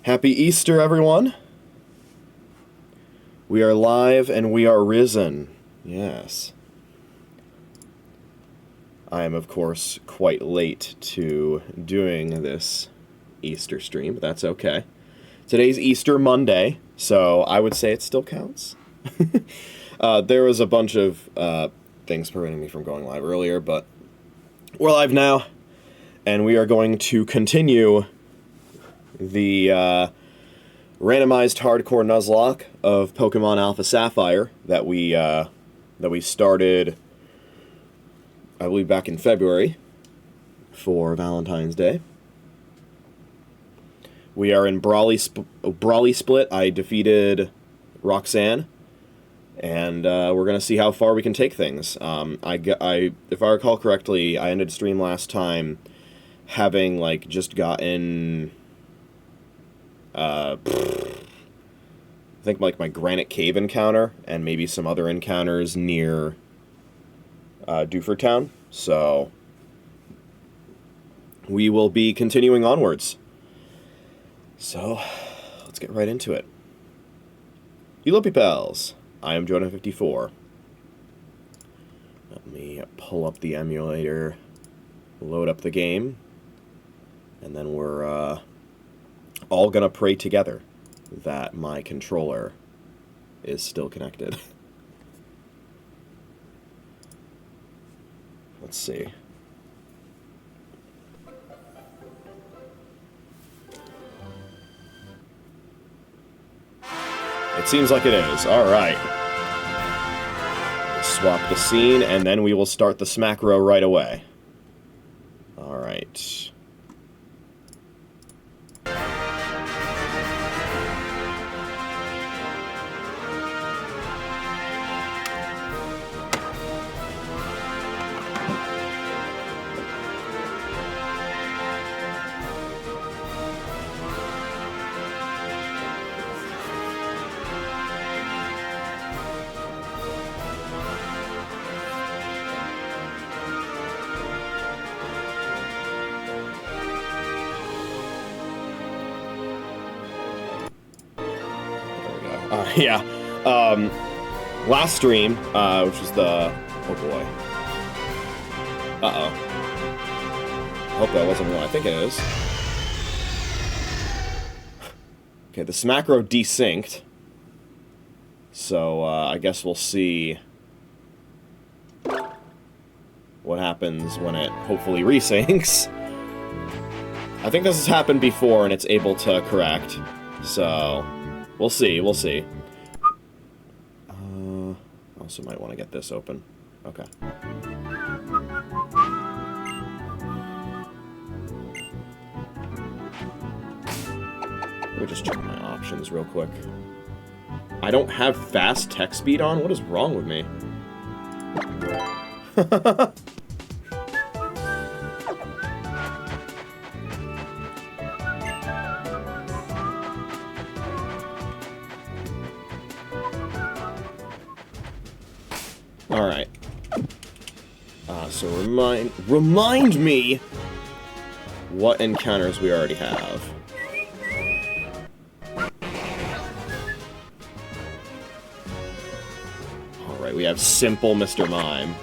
Happy Easter, everyone! We are live and we are risen. Yes. I am, of course, quite late to doing this Easter stream, but that's okay. Today's Easter Monday, so I would say it still counts. There was a bunch of things preventing me from going live earlier, but we're live now, and we are going to continue the randomized hardcore Nuzlocke of Pokémon Alpha Sapphire that we started, I believe, back in February for Valentine's Day. We are in Brawly Split. I defeated Roxanne, and we're gonna see how far we can take things. If I recall correctly, I ended stream last time having just gotten I think my Granite Cave encounter and maybe some other encounters near Dewford Town. So we will be continuing onwards. So let's get right into it. Elope pals, I am JoeDan54. Let me pull up the emulator, load up the game, and then we're all gonna pray together that my controller is still connected. Let's see. It seems like it is. Alright. Swap the scene, and then we will start the smack row right away. Alright. Yeah. Last stream, which was the... Oh, boy. Uh-oh. I hope that wasn't real. I think it is. Okay, the Smackro desynced. So, I guess we'll see what happens when it hopefully resyncs. I think this has happened before and it's able to correct. So... We'll see, we'll see. Also might want to get this open. Okay. Let me just check my options real quick. I don't have fast text speed on? What is wrong with me? Alright. So remind me what encounters we already have. Alright, we have Simple Mr. Mime.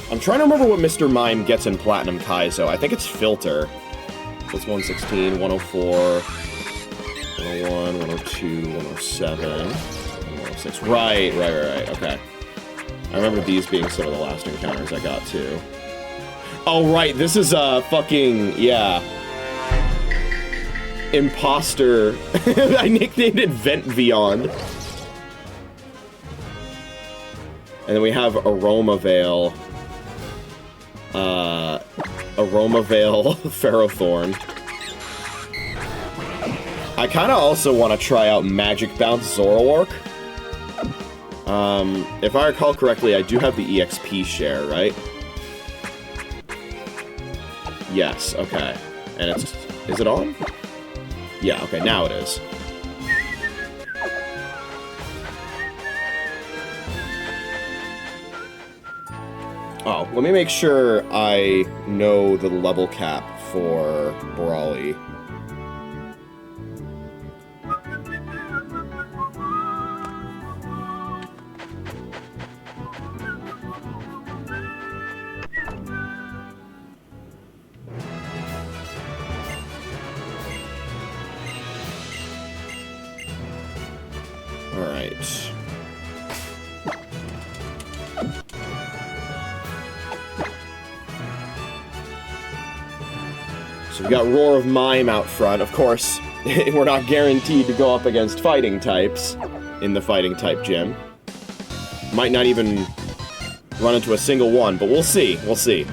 I'm trying to remember what Mr. Mime gets in Platinum Kaizo. I think it's Filter. So it's 116, 104, 101, 102, 107... Right, okay. I remember these being some of the last encounters I got, too. Oh, right, this is, fucking, yeah. Imposter. I nicknamed it Vent Beyond. And then we have Aromavale. Aromavale Ferrothorn. I kinda also want to try out Magic Bounce Zoroark. If I recall correctly, I do have the EXP share, right? Yes, okay. And it's... Is it on? Yeah, okay, now it is. Oh, let me make sure I know the level cap for Brawly. Alright. So we got Roar of Mime out front. Of course, we're not guaranteed to go up against fighting types in the fighting type gym. Might not even run into a single one, but we'll see. We'll see.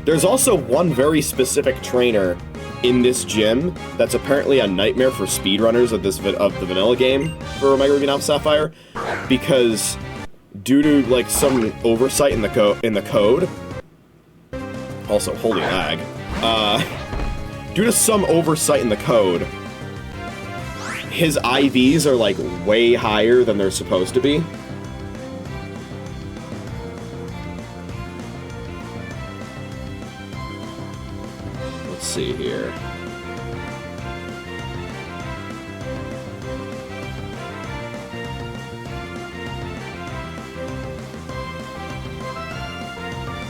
There's also one very specific trainer in this gym that's apparently a nightmare for speedrunners of the vanilla game for Omega Ruby Alpha Sapphire, because due to like some oversight in the code, also holy lag, due to some oversight in the code, his IVs are like way higher than they're supposed to be. Let's see here.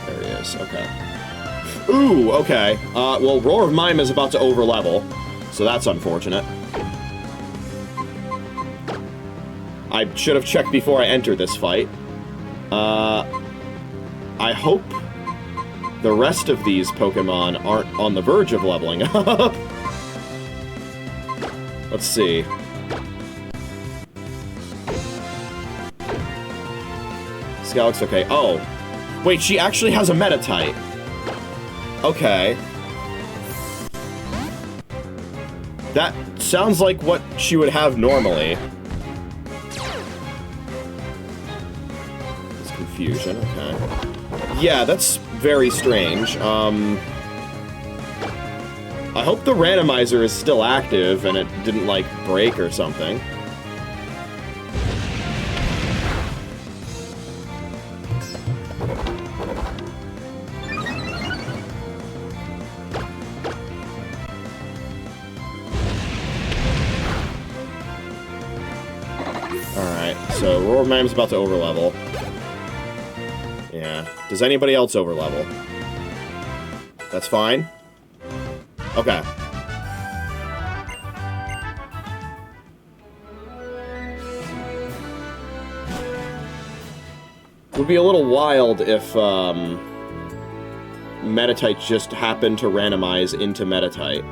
There he is, okay. Ooh, okay. Well, Roar of Mime is about to overlevel, so that's unfortunate. I should have checked before I entered this fight. I hope the rest of these Pokemon aren't on the verge of leveling up. Let's see. This guy looks okay. Oh. Wait, she actually has a Meta-type. Okay. That sounds like what she would have normally. It's confusion, okay. Yeah, that's very strange. I hope the randomizer is still active and it didn't, like, break or something. Alright, so Roar of Mime's about to overlevel. Yeah. Does anybody else overlevel? That's fine? Okay. It would be a little wild if, Metatite just happened to randomize into Metatite.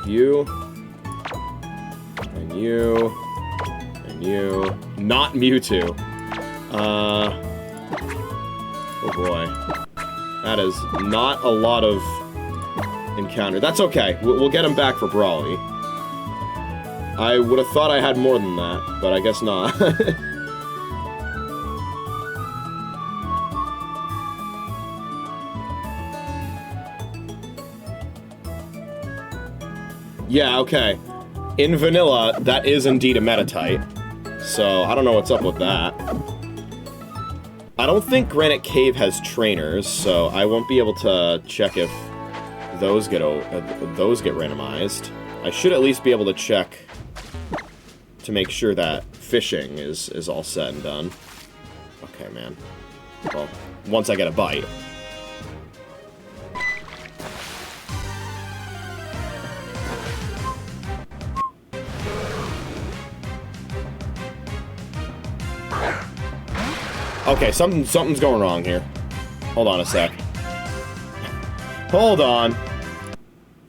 You, and you, and you. Not Mewtwo. Oh boy. That is not a lot of encounter. That's okay. We'll get him back for Brawly. I would have thought I had more than that, but I guess not. Yeah, okay. In vanilla, that is indeed a Metatite. So, I don't know what's up with that. I don't think Granite Cave has trainers, so I won't be able to check if those get randomized. I should at least be able to check to make sure that fishing is all said and done. Okay, man. Well, once I get a bite. Okay, something's going wrong here. Hold on a sec. Hold on.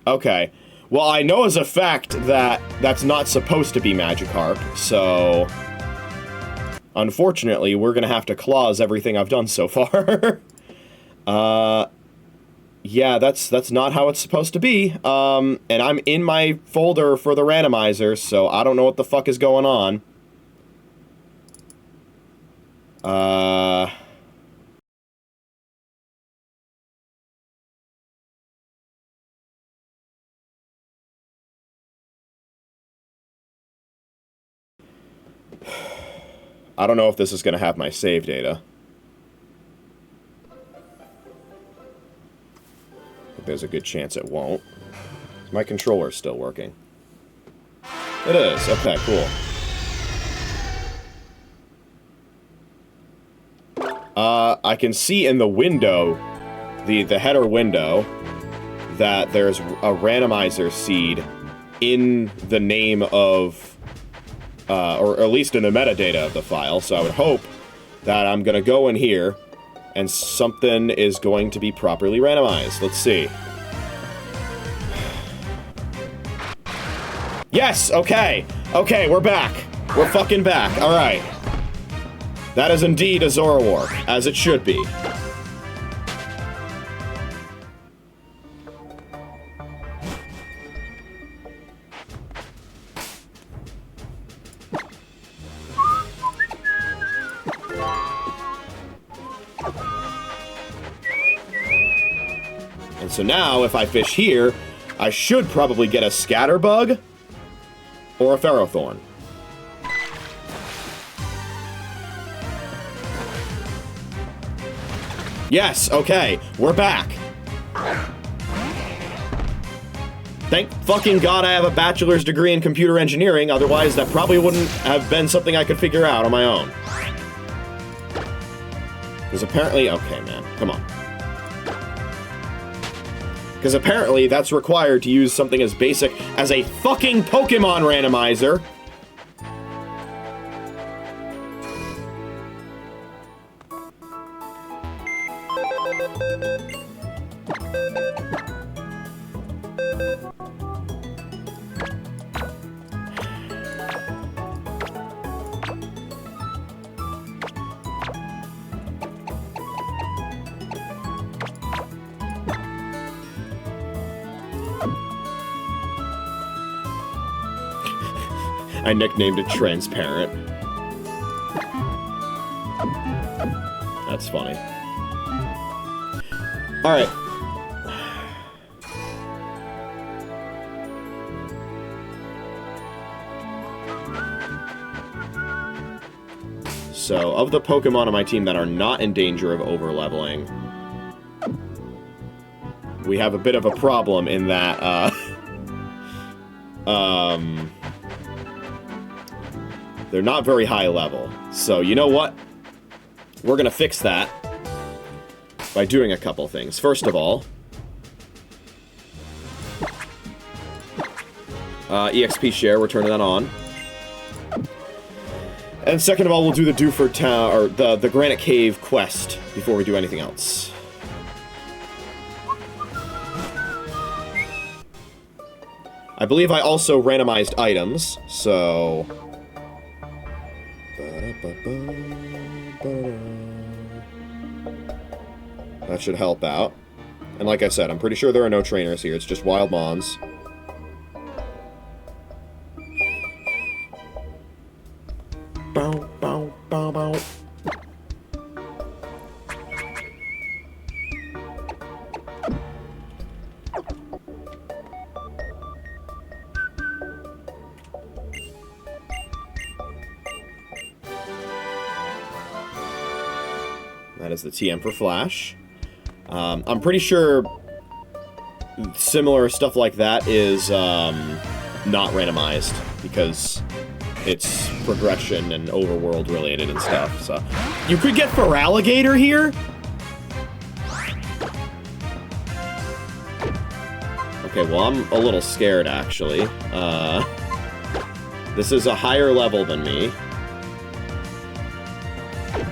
Okay. Well, I know as a fact that that's not supposed to be Magikarp, so... Unfortunately, we're gonna have to clause everything I've done so far. Yeah, that's not how it's supposed to be. And I'm in my folder for the randomizer, so I don't know what the fuck is going on. I don't know if this is going to have my save data. But there's a good chance it won't. Is my controller still working? It is. Okay, cool. I can see in the window, the header window, that there's a randomizer seed in the name of, or at least in the metadata of the file, so I would hope that I'm gonna go in here and something is going to be properly randomized. Let's see. Yes! Okay! Okay, we're back! We're fucking back, alright. That is indeed a Zoroark, as it should be. And so now, if I fish here, I should probably get a Scatterbug or a Ferrothorn. Yes, okay, we're back. Thank fucking God I have a bachelor's degree in computer engineering, otherwise that probably wouldn't have been something I could figure out on my own. Because apparently, okay man, come on. Because apparently that's required to use something as basic as a fucking Pokémon randomizer. I nicknamed it Transparent. That's funny. Alright. So, of the Pokemon on my team that are not in danger of over-leveling, we have a bit of a problem in that, they're not very high level. So, you know what? We're gonna fix that by doing a couple things. First of all, EXP share, we're turning that on. And second of all, we'll do the Dewford Town, or the Granite Cave quest before we do anything else. I believe I also randomized items, so... That should help out. And like I said, I'm pretty sure there are no trainers here, it's just wild mons. Bow, bow, bow, bow. That is the TM for Flash. I'm pretty sure similar stuff like that is not randomized, because it's progression and overworld related and stuff, so... You could get Feraligatr here? Okay, well, I'm a little scared, actually. This is a higher level than me.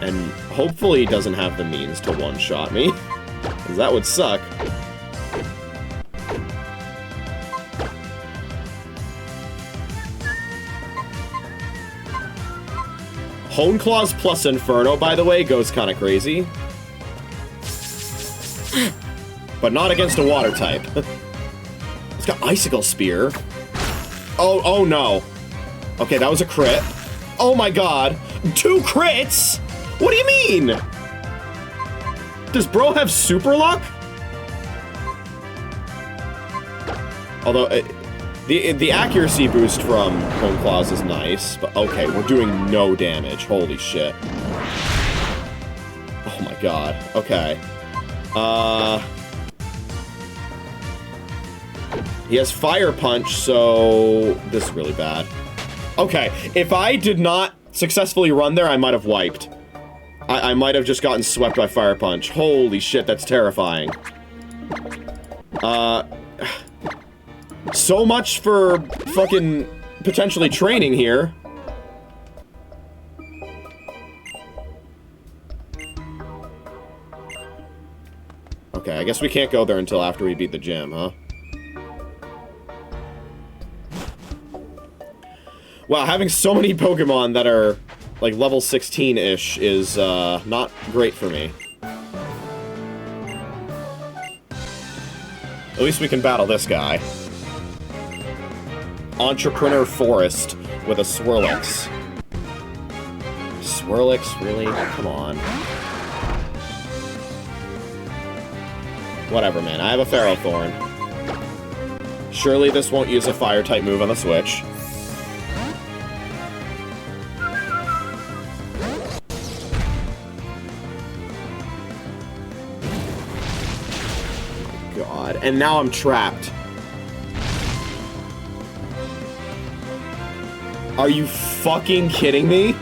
And hopefully doesn't have the means to one-shot me, because that would suck. Honeclaws plus Inferno, by the way, goes kind of crazy. But not against a water type. It's got Icicle Spear. Oh no. Okay, that was a crit. Oh my god. 2 crits? What do you mean? Does bro have super luck? Although, The accuracy boost from Home Claws is nice, but okay, we're doing no damage. Holy shit. Oh my god. Okay. He has Fire Punch, so this is really bad. Okay, if I did not successfully run there, I might have wiped. I might have just gotten swept by Fire Punch. Holy shit, that's terrifying. So much for fucking potentially training here. Okay, I guess we can't go there until after we beat the gym, huh? Wow, having so many Pokemon that are, like, level 16-ish is, not great for me. At least we can battle this guy. Entrepreneur Forest with a Swirlix. Swirlix, really? Come on. Whatever, man. I have a Ferrothorn. Surely this won't use a Fire-type move on the Switch. God. And now I'm trapped. Are you fucking kidding me?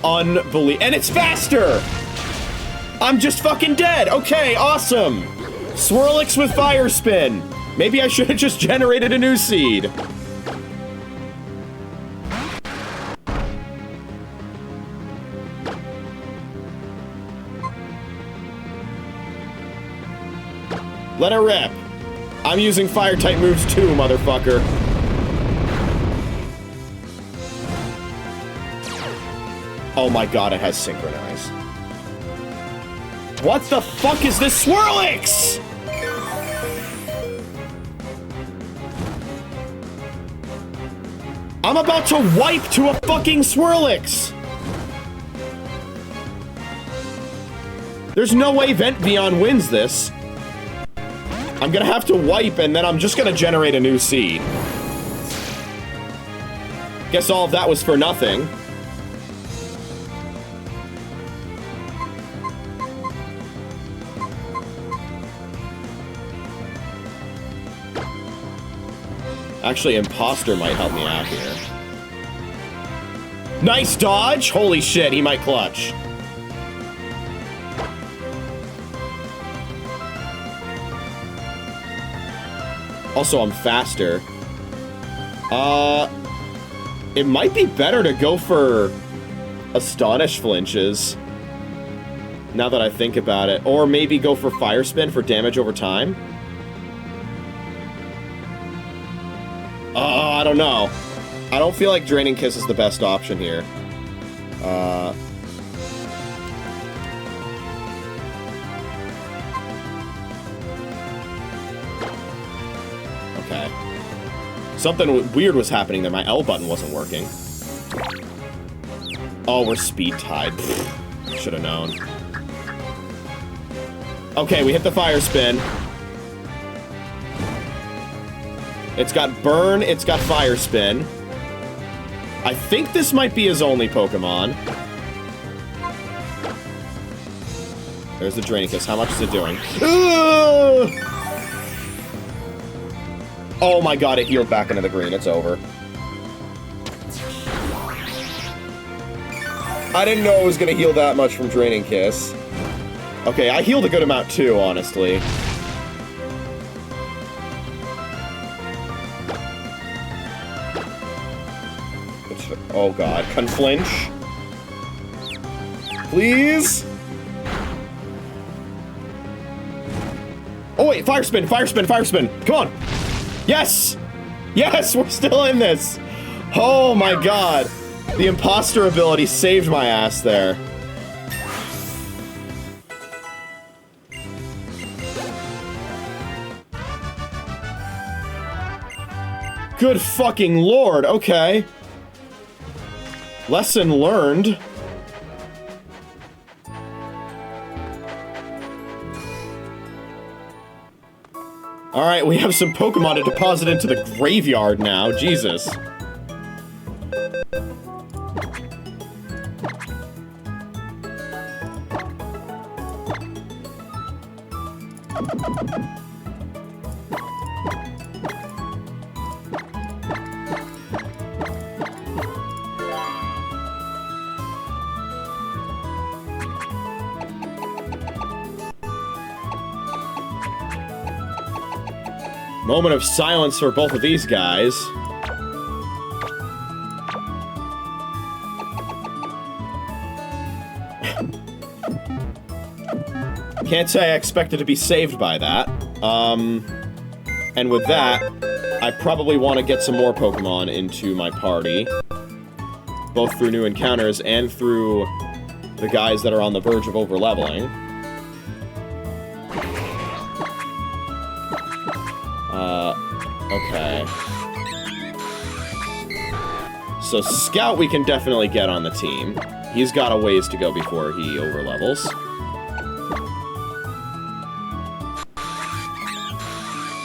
Unbelievable. And it's faster! I'm just fucking dead! Okay, awesome! Swirlix with Fire Spin! Maybe I should have just generated a new seed. Let it rip. I'm using Fire-type moves too, motherfucker. Oh my god, it has Synchronize. What the fuck is this Swirlix?! I'm about to wipe to a fucking Swirlix! There's no way Ventvion wins this. I'm gonna have to wipe, and then I'm just gonna generate a new seed. Guess all of that was for nothing. Actually, Imposter might help me out here. Nice dodge! Holy shit, he might clutch. Also, I'm faster. It might be better to go for Astonish Flinches. Now that I think about it. Or maybe go for Fire Spin for damage over time. I don't know. I don't feel like Draining Kiss is the best option here. Okay. Something weird was happening there. My L button wasn't working. Oh, we're speed tied. Should have known. Okay, we hit the Fire Spin. It's got Burn, it's got Fire Spin. I think this might be his only Pokemon. There's the Draining Kiss. How much is it doing? Ugh! Oh my god, it healed back into the green. It's over. I didn't know it was going to heal that much from Draining Kiss. Okay, I healed a good amount too, honestly. Oh god, Conflinch. Please? Oh wait, Fire Spin, Fire Spin, Fire Spin. Come on. Yes! Yes, we're still in this. Oh my god. The Imposter ability saved my ass there. Good fucking lord, okay. Lesson learned. Alright, we have some Pokemon to deposit into the graveyard now. Jesus. Moment of silence for both of these guys. Can't say I expected to be saved by that. And with that, I probably want to get some more Pokemon into my party. Both through new encounters and through the guys that are on the verge of overleveling. Okay. So Scout we can definitely get on the team. He's got a ways to go before he overlevels.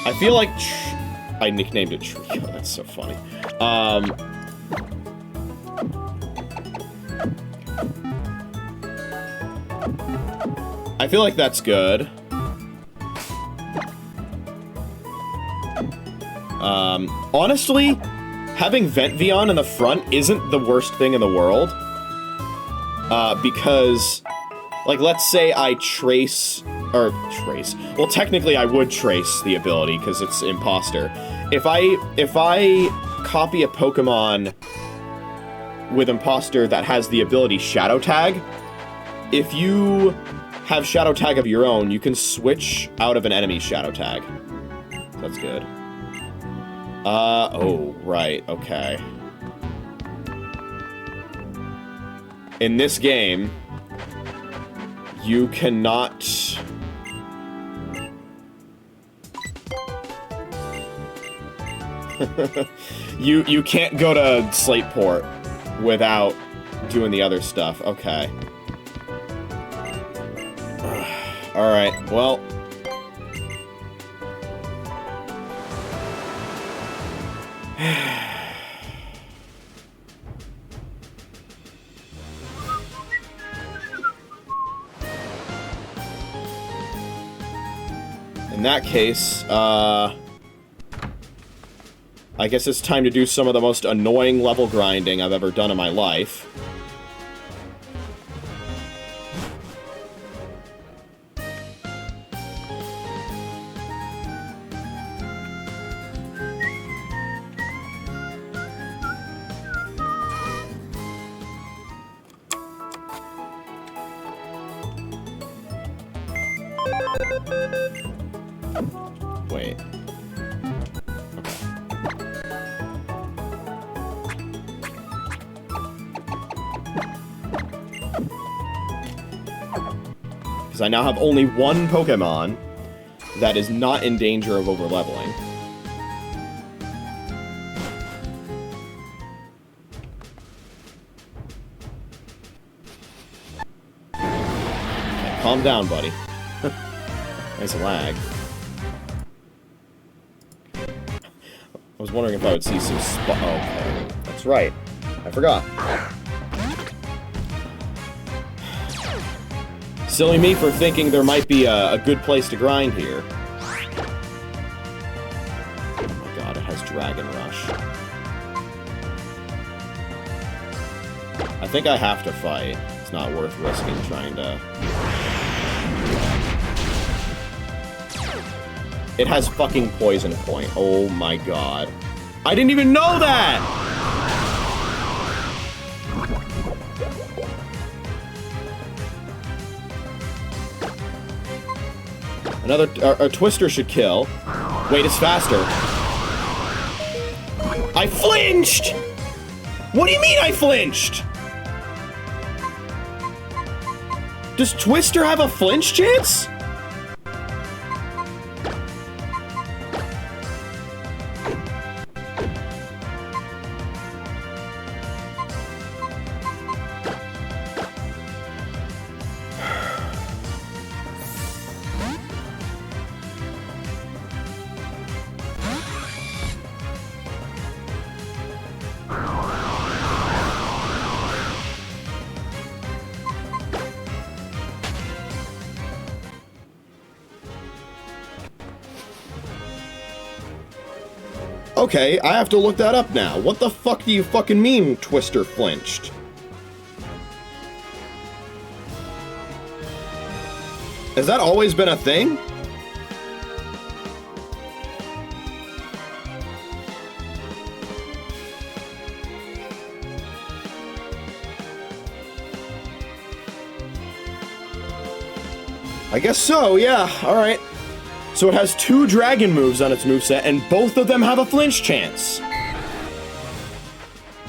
I feel like I nicknamed it Trio. That's so funny. I feel like that's good. Honestly, having Ventvion in the front isn't the worst thing in the world. Because, like, let's say I trace... Well, technically I would trace the ability, because it's Imposter. If I copy a Pokemon with Imposter that has the ability Shadow Tag, if you have Shadow Tag of your own, you can switch out of an enemy's Shadow Tag. That's good. Oh, right, okay. In this game, you cannot... you can't go to Slateport without doing the other stuff. Okay. Alright, well... In that case, I guess it's time to do some of the most annoying level grinding I've ever done in my life. Wait. Because I now have only one Pokemon that is not in danger of overleveling. Okay, calm down, buddy. Nice lag. I was wondering if I would see some oh, okay. That's right. I forgot. Silly me for thinking there might be a good place to grind here. Oh my god, it has Dragon Rush. I think I have to fight. It's not worth risking trying to... It has fucking Poison Point. Oh my god. I didn't even know that! Another... a Twister should kill. Wait, it's faster. I flinched! What do you mean I flinched? Does Twister have a flinch chance? Okay, I have to look that up now. What the fuck do you fucking mean Twister flinched? Has that always been a thing? I guess so, yeah, alright. So it has 2 dragon moves on its moveset, and both of them have a flinch chance.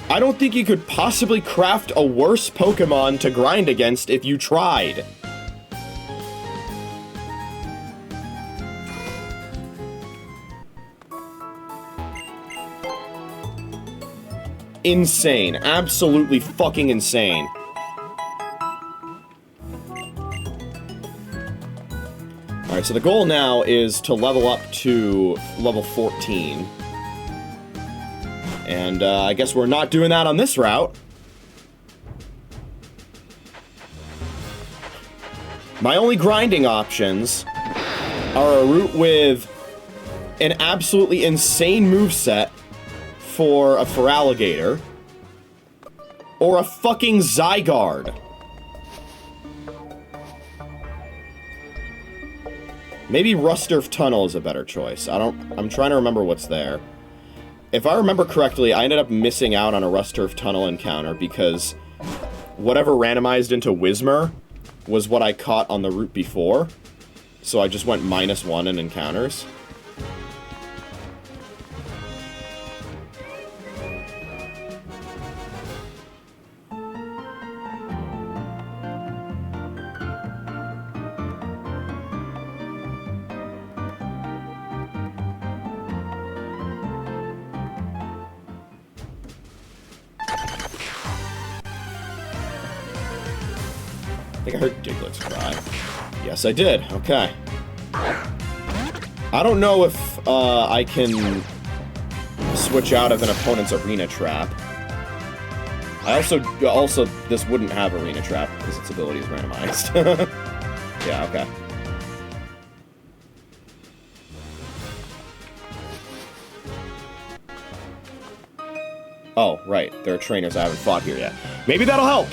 I don't think you could possibly craft a worse Pokemon to grind against if you tried. Insane. Absolutely fucking insane. Alright, so the goal now is to level up to level 14. And, I guess we're not doing that on this route. My only grinding options are a route with an absolutely insane moveset for a Feraligatr, or a fucking Zygarde. Maybe Rusturf Tunnel is a better choice. I'm trying to remember what's there. If I remember correctly, I ended up missing out on a Rusturf Tunnel encounter because whatever randomized into Whismur was what I caught on the route before. So I just went -1 in encounters. I think I heard Diglett's cry. Yes, I did. Okay. I don't know if I can switch out of an opponent's arena trap. I also this wouldn't have arena trap because its ability is randomized. Yeah, okay. Oh, right. There are trainers I haven't fought here yet. Maybe that'll help.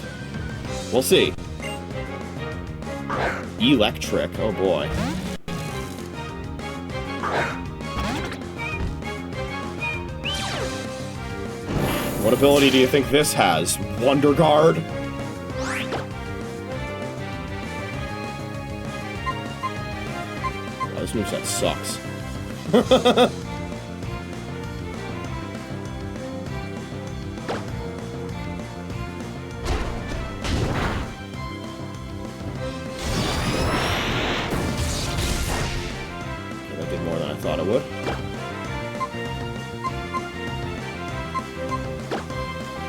We'll see. Electric, oh boy. What ability do you think this has? Wonder Guard? Oh, this moveset sucks.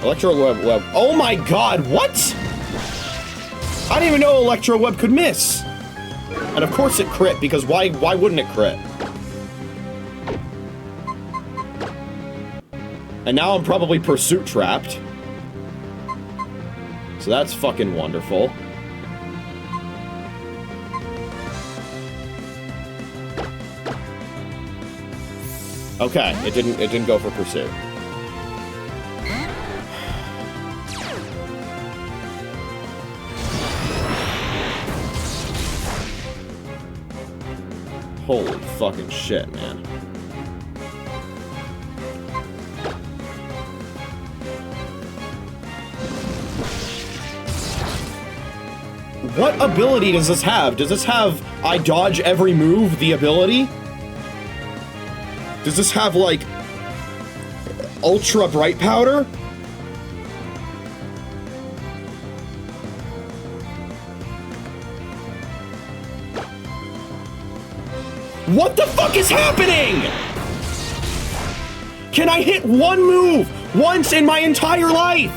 Electro Web. Oh my god, what? I didn't even know Electro Web could miss. And of course it crit, because why wouldn't it crit? And now I'm probably Pursuit trapped. So that's fucking wonderful. Okay, it didn't go for Pursuit. Holy fucking shit, man. What ability does this have? Does this have I dodge every move, the ability? Does this have, like, Ultra Bright Powder? What the fuck is happening? Can I hit one move once in my entire life?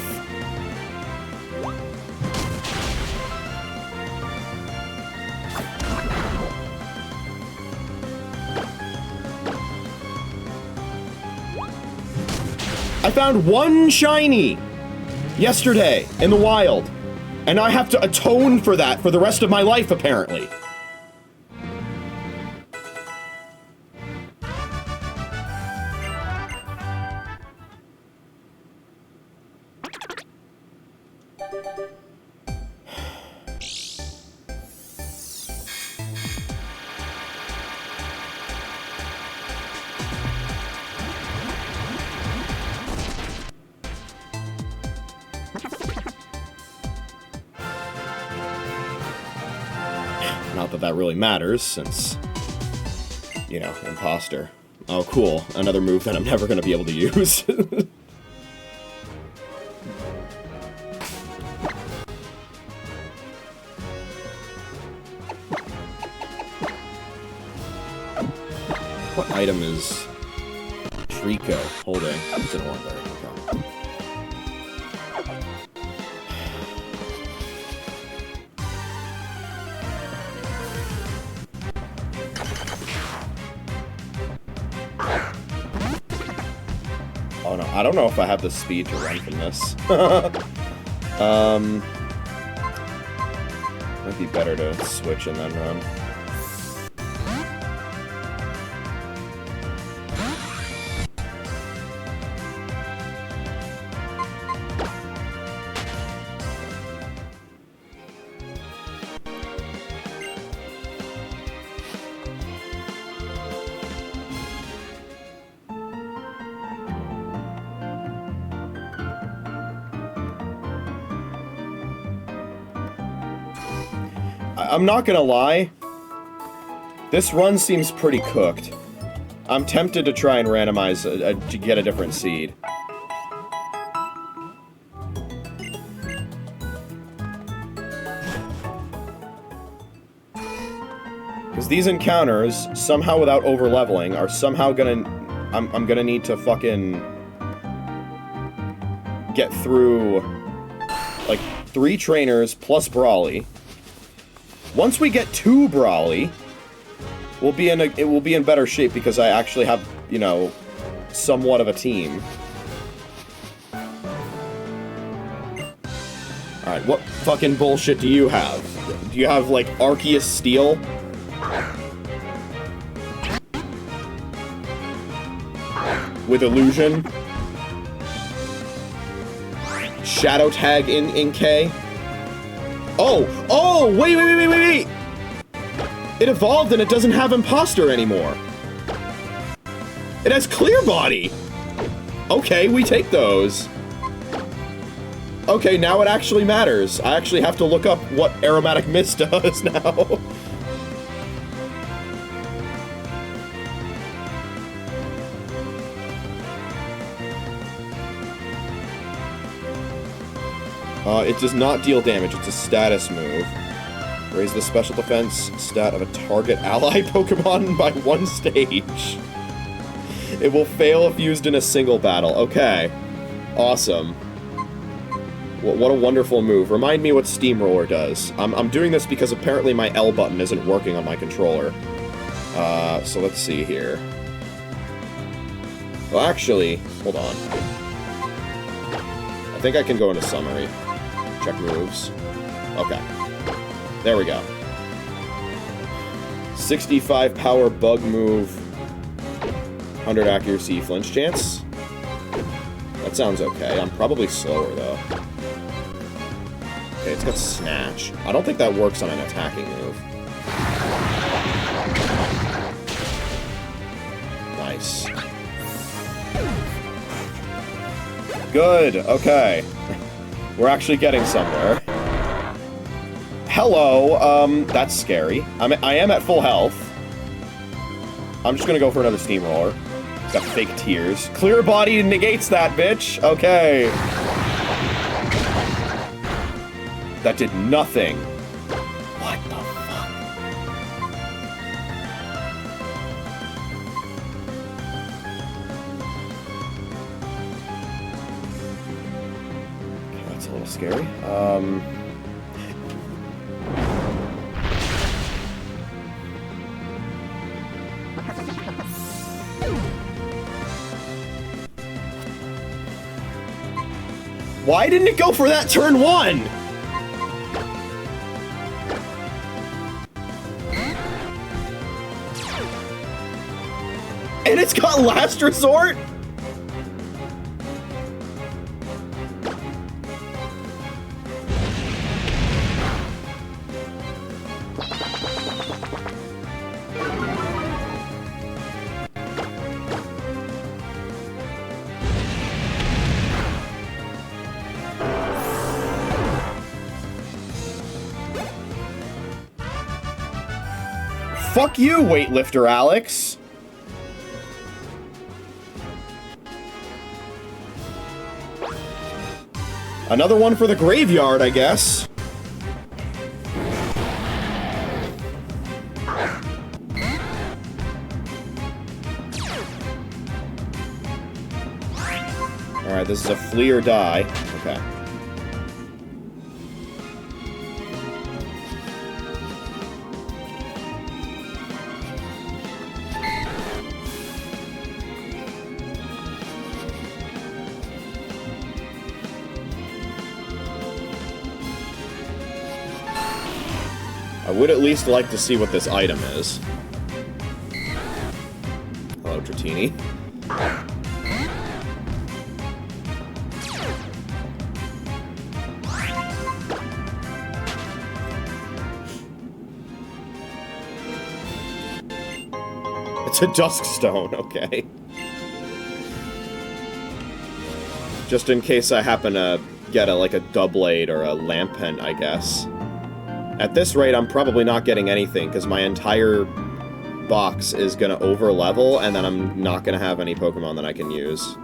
I found one shiny yesterday in the wild, and I have to atone for that for the rest of my life, apparently. Not that that really matters, since, you know, imposter. Oh, cool. Another move that I'm never going to be able to use. What item is Trico holding? It's an order. Okay. Oh no, I don't know if I have the speed to run from this. Might be better to switch and then run. I'm not gonna lie, this run seems pretty cooked. I'm tempted to try and randomize to get a different seed. Because these encounters, somehow without over-leveling, are somehow gonna... I'm gonna need to fucking... get through... like, 3 trainers plus Brawly. Once we get to Brawly, it will be in better shape because I actually have, you know, somewhat of a team. Alright, what fucking bullshit do you have? Do you have, like, Arceus Steel? With Illusion? Shadow Tag in K? Oh! Oh! Wait! It evolved and it doesn't have Imposter anymore. It has Clear Body! Okay, we take those. Okay, now it actually matters. I actually have to look up what Aromatic Mist does now. It does not deal damage, it's a status move. Raise the special defense stat of a target ally Pokemon by 1 stage. It will fail if used in a single battle. Okay. Awesome. What a wonderful move. Remind me what Steamroller does. I'm doing this because apparently my L button isn't working on my controller. So let's see here. Well, actually, hold on. I think I can go into summary. Check moves. Okay. There we go. 65 power bug move. 100 accuracy flinch chance. That sounds okay. I'm probably slower, though. Okay, it's got snatch. I don't think that works on an attacking move. Nice. Good, okay. We're actually getting somewhere. Hello, that's scary. I am at full health. I'm just gonna go for another Steamroller. It's got fake tears. Clear Body negates that, bitch! Okay. That did nothing. What the fuck? Okay, that's a little scary. Why didn't it go for that turn 1? And it's got Last Resort? Fuck you, weightlifter Alex! Another one for the graveyard, I guess. Alright, this is a flee or die. Okay. I would at least like to see what this item is. Hello, Dratini. It's a Duskstone, okay. Just in case I happen to get like a Doublade or a Lampent, I guess. At this rate, I'm probably not getting anything, because my entire box is gonna over-level, and then I'm not gonna have any Pokemon that I can use.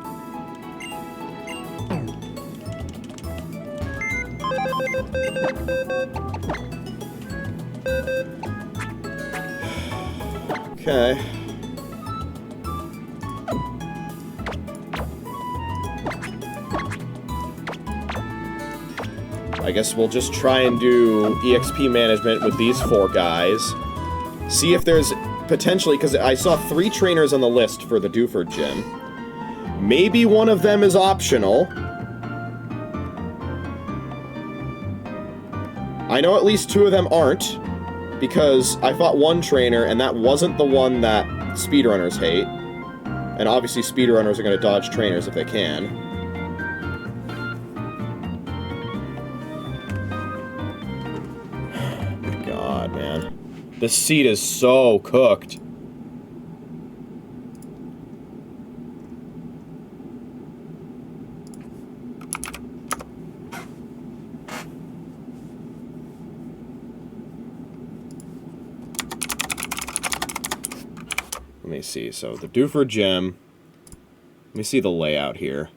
Okay. I guess we'll just try and do EXP management with these 4 guys. See if there's potentially, because I saw 3 trainers on the list for the Dewford Gym. Maybe one of them is optional. I know at least 2 of them aren't, because I fought one trainer, and that wasn't the one that speedrunners hate. And obviously speedrunners are going to dodge trainers if they can. God, man. This seed is so cooked. Let me see. So, the Dewford Gym. Let me see the layout here.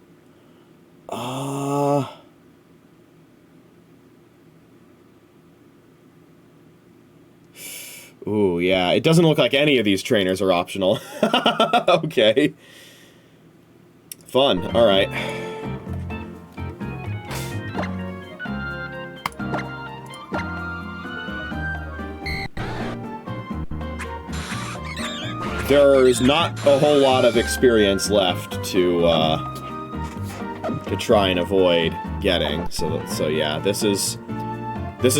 Ooh, yeah. It doesn't look like any of these trainers are optional. Okay. Fun. Alright. There's not a whole lot of experience left to try and avoid getting. So yeah, this is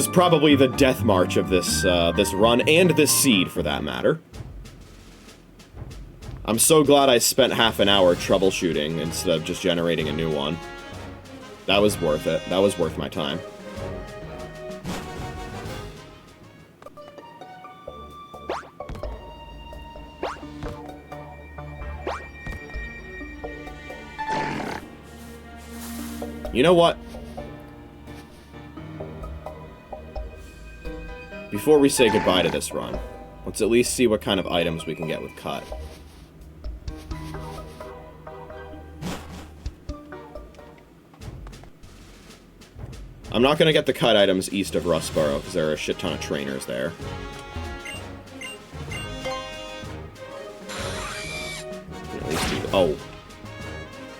probably the death march of this this run, and this seed, for that matter. I'm so glad I spent half an hour troubleshooting instead of just generating a new one. That was worth it. That was worth my time. You know what? Before we say goodbye to this run, let's at least see what kind of items we can get with Cut. I'm not going to get the Cut items east of Rustboro, because there are a shit ton of trainers there. At least oh.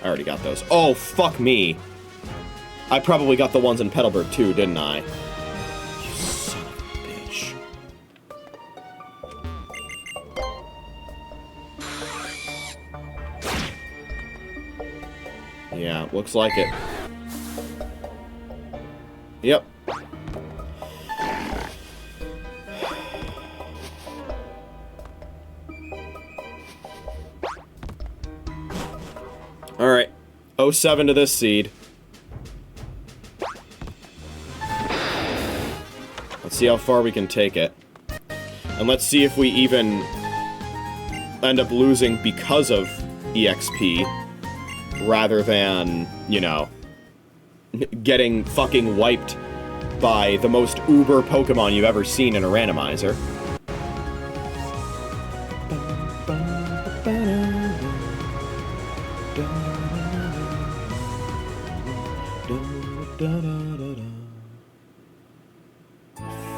I already got those. Oh, fuck me. I probably got the ones in Petalburg too, didn't I? You son of a bitch. Yeah, looks like it. Yep. Alright. 07 to this seed. Let's see how far we can take it. And let's see if we even end up losing because of EXP, rather than, you know, getting fucking wiped by the most uber Pokemon you've ever seen in a randomizer.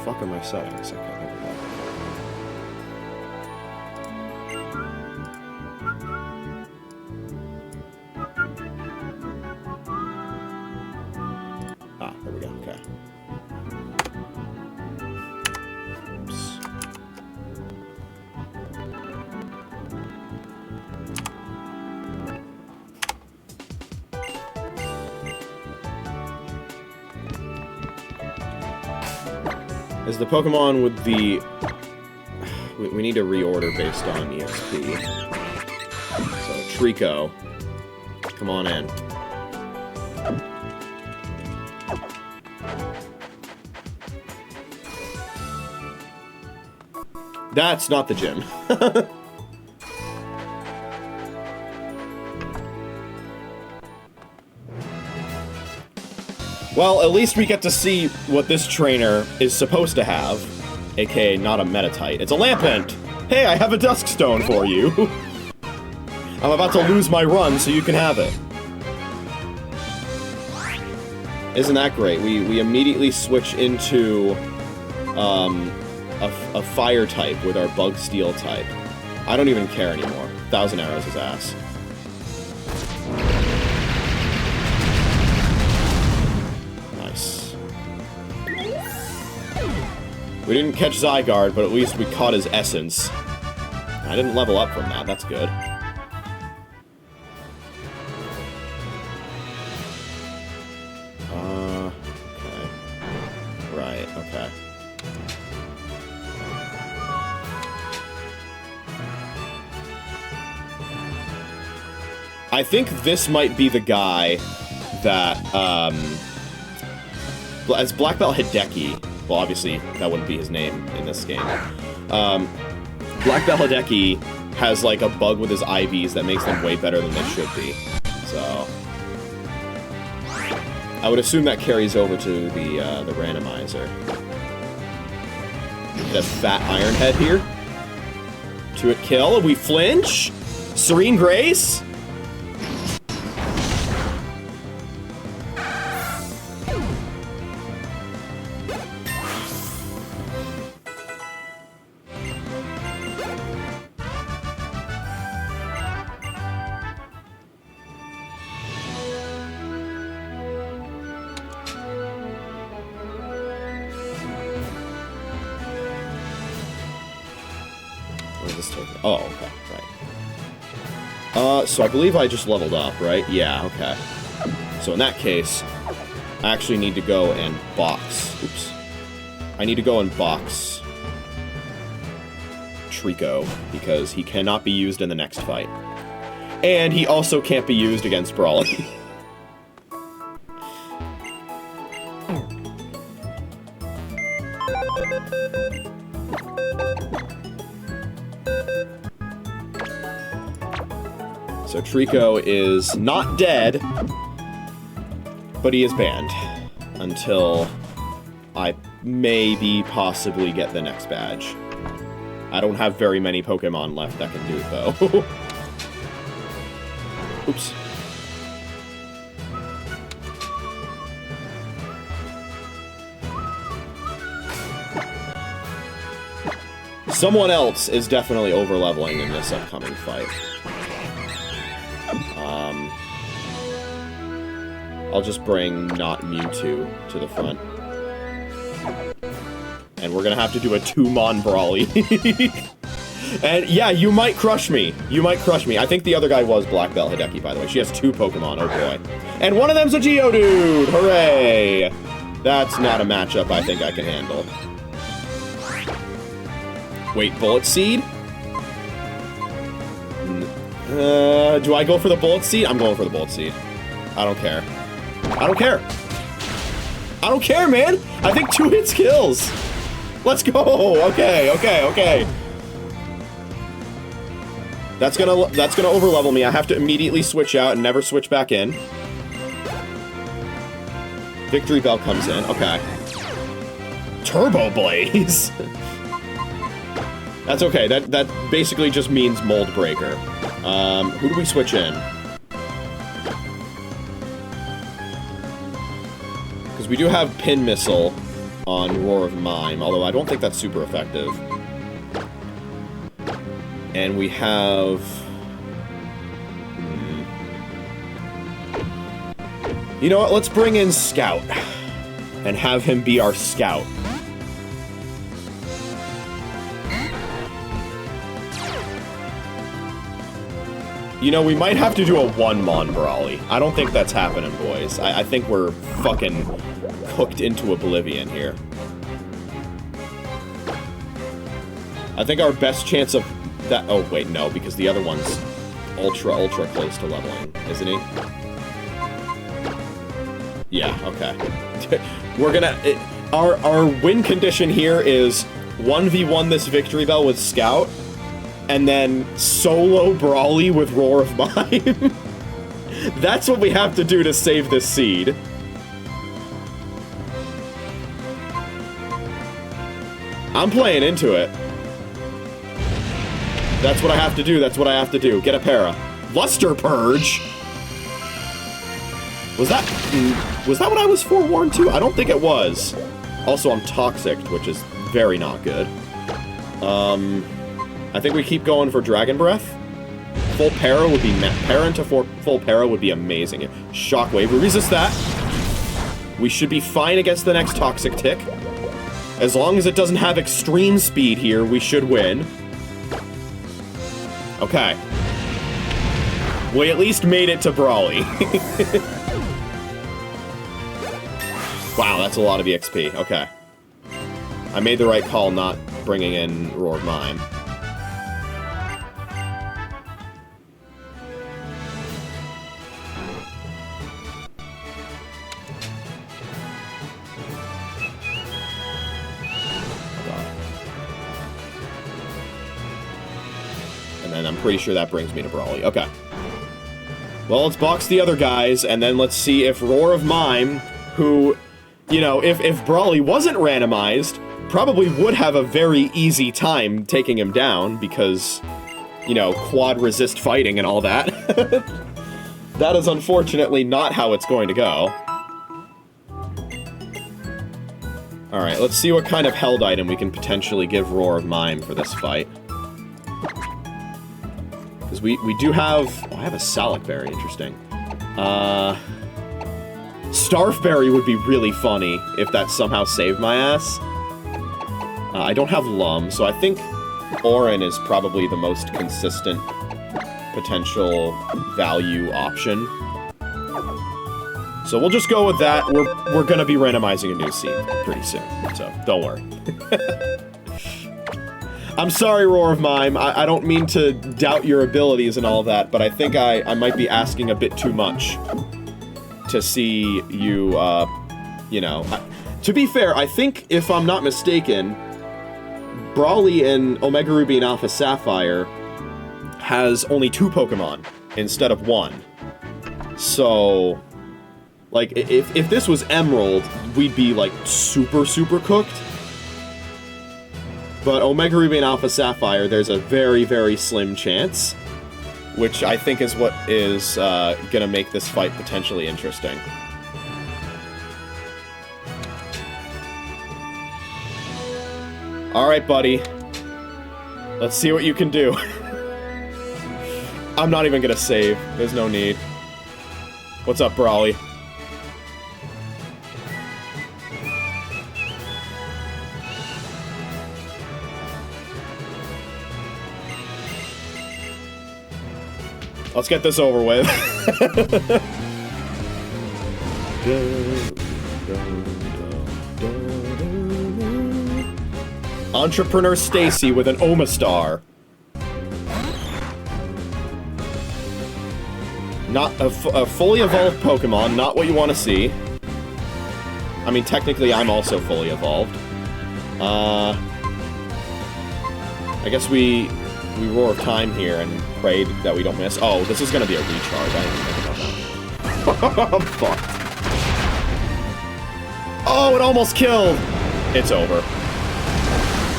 fuck are my settings? Okay, there we go. Ah, there we go, okay. Oops. Is the Pokemon with the... We need to reorder based on EXP. So, Trico. Come on in. That's not the gym. Well, at least we get to see what this trainer is supposed to have. AKA not a Metatite. It's a Lampent! Hey, I have a Duskstone for you! I'm about to lose my run, so you can have it. Isn't that great? We immediately switch into a fire type with our Bug Steel type. I don't even care anymore. 1,000 Arrows his ass. Nice. We didn't catch Zygarde, but at least we caught his essence. I didn't level up from that. That's good. Okay. Right, okay. I think this might be the guy that, as Black Belt Hideki, well, obviously, that wouldn't be his name in this game. Black Belt Hideki has, like, a bug with his IVs that makes them way better than they should be. So... I would assume that carries over to the randomizer. That fat Iron Head here. To it kill. We flinch. Serene Grace. Oh, okay, right. So I believe I just leveled up, right? Yeah, okay. So in that case, I actually need to go and box. Oops. I need to go and box Trico, because he cannot be used in the next fight. And he also can't be used against Brawly. So Trico is not dead, but he is banned until I maybe possibly get the next badge. I don't have very many Pokemon left that can do it, though. Oops. Someone else is definitely over-leveling in this upcoming fight. I'll just bring not Mewtwo to the front. And we're gonna have to do a 2-mon Brawly. And yeah, you might crush me. You might crush me. I think the other guy was Black Belt Hideki, by the way. She has 2 Pokemon, oh boy. And one of them's a Geodude! Hooray! That's not a matchup I think I can handle. Wait, Bullet Seed? Do I go for the Bullet Seed? I'm going for the Bullet Seed. I don't care. I don't care. I don't care, man! I think 2 hits kills! Let's go! Okay, okay, okay. That's gonna overlevel me. I have to immediately switch out and never switch back in. Victory Bell comes in. Okay. Turbo Blaze! That's okay. That basically just means Mold Breaker. Who do we switch in? Because we do have Pin Missile on Roar of Mime, although I don't think that's super effective. And we have... You know what, let's bring in Scout. And have him be our Scout. You know, we might have to do a one-mon Brawly. I don't think that's happening, boys. I think we're fucking cooked into oblivion here. I think our best chance of that... Oh, wait, no, because the other one's ultra close to leveling, isn't he? Yeah, okay. We're gonna... Our win condition here is 1v1 this Victory Bell with Scout, and then solo Brawly with Roar of Mime. That's what we have to do to save this seed. I'm playing into it. That's what I have to do, that's what I have to do. Get a para. Luster Purge? Was that what I was forewarned to? I don't think it was. Also, I'm Toxic, which is very not good. I think we keep going for Dragon Breath. Full para would be... Para into full para would be amazing. Shockwave, we resist that. We should be fine against the next Toxic Tick. As long as it doesn't have extreme speed here, we should win. Okay. We at least made it to Brawly. Wow, that's a lot of EXP. Okay. I made the right call not bringing in Roar of Mime. And then I'm pretty sure that brings me to Brawly. Okay. Well, let's box the other guys, and then let's see if Roar of Mime, who... You know, if Brawly wasn't randomized, probably would have a very easy time taking him down, because, you know, quad resist fighting and all that. That is unfortunately not how it's going to go. Alright, let's see what kind of held item we can potentially give Roar of Mime for this fight. Because we do have... Oh, I have a Salic Berry, interesting. Starfberry would be really funny if that somehow saved my ass. I don't have Lum, so I think Orin is probably the most consistent potential value option. So we'll just go with that. We're gonna be randomizing a new seed pretty soon, so don't worry. I'm sorry, Roar of Mime. I don't mean to doubt your abilities and all that, but I think I might be asking a bit too much to see you, you know... To be fair, I think, if I'm not mistaken, Brawly in Omega Ruby and Alpha Sapphire has only 2 Pokemon instead of 1. So, like, if this was Emerald, we'd be, like, super cooked. But Omega Ruby and Alpha Sapphire, there's a very, very slim chance, which I think is what is gonna make this fight potentially interesting. Alright, buddy. Let's see what you can do. I'm not even gonna save. There's no need. What's up, Brawly? Let's get this over with. Entrepreneur Stacy with an Omastar. Not a fully evolved Pokemon, not what you want to see. I mean, technically, I'm also fully evolved. I guess we Roar of Time here and prayed that we don't miss. Oh, this is gonna be a recharge. I didn't think about that. I'm fucked. Oh, it almost killed! It's over.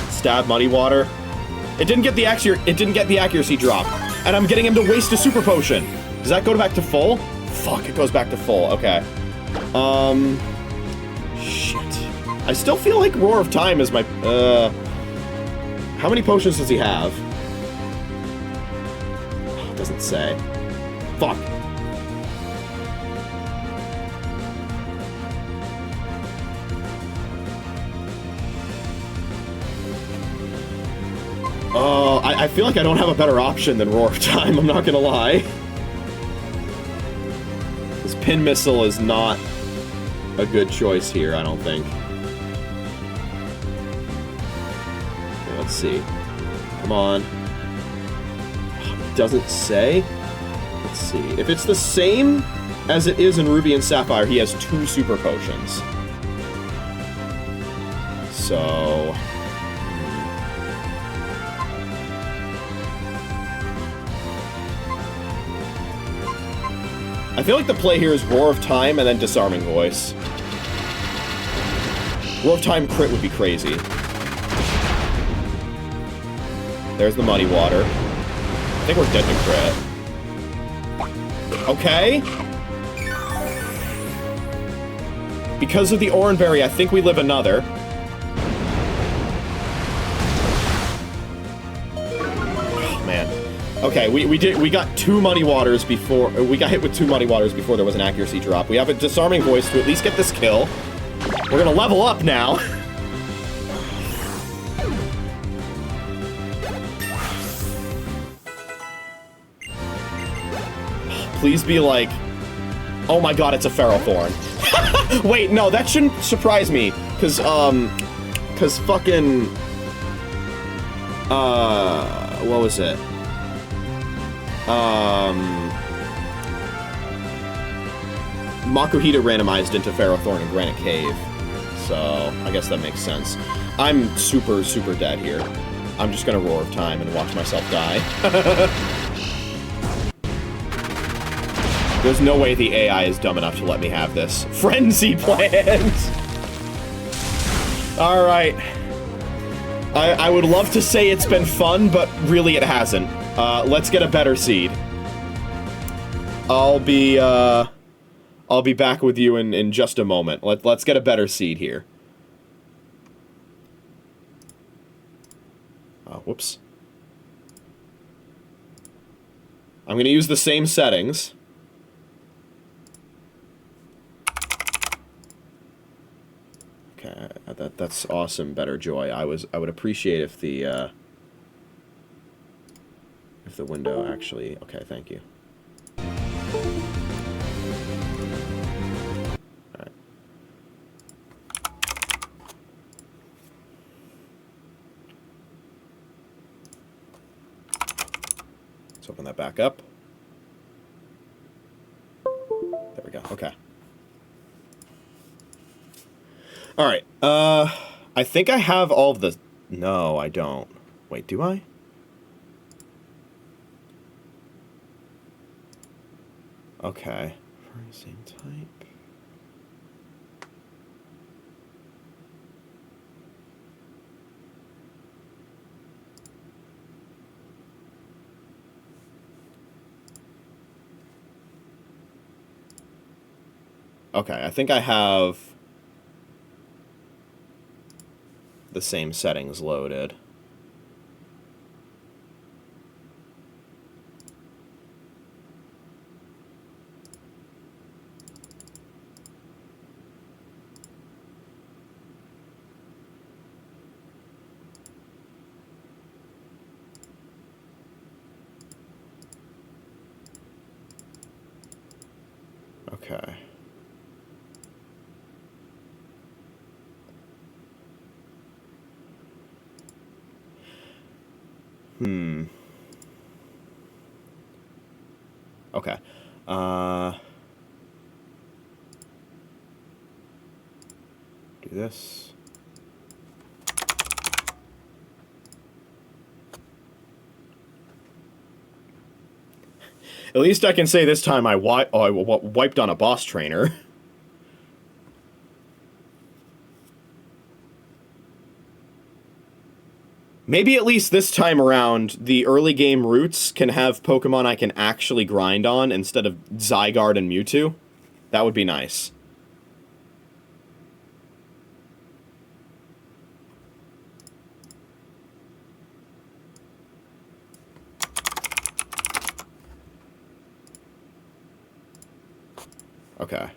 Stab Muddy Water. It didn't get the accuracy drop. And I'm getting him to waste a Super Potion. Does that go back to full? Fuck, it goes back to full. Okay. Shit. I still feel like Roar of Time is my... How many potions does he have? It doesn't say. Fuck. I feel like I don't have a better option than Roar of Time, I'm not gonna lie. This Pin Missile is not a good choice here, I don't think. Okay, let's see. Come on. It doesn't say? Let's see. If it's the same as it is in Ruby and Sapphire, he has 2 super potions. So... I feel like the play here is Roar of Time and then Disarming Voice. Roar of Time crit would be crazy. There's the Muddy Water. I think we're dead to crit. Okay. Because of the Oranberry, I think we live another. Oh, man. Okay, we got 2 Muddy Waters before... We got hit with 2 Muddy Waters before there was an accuracy drop. We have a Disarming Voice to at least get this kill. We're gonna level up now. Please be like... Oh my god, it's a Ferrothorn. Wait, no, that shouldn't surprise me. Cause fucking... What was it? Makuhita randomized into Ferrothorn and Granite Cave. So, I guess that makes sense. I'm super, super dead here. I'm just gonna Roar of Time and watch myself die. There's no way the AI is dumb enough to let me have this. Frenzy Plant! Alright. I would love to say it's been fun, but really it hasn't. Let's get a better seed. I'll be back with you in just a moment. Let's get a better seed here. Oh, whoops. I'm gonna use the same settings. Okay, that's awesome, Better Joy. I would appreciate if the window actually... Okay, thank you. Alright. Let's open that back up. There we go, okay. Alright, I think I have all of the... No, I don't. Wait, do I? Okay. Same type. Okay, I think I have the same settings loaded. Okay. Okay. Do this. At least I can say this time I wiped on a boss trainer. Maybe at least this time around, the early game routes can have Pokemon I can actually grind on instead of Zygarde and Mewtwo. That would be nice. Okay.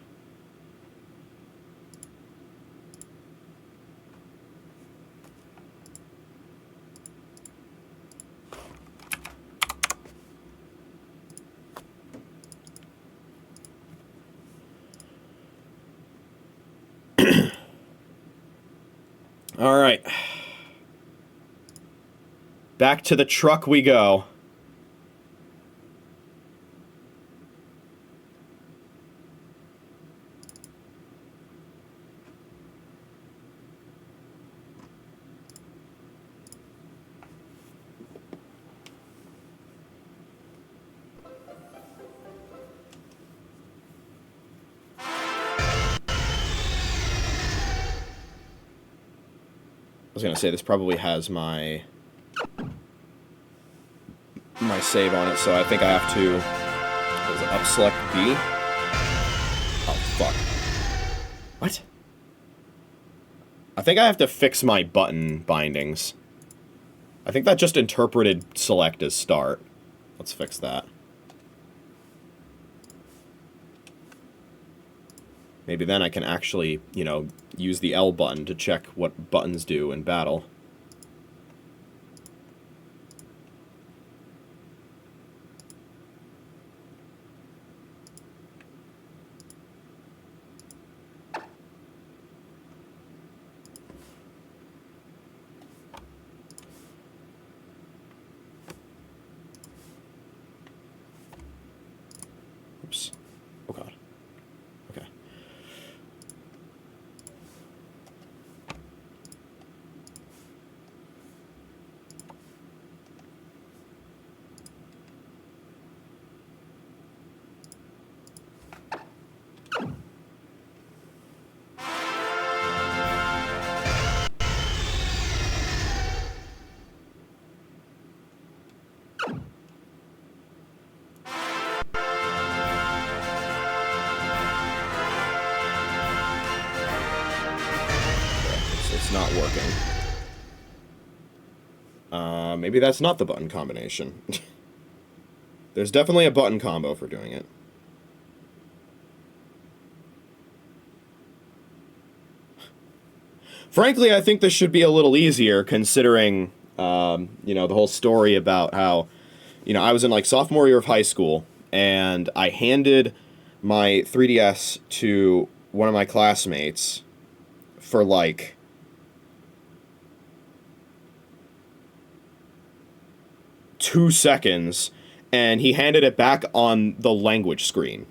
All right. Back to the truck we go. I was gonna say this probably has my save on it, so I think I have to up select B. Oh fuck! What? I think I have to fix my button bindings. I think that just interpreted select as start. Let's fix that. Maybe then I can actually, you know, use the L button to check what buttons do in battle. Oops. Oh god. Okay. It's not working. Maybe that's not the button combination. There's definitely a button combo for doing it. Frankly, I think this should be a little easier considering, you know, the whole story about how, you know, I was in, like, sophomore year of high school, and I handed my 3DS to one of my classmates for, like, two seconds, and he handed it back on the language screen.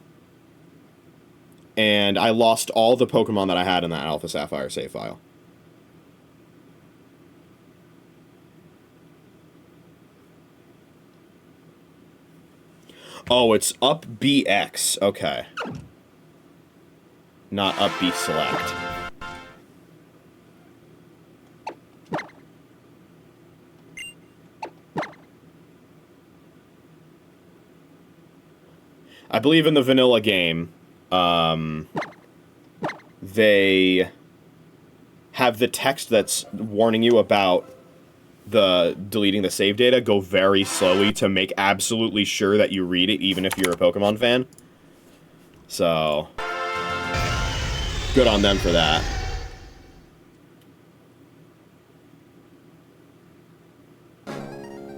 And I lost all the Pokemon that I had in that Alpha Sapphire save file. Oh, it's up BX. Okay. Not up B select. I believe in the vanilla game, they have the text that's warning you about the deleting the save data go very slowly to make absolutely sure that you read it, even if you're a Pokemon fan. So, good on them for that.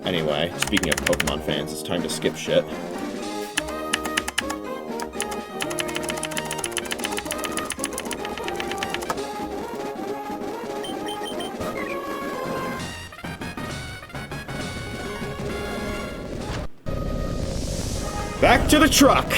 Anyway, speaking of Pokemon fans, it's time to skip shit. Back to the truck!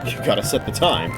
You gotta set the time.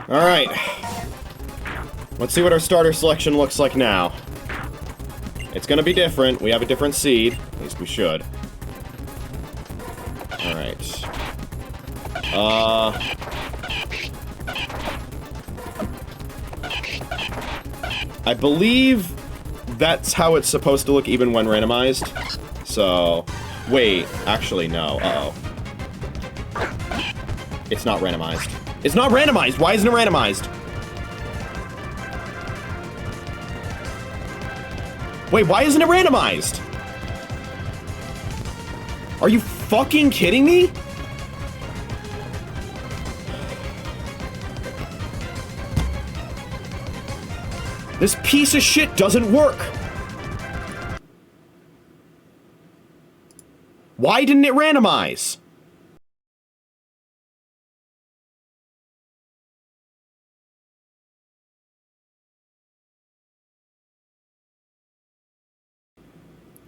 Alright. Let's see what our starter selection looks like now. It's gonna be different. We have a different seed. At least we should. Alright. I believe that's how it's supposed to look even when randomized. So... Wait. Actually, no. Uh-oh. It's not randomized. It's not randomized! Why isn't it randomized? Wait, why isn't it randomized? Are you fucking kidding me? This piece of shit doesn't work! Why didn't it randomize?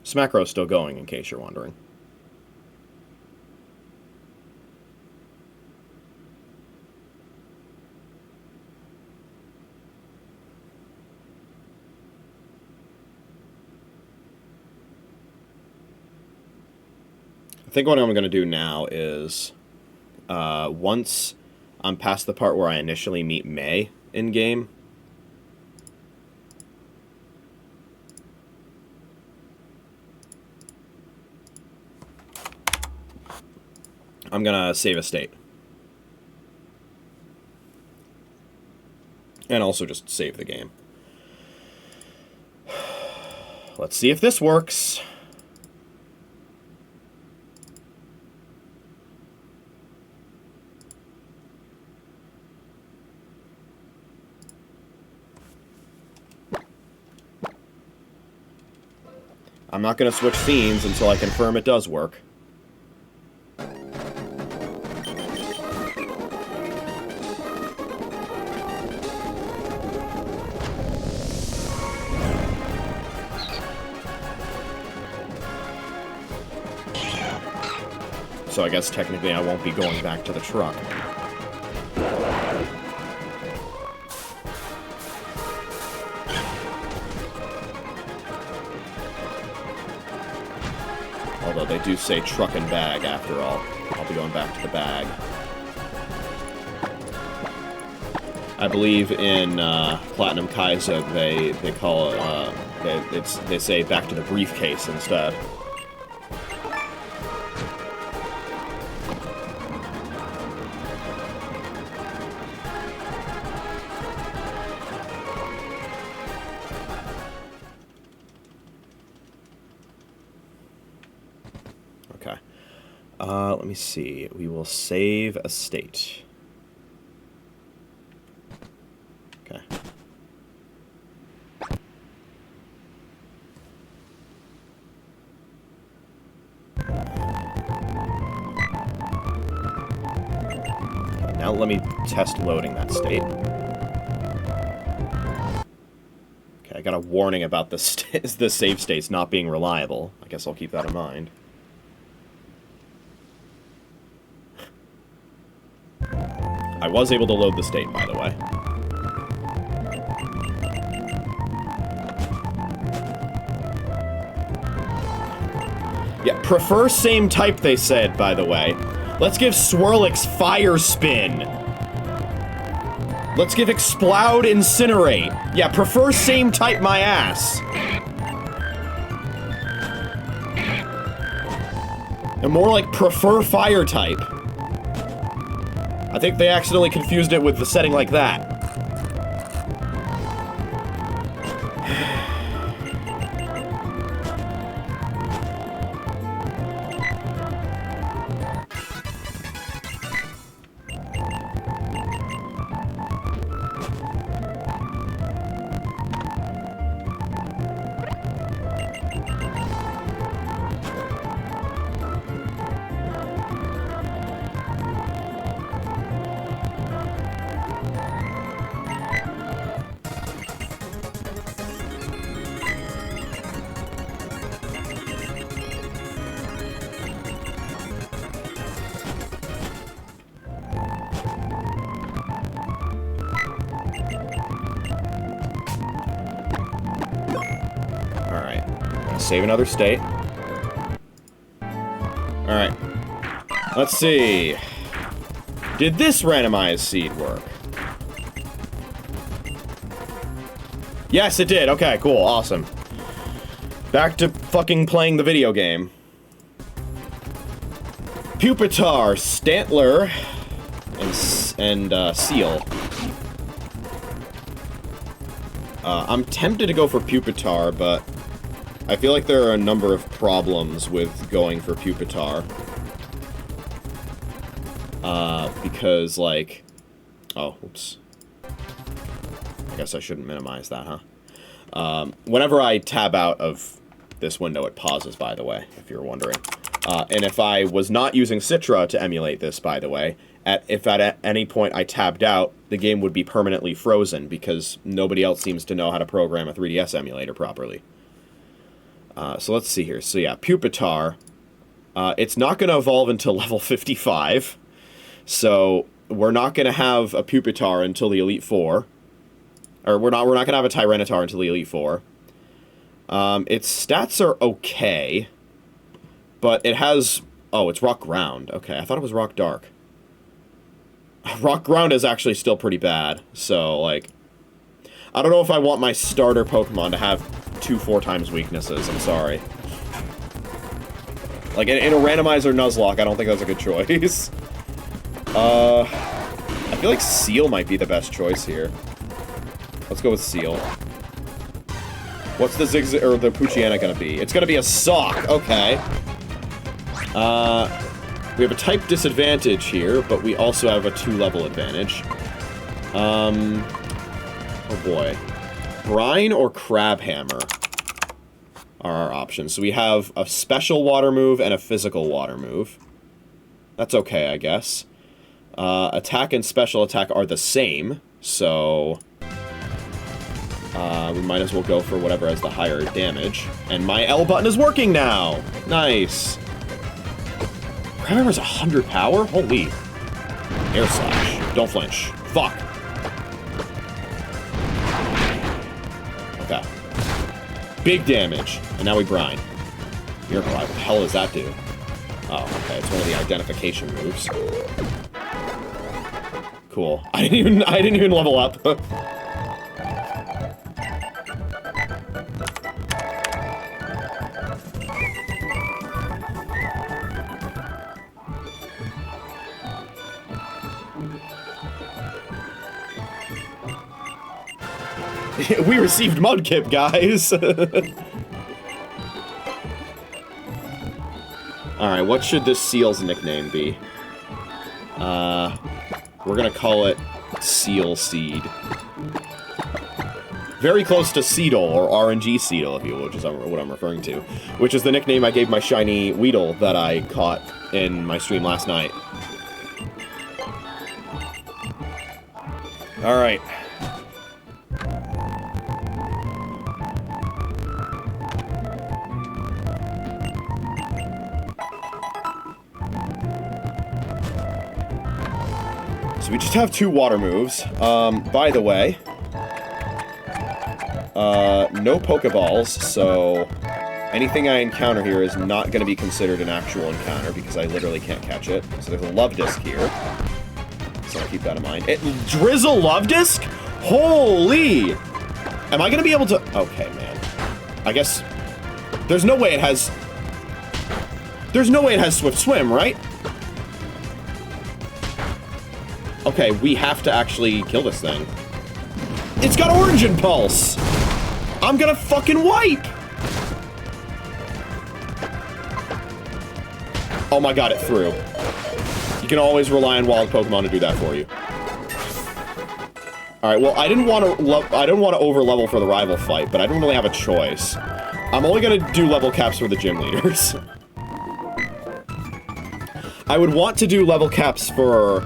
Smacro's still going, in case you're wondering. I think what I'm going to do now is, once I'm past the part where I initially meet May in-game, I'm gonna save a state. And also just save the game. Let's see if this works. I'm not gonna switch scenes until I confirm it does work. So I guess technically I won't be going back to the truck. Although they do say truck and bag after all. I'll be going back to the bag. I believe in Platinum Kaiser they call it, they say back to the briefcase instead. Let me see. We will save a state. Okay. Now let me test loading that state. Okay, I got a warning about the save states not being reliable. I guess I'll keep that in mind. I was able to load the state, by the way. Yeah, prefer same type, they said, by the way. Let's give Swirlix Fire Spin. Let's give Exploud Incinerate. Yeah, prefer same type my ass. And more like prefer fire type. I think they accidentally confused it with the setting like that. Save another state. Alright. Let's see. Did this randomized seed work? Yes, it did. Okay, cool. Awesome. Back to fucking playing the video game. Pupitar, Stantler, and Seal. I'm tempted to go for Pupitar, but I feel like there are a number of problems with going for Pupitar. Because, like... Oh, oops. I guess I shouldn't minimize that, huh? Whenever I tab out of this window, it pauses, by the way, if you're wondering. And if I was not using Citra to emulate this, by the way, if at any point I tabbed out, the game would be permanently frozen, because nobody else seems to know how to program a 3DS emulator properly. So let's see here. So yeah, Pupitar. It's not going to evolve until level 55. So we're not going to have a Pupitar until the Elite Four. Or we're not going to have a Tyranitar until the Elite Four. Its stats are okay. But it has... Oh, it's Rock Ground. Okay, I thought it was Rock Dark. Rock Ground is actually still pretty bad. So, like... I don't know if I want my starter Pokemon to have 2 4x weaknesses, I'm sorry. Like, in a Randomizer Nuzlocke, I don't think that's a good choice. I feel like Seal might be the best choice here. Let's go with Seal. What's the the Poochyena gonna be? It's gonna be a Sock, okay. We have a type disadvantage here, but we also have a 2-level advantage. Oh boy. Brine or Crabhammer are our options. So we have a special water move and a physical water move. That's okay, I guess. Attack and special attack are the same, so... we might as well go for whatever has the higher damage. And my L button is working now! Nice! Crabhammer's 100 power? Holy. Air Slash. Don't flinch. Fuck. Okay. Big damage. And now we brine. Miracle Eye. What the hell does that do? Oh, okay. It's one of the identification moves. Cool. I didn't even level up. We received Mudkip, guys! Alright, what should this Seal's nickname be? We're gonna call it Seal Seed. Very close to Seedle, or RNG Seedle, if you will, which is what I'm referring to. Which is the nickname I gave my shiny Weedle that I caught in my stream last night. Alright. So we just have 2 water moves. By the way, no Pokeballs, so Anything I encounter here is not going to be considered an actual encounter because I literally can't catch it. So there's a love disc here. So I'll keep that in mind. Drizzle love disc? Holy! Am I going to be able to... Okay, man. I guess... There's no way it has... There's no way it has Swift Swim, right? Okay, we have to actually kill this thing. It's got Origin Pulse! I'm gonna fucking wipe! Oh my god, it threw. You can always rely on wild Pokemon to do that for you. Alright, well, I didn't want to over-level for the rival fight, but I don't really have a choice. I'm only gonna do level caps for the gym leaders. I would want to do level caps for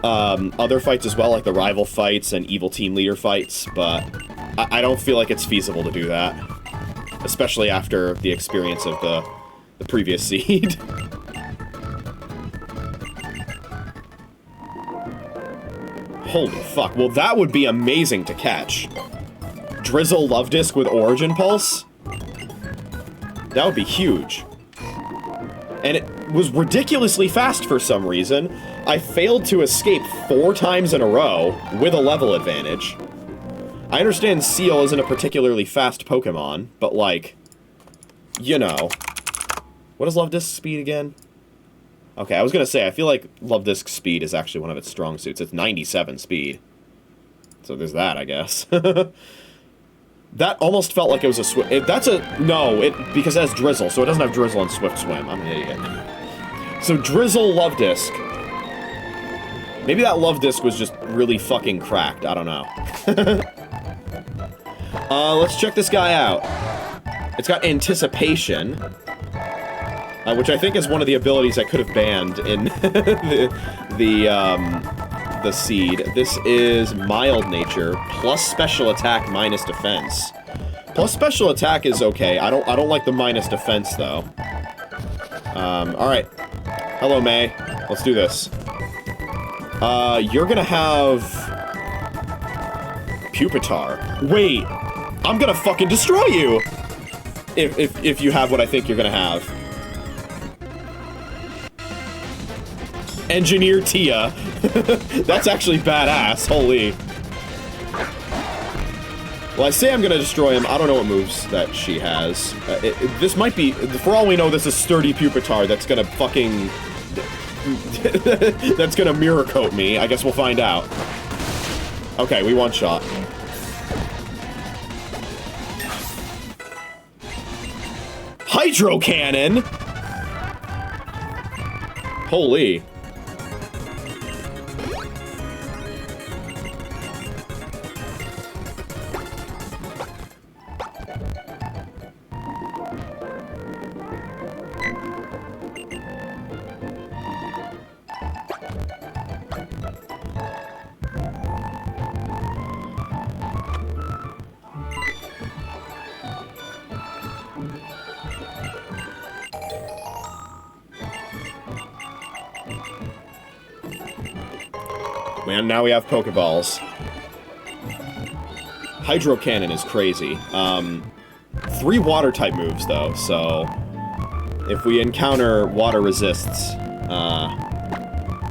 other fights as well, like the rival fights and evil team leader fights, but I don't feel like it's feasible to do that. Especially after the experience of the previous seed. Holy fuck, well that would be amazing to catch. Drizzle Love Disc with Origin Pulse? That would be huge. And it was ridiculously fast for some reason. I failed to escape 4 times in a row with a level advantage. I understand Seal isn't a particularly fast Pokemon, but like, you know. What is Love Disc speed again? Okay, I was gonna say, I feel like Love Disc speed is actually one of its strong suits. It's 97 speed. So there's that, I guess. That almost felt like it was a Swift... because it has Drizzle, so it doesn't have Drizzle and Swift Swim. I'm an idiot. So Drizzle Love Disc. Maybe that Love Disc was just really fucking cracked. I don't know. Let's check this guy out. It's got Anticipation. Which I think is one of the abilities I could have banned in the seed. This is Mild Nature, plus Special Attack, minus Defense. Plus Special Attack is okay. I don't like the minus Defense, though. Alright. Hello, May. Let's do this. You're gonna have... Pupitar. Wait! I'm gonna fucking destroy you! If you have what I think you're gonna have. Engineer Tia. That's actually badass, holy. Well, I say I'm gonna destroy him. I don't know what moves that she has. This might be, for all we know, this is Sturdy Pupitar that's gonna fucking... that's gonna Mirror Coat me. I guess we'll find out. Okay, we one-shot. Hydro Cannon! Holy. Man, now we have Pokeballs. Hydro Cannon is crazy. 3 Water-type moves, though, so... if we encounter Water Resists,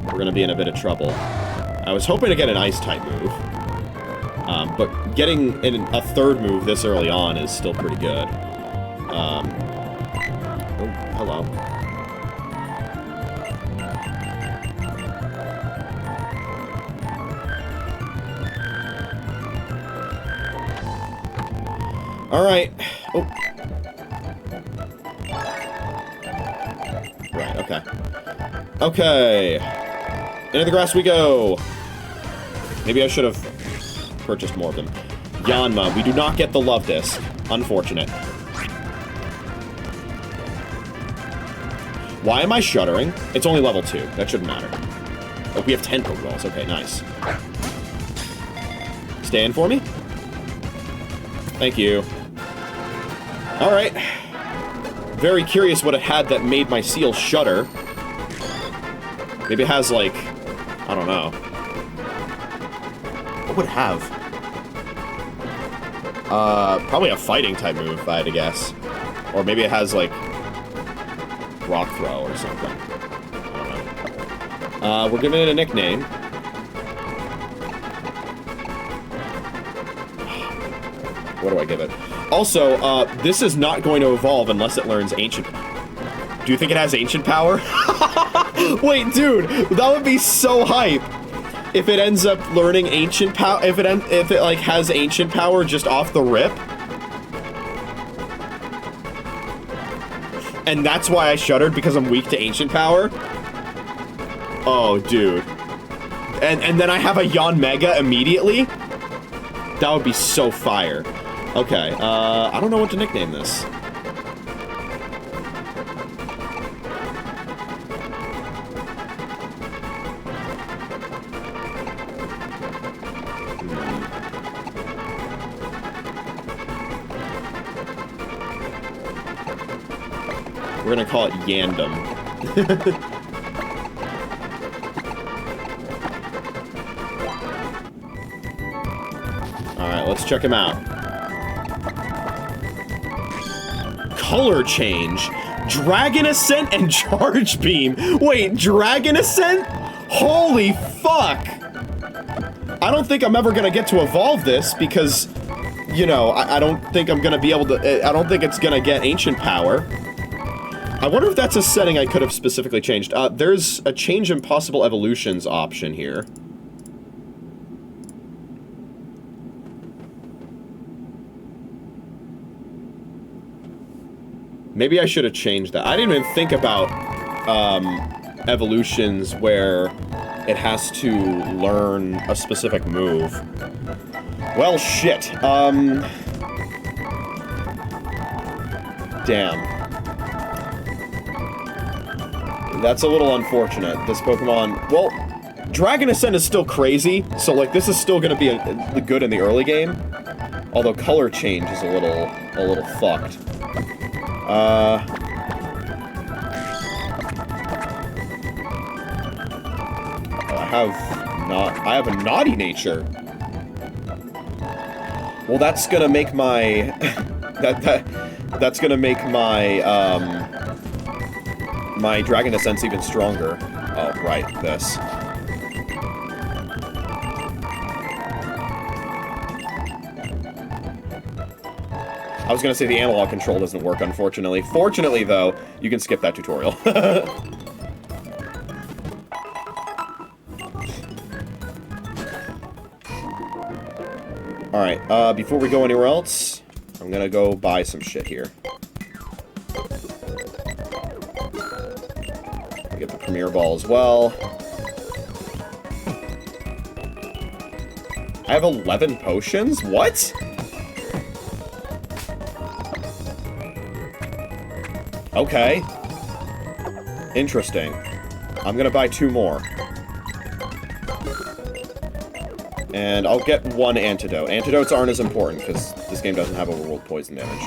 we're gonna be in a bit of trouble. I was hoping to get an Ice-type move. But getting a 3rd move this early on is still pretty good. Oh, hello. Alright. Oh. Right, okay. Okay. Into the grass we go. Maybe I should have purchased more of them. Yanma, we do not get the Love Disc. Unfortunate. Why am I shuddering? It's only level 2. That shouldn't matter. Oh, we have 10 Pokeballs. Okay, nice. Stay in for me? Thank you. Alright. Very curious what it had that made my Seal shudder. Maybe it has, like... I don't know. What would it have? Probably a fighting type move, if I had to guess. Or maybe it has, like, rock throw or something. I don't know. We're giving it a nickname. What do I give it? Also, this is not going to evolve unless it learns Ancient. Do you think it has Ancient Power? Wait, dude, that would be so hype. If it ends up learning Ancient Power, if it like has Ancient Power just off the rip. And that's why I shuddered, because I'm weak to Ancient Power. Oh, dude. And then I have a Yanmega immediately? That would be so fire. Okay, I don't know what to nickname this. We're gonna call it Yandom. Alright, let's check him out. Color change. Dragon Ascent and Charge Beam. Wait, Dragon Ascent? Holy fuck! I don't think I'm ever gonna get to evolve this because, you know, I don't think I'm gonna be able to. I don't think it's gonna get Ancient Power. I wonder if that's a setting I could have specifically changed. There's a change in possible evolutions option here. Maybe I should have changed that. I didn't even think about evolutions where it has to learn a specific move. Well, shit. Damn. That's a little unfortunate. This Pokemon... Well, Dragon Ascent is still crazy, so, like, this is still gonna be good in the early game. Although color change is a little fucked. I have a naughty nature. Well, that's gonna make my... that's gonna make my, my Dragon Ascent's even stronger. Oh, right, this. I was gonna say the analog control doesn't work, unfortunately. Fortunately, though, you can skip that tutorial. Alright, before we go anywhere else, I'm gonna go buy some shit here. Get the Premier Ball as well. I have 11 potions? What? Okay. Interesting. I'm gonna buy 2 more. And I'll get 1 antidote. Antidotes aren't as important, because this game doesn't have overworld poison damage.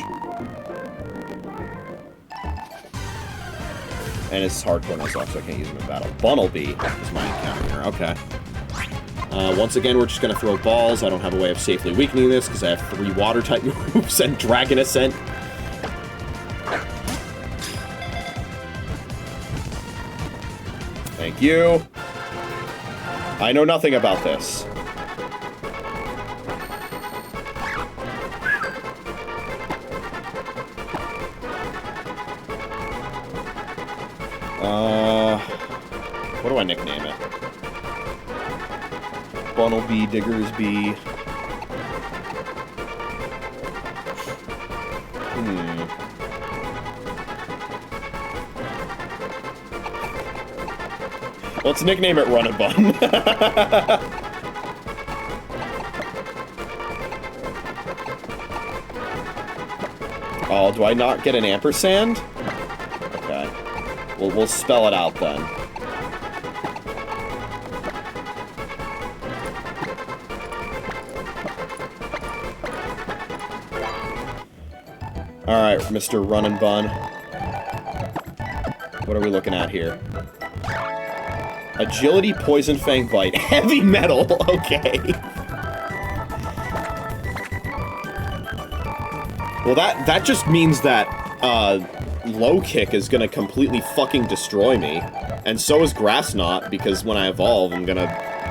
And it's hardcore Nuzlocke, so I can't use them in battle. Bunnelby is my encounter here. Okay. Once again, we're just gonna throw balls. I don't have a way of safely weakening this, because I have 3 water-type moves and Dragon Ascent. Thank you. I know nothing about this. What do I nickname it? Bunnelby, Diggersby. Let's nickname it Run and Bun. Oh, do I not get an ampersand? Okay. We'll spell it out then. Alright, Mr. Run and Bun. What are we looking at here? Agility, Poison Fang, Bite. Heavy Metal! Okay. Well, that just means that low kick is gonna completely fucking destroy me. And so is grass knot, because when I evolve, I'm gonna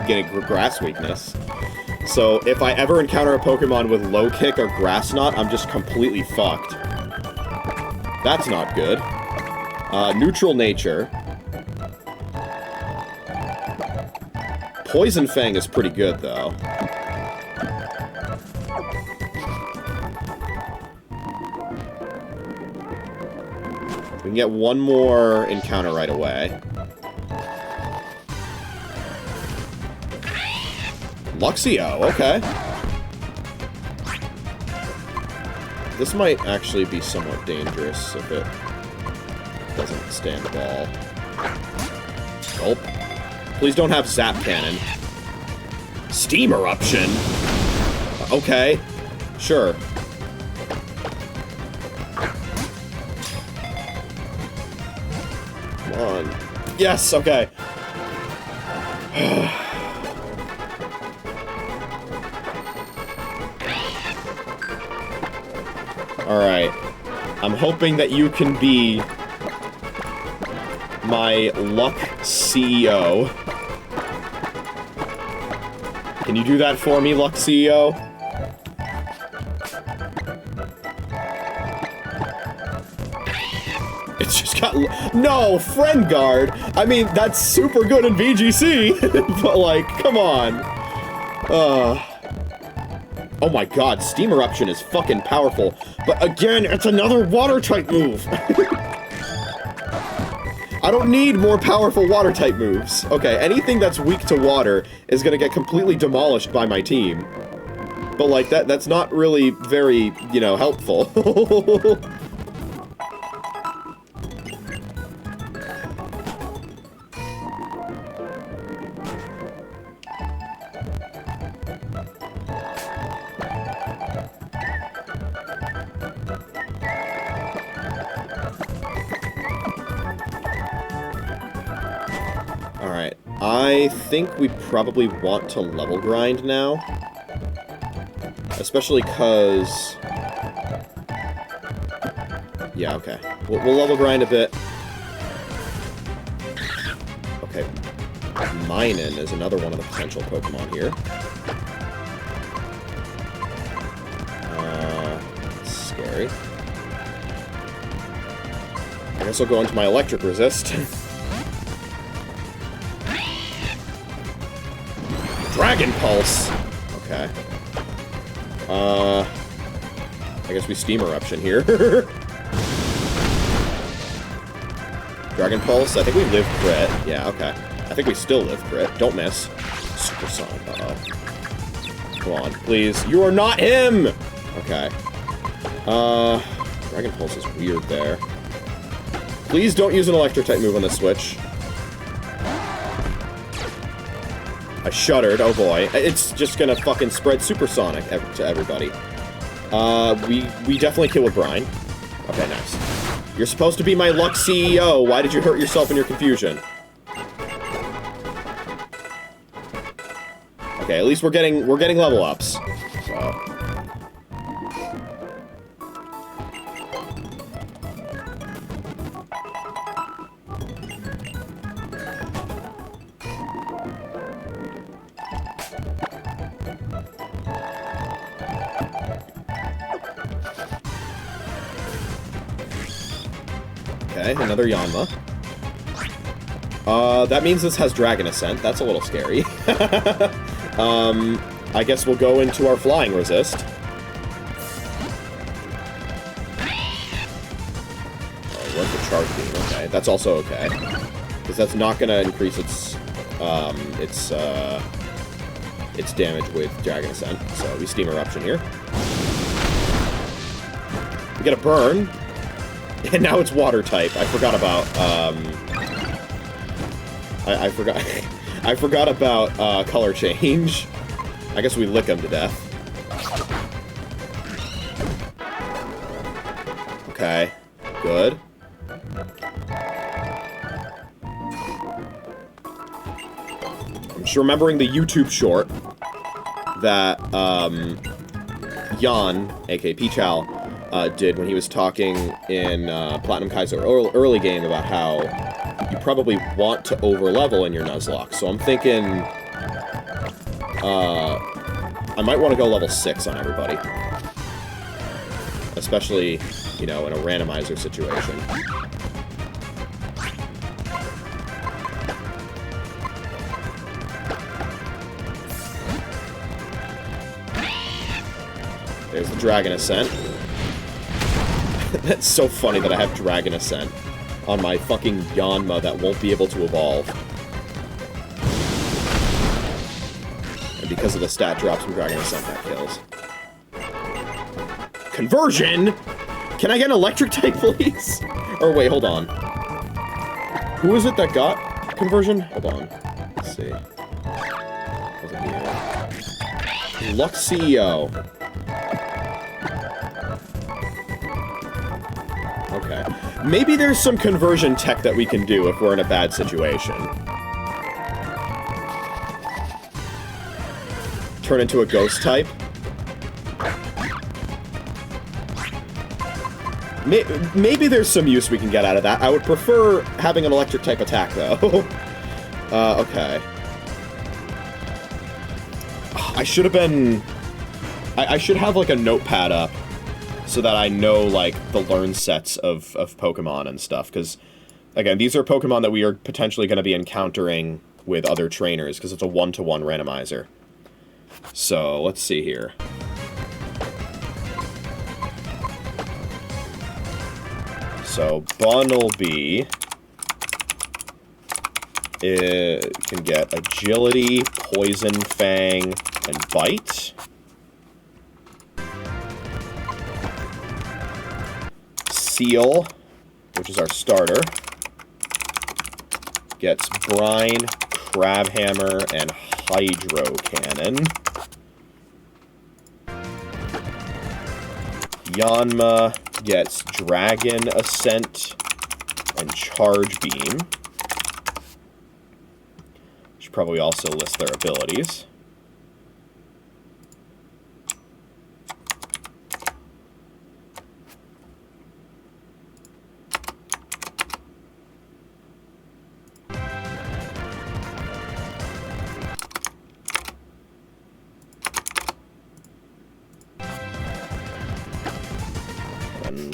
get a grass weakness. So if I ever encounter a Pokemon with low kick or grass knot, I'm just completely fucked. That's not good. Neutral nature. Poison Fang is pretty good, though. We can get one more encounter right away. Luxio, okay. This might actually be somewhat dangerous if it doesn't stand the ball. Gulp. Please don't have Zap Cannon. Steam Eruption? Okay. Sure. Come on. Yes, okay. Alright. I'm hoping that you can be my luck CEO. Can you do that for me, luck CEO? It's just got... No! Friend Guard! I mean, that's super good in VGC! But, like, come on. Oh my god, Steam Eruption is fucking powerful. But again, it's another water-type move! I don't need more powerful water-type moves. Okay, anything that's weak to water is gonna get completely demolished by my team. But, like, that's not really very, you know, helpful. Alright, I think we probably want to level grind now. Especially because... Yeah, okay. We'll level grind a bit. Okay. Minun is another one of the potential Pokemon here. That's scary. I guess I'll go into my Electric Resist. Dragon Pulse! Okay. I guess we Steam Eruption here. Dragon Pulse, I think we live crit. Yeah, okay. I think we still live crit. Don't miss. Super Sonic, uh-oh. Come on, please. You are not him! Okay. Dragon Pulse is weird there. Please don't use an Electric-type move on this switch. I shuddered, oh boy. It's just gonna fucking spread Supersonic to everybody. We definitely kill with Brine. Okay, nice. You're supposed to be my luck CEO. Why did you hurt yourself in your confusion? Okay, at least we're getting level ups. So. Okay, another Yanma. That means this has Dragon Ascent. That's a little scary. I guess we'll go into our Flying Resist. Oh, where's the Charge Beam? Okay, that's also okay. Because that's not gonna increase its damage with Dragon Ascent. So we Steam Eruption here. We get a Burn. And now it's water type. I forgot about, I forgot about, color change. I guess we lick him to death. Okay. Good. I'm just remembering the YouTube short that, Jan, aka Peachal, did when he was talking in Platinum Kaiser early game about how you probably want to overlevel in your Nuzlocke. So I'm thinking I might want to go level 6 on everybody. Especially, you know, in a randomizer situation. There's the Dragon Ascent. That's so funny that I have Dragon Ascent on my fucking Yanma that won't be able to evolve. And because of the stat drops from Dragon Ascent, that kills. Conversion? Can I get an electric type, please? Or wait, hold on. Who is it that got conversion? Hold on. Let's see. Was it here? Luxio. Okay. Maybe there's some conversion tech that we can do if we're in a bad situation. Turn into a ghost type. Maybe there's some use we can get out of that. I would prefer having an electric type attack, though. Okay. I should have been... I should have, like, a notepad up so that I know, like, the learn sets of Pokemon and stuff. Because, again, these are Pokemon that we are potentially going to be encountering with other trainers, because it's a one-to-one randomizer. So, let's see here. So, Bunnelby can get Agility, Poison Fang, and Bite. Seal, which is our starter, gets Brine, Crabhammer, and Hydro Cannon. Yanma gets Dragon Ascent and Charge Beam. Should probably also list their abilities.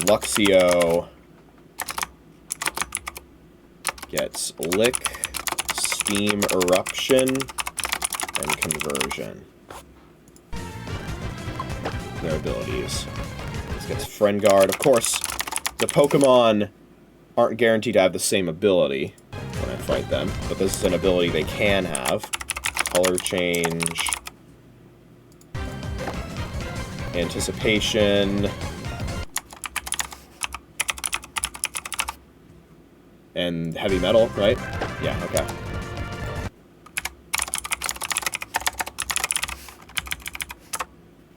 Luxio gets Lick, Steam Eruption, and Conversion. Their abilities. This gets Friend Guard. Of course, the Pokemon aren't guaranteed to have the same ability when I fight them, but this is an ability they can have. Color Change, Anticipation, and Heavy Metal, right? Yeah, okay.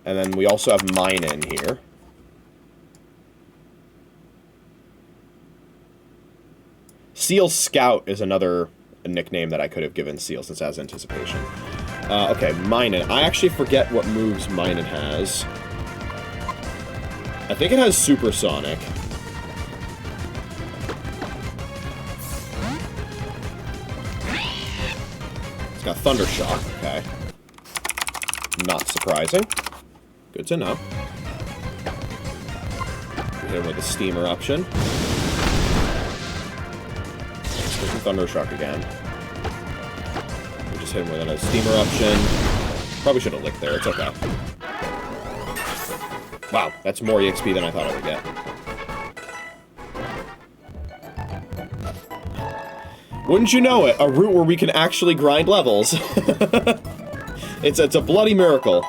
And then we also have Mine in here. Seal Scout is another nickname that I could have given Seal since it has Anticipation. Okay, Minun. I actually forget what moves Minun has. I think it has Supersonic. It's got Thunder Shock, okay. Not surprising. Good to know. We hit him with a Steam Eruption. Thunder Shock again. We just hit him with a Steam Eruption. Probably should have licked there, it's okay. Wow, that's more EXP than I thought I would get. Wouldn't you know it, a route where we can actually grind levels. It's a bloody miracle.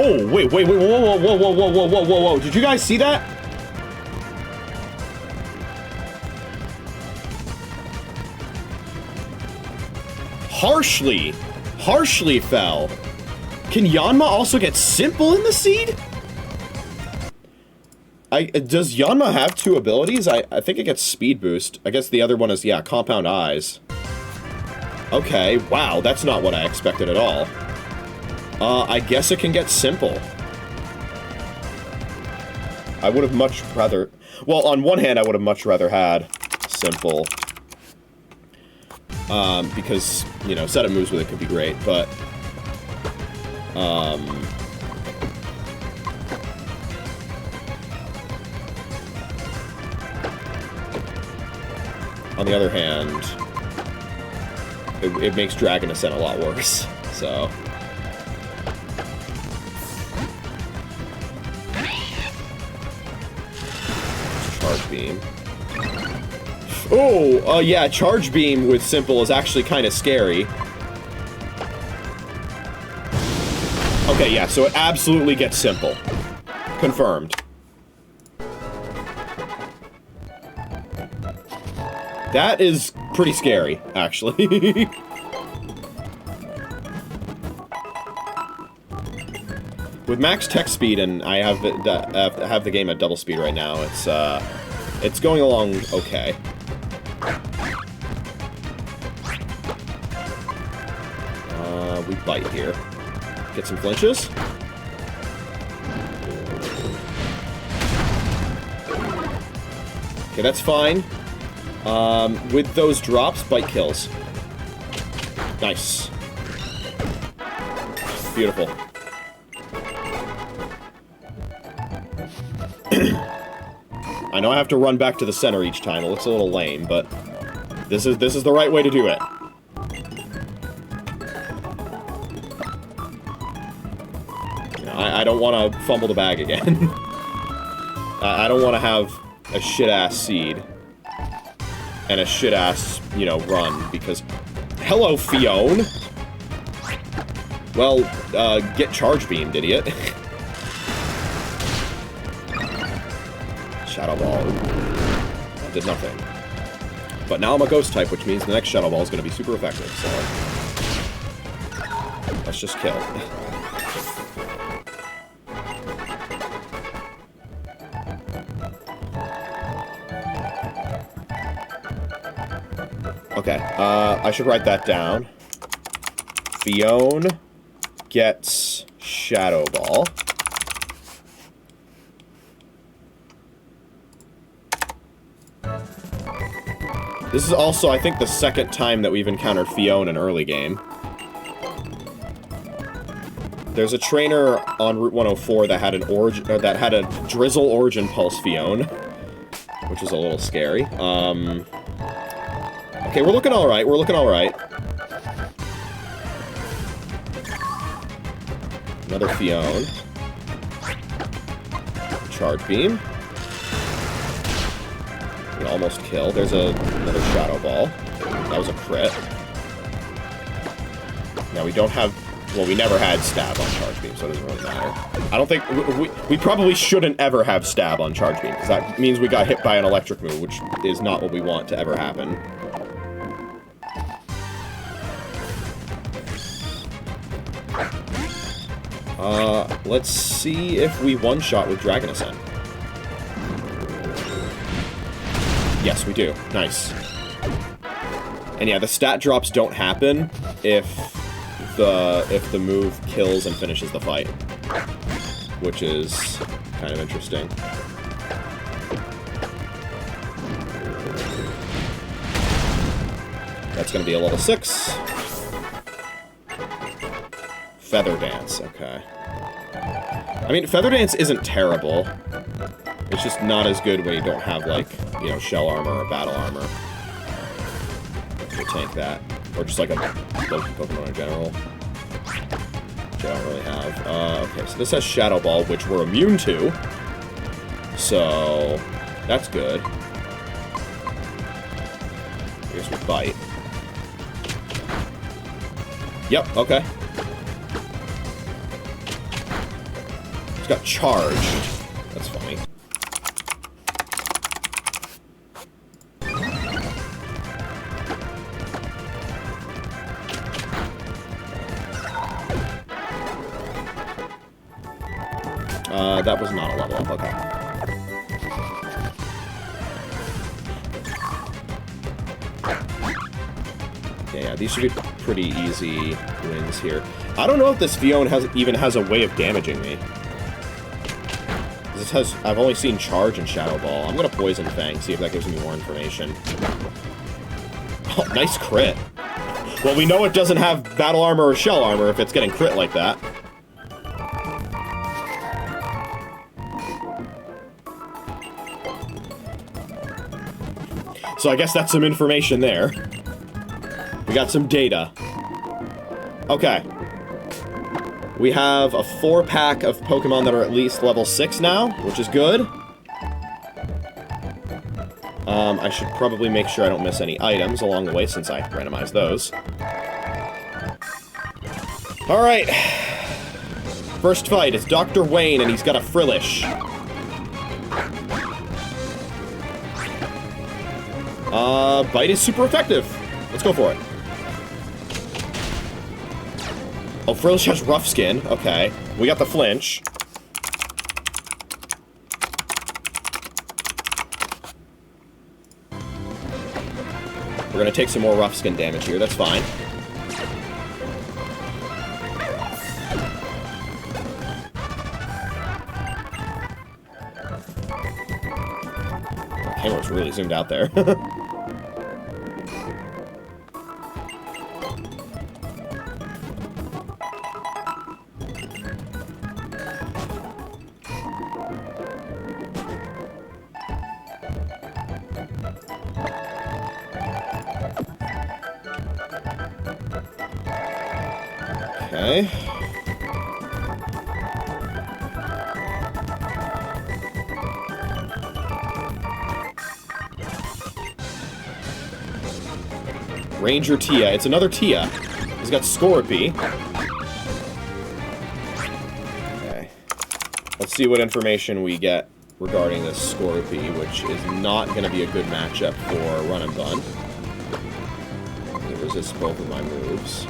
Oh, wait, whoa, whoa. Did you guys see that? Harshly fell. Can Yanma also get simple in the seed? Does Yanma have two abilities? I think it gets speed boost. I guess the other one is, yeah, compound eyes. Okay, wow, that's not what I expected at all. I guess it can get simple. I would have much rather... Well, on one hand, I would have much rather had simple. Because, you know, set of moves with it could be great, but... On the other hand, it makes Dragon Ascent a lot worse, so... Charge Beam. Oh, yeah, Charge Beam with Simple is actually kind of scary. Okay, yeah, so it absolutely gets Simple. Confirmed. That is pretty scary, actually. With max tech speed, and I have the game at double speed right now, it's going along okay. We bite here. Get some flinches. Okay, that's fine. With those drops, bite kills. Nice. Beautiful. I know I have to run back to the center each time. It looks a little lame, but this is the right way to do it. I don't want to fumble the bag again. I don't want to have a shit-ass seed and a shit-ass, you know, run, because... Hello, Fiona! Well, get Charge Beamed, idiot. Shadow Ball. That did nothing. But now I'm a Ghost type, which means the next Shadow Ball is going to be super effective, so... Let's just kill. Okay, I should write that down. Fiona gets Shadow Ball. This is also, I think, the second time that we've encountered Fiona in early game. There's a trainer on Route 104 that had a Drizzle Origin Pulse Fiona, which is a little scary. Okay, we're looking alright, we're looking alright. Another Fiona. Charge Beam. We almost killed. There's another Shadow Ball. That was a crit. Now we don't have... Well, we never had Stab on Charge Beam, so it doesn't really matter. I don't think... We probably shouldn't ever have Stab on Charge Beam, because that means we got hit by an electric move, which is not what we want to ever happen. Let's see if we one-shot with Dragon Ascent. Yes, we do. Nice. And yeah, the stat drops don't happen if the move kills and finishes the fight, which is kind of interesting. That's going to be a level 6. Feather Dance, okay. I mean, Feather Dance isn't terrible. It's just not as good when you don't have, like, you know, shell armor or battle armor. We'll tank that. Or just, like, a Loki Pokemon in general. Which I don't really have. Okay, so this has Shadow Ball, which we're immune to. So, that's good. I guess we bite. Yep, okay. It's got charged. That's funny. That was not a level up, okay. Yeah, these should be pretty easy wins here. I don't know if this Fion even has a way of damaging me. I've only seen Charge and Shadow Ball. I'm gonna Poison Fang, see if that gives me more information. Oh, nice crit. Well, we know it doesn't have Battle Armor or Shell Armor if it's getting crit like that. So I guess that's some information there. We got some data. Okay. We have a 4-pack of Pokemon that are at least level 6 now, which is good. I should probably make sure I don't miss any items along the way since I randomized those. Alright. First fight is Dr. Wayne, and he's got a Frillish. Bite is super effective. Let's go for it. Oh, Frillish has Rough Skin. Okay. We got the flinch. We're gonna take some more Rough Skin damage here. That's fine. The camera's really zoomed out there. Okay. Ranger Tia. It's another Tia. He's got Scorpy. Okay. Let's see what information we get regarding this Scorpy, which is not going to be a good matchup for Run and Gun. It resists both of my moves.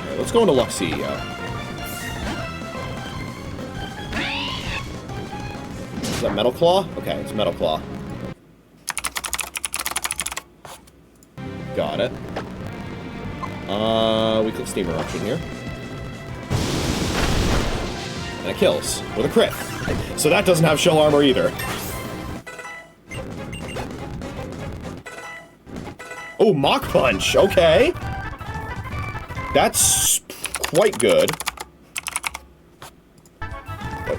Okay, let's go into Luxio. Is that Metal Claw? Okay, it's Metal Claw. Got it. We click Steam Eruption here. And it kills with a crit. So that doesn't have Shell Armor either. Oh, Mach Punch! Okay! That's quite good.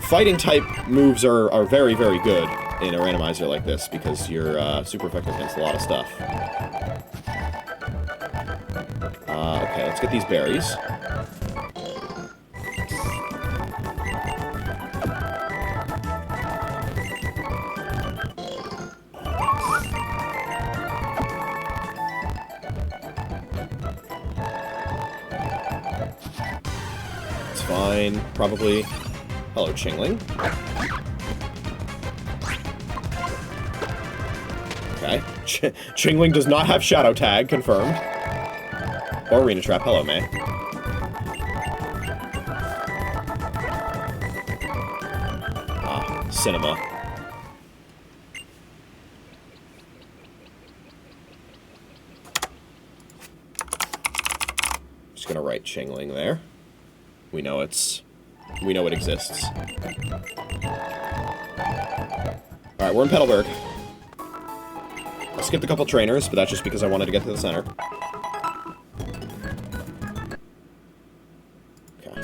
Fighting type moves are very, very good in a randomizer like this because you're super effective against a lot of stuff. Okay, let's get these berries. It's fine, probably. Hello, Chingling. Okay. Chingling does not have Shadow Tag, confirmed. Or Arena Trap. Hello, May. Ah, Cinema. Just gonna write Chingling there. We know it exists. Alright, we're in Petalburg. I skipped a couple trainers, but that's just because I wanted to get to the center. Okay.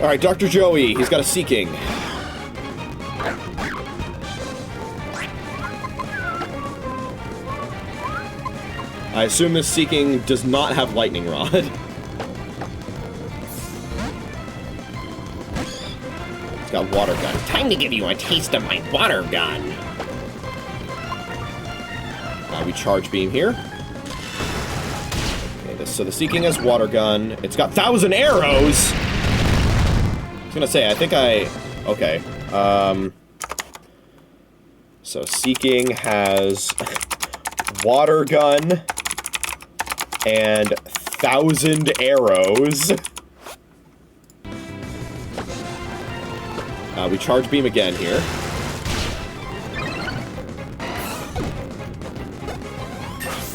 Alright, Dr. Joey, he's got a Seeking. I assume this Seeking does not have Lightning Rod. It's got water gun. Time to give you a taste of my water gun. We charge beam here. Okay, so the Seeking has water gun. It's got 1,000 arrows! I was gonna say, I think okay. So Seeking has water gun and 1,000 arrows. We charge beam again here.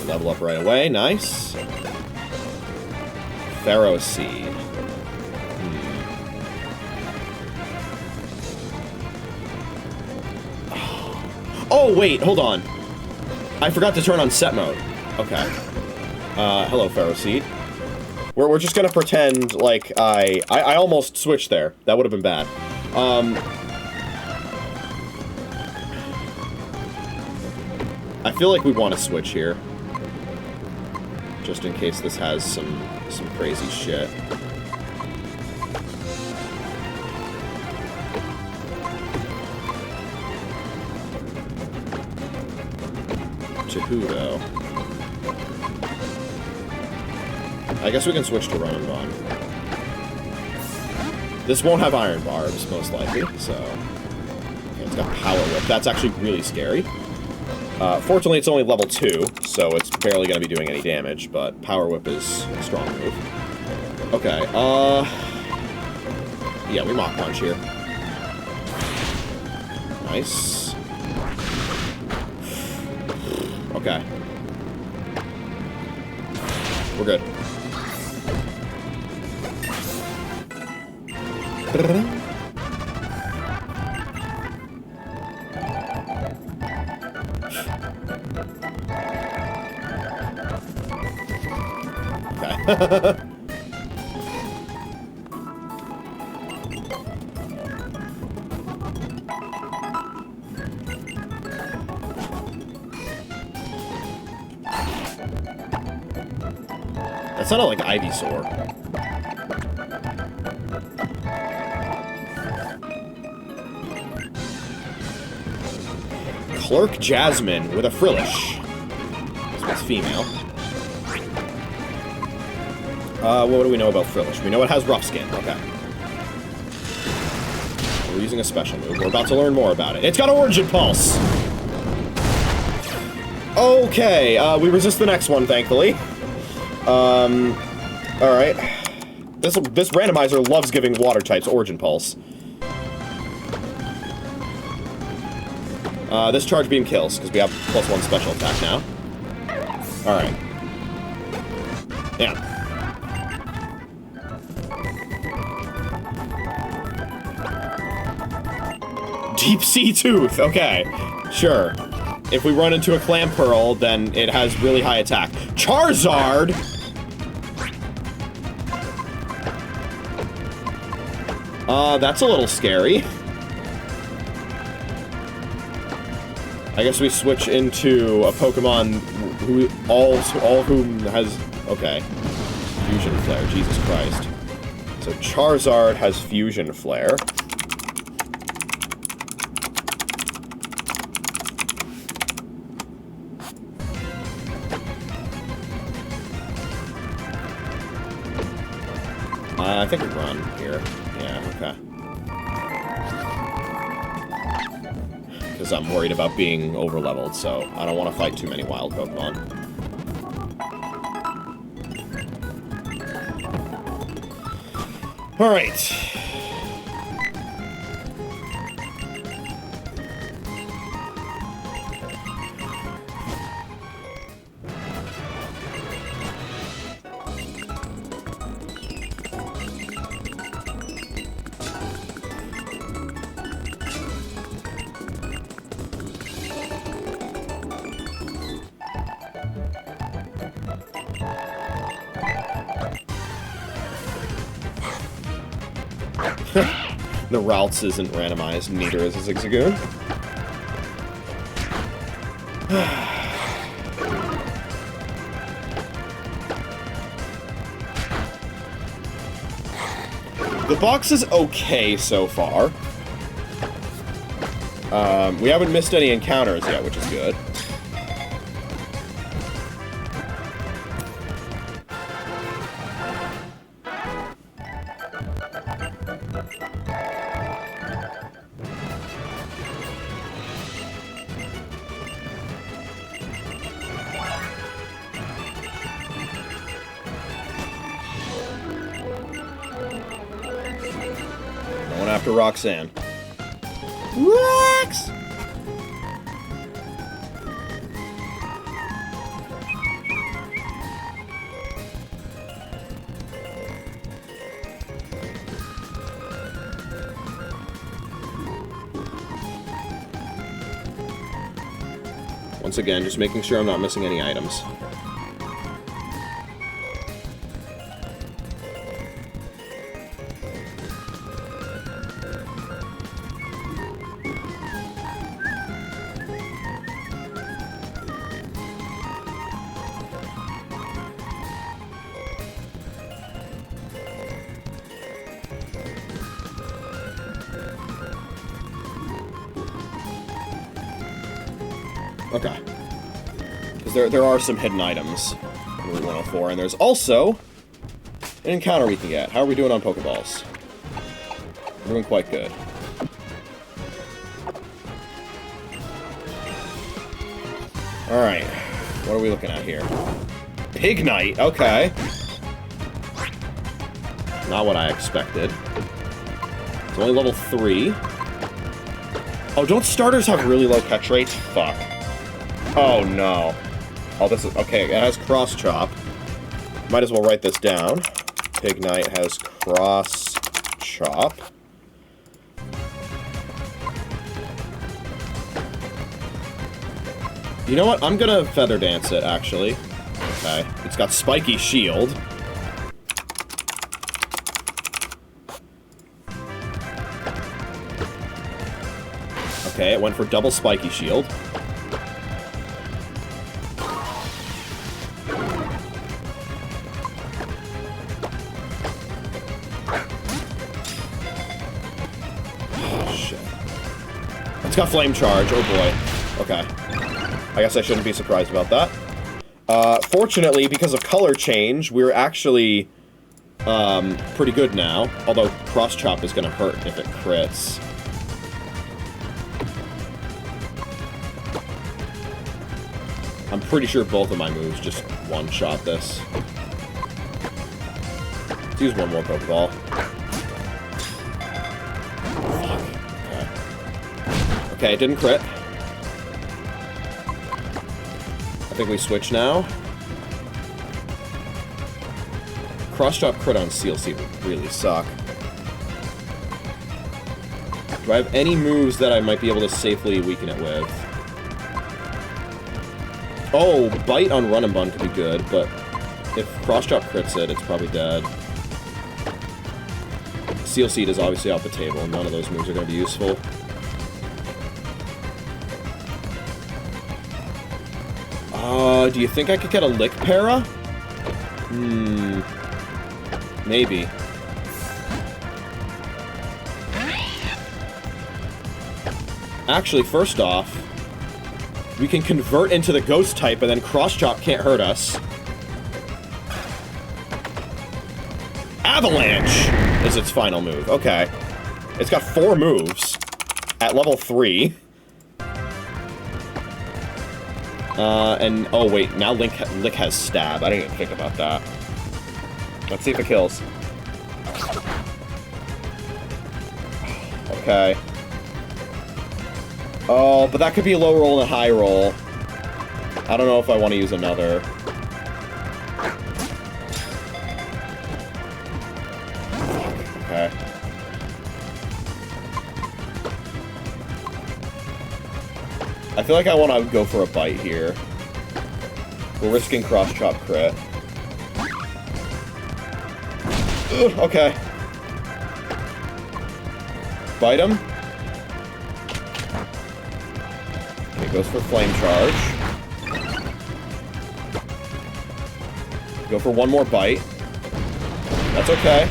Level up right away, nice. Pharaoh Seed. Oh, wait, hold on. I forgot to turn on set mode. Okay. Hello, Pharaoh Seed. We're just gonna pretend like I almost switched there. That would have been bad. I feel like we want to switch here. Just in case this has some crazy shit. To who, though? I guess we can switch to Run and Gun. This won't have iron barbs, most likely, so... Okay, it's got Power Whip. That's actually really scary. Fortunately, it's only level 2, so it's barely going to be doing any damage, but Power Whip is a strong move. Okay, yeah, we Mach Punch here. Nice. Okay. We're good. Okay. That sounded like Ivysaur. Clerk Jasmine with a Frillish. This one's female. What do we know about Frillish? We know it has rough skin. Okay. We're using a special move. We're about to learn more about it. It's got Origin Pulse! Okay, we resist the next one, thankfully. Alright. This randomizer loves giving water types Origin Pulse. This Charge Beam kills, because we have +1 special attack now. Alright. Yeah. Deep Sea Tooth! Okay. Sure. If we run into a Clamperl, then it has really high attack. Charizard! That's a little scary. I guess we switch into a Pokemon who all whom has... Okay. Fusion Flare, Jesus Christ. So Charizard has Fusion Flare. I think we run here. Yeah, okay. Because I'm worried about being over-leveled, so I don't want to fight too many wild Pokemon. Alright. The Ralts isn't randomized, neither is a Zigzagoon. The box is okay so far. We haven't missed any encounters yet, which is good. Going after Roxanne. Rox! Once again, just making sure I'm not missing any items. Okay. Because there are some hidden items in Route 104, and there's also an encounter we can get. How are we doing on Pokeballs? We're doing quite good. Alright. What are we looking at here? Pig Knight, okay. Not what I expected. It's only level 3. Oh, don't starters have really low catch rates? Fuck. Oh, no. Oh, this is... Okay, it has Cross Chop. Might as well write this down. Pig Knight has Cross Chop. You know what? I'm gonna Feather Dance it, actually. Okay. It's got Spiky Shield. Okay, it went for double Spiky Shield. It's got Flame Charge, oh boy. Okay. I guess I shouldn't be surprised about that. Fortunately, because of color change, we're actually, pretty good now. Although, Cross Chop is gonna hurt if it crits. I'm pretty sure both of my moves just one-shot this. Let's use one more Pokeball. Okay, it didn't crit. I think we switch now. Cross Chop crit on Seal Seed would really suck. Do I have any moves that I might be able to safely weaken it with? Oh, Bite on Run and Bun could be good, but if Cross Chop crits it, it's probably dead. Seal Seed is obviously off the table, and none of those moves are going to be useful. Do you think I could get a Lick Para? Maybe. Actually, first off, we can convert into the Ghost type, and then Cross Chop can't hurt us. Avalanche is its final move. Okay. It's got 4 moves at level 3. And, oh wait, now Lick has Stab. I didn't even think about that. Let's see if it kills. Okay. Oh, but that could be a low roll and a high roll. I don't know if I want to use another. Okay. I feel like I want to go for a Bite here. We're risking Cross Chop crit. Ugh, okay. Bite him. Okay, goes for Flame Charge. Go for one more Bite. That's okay.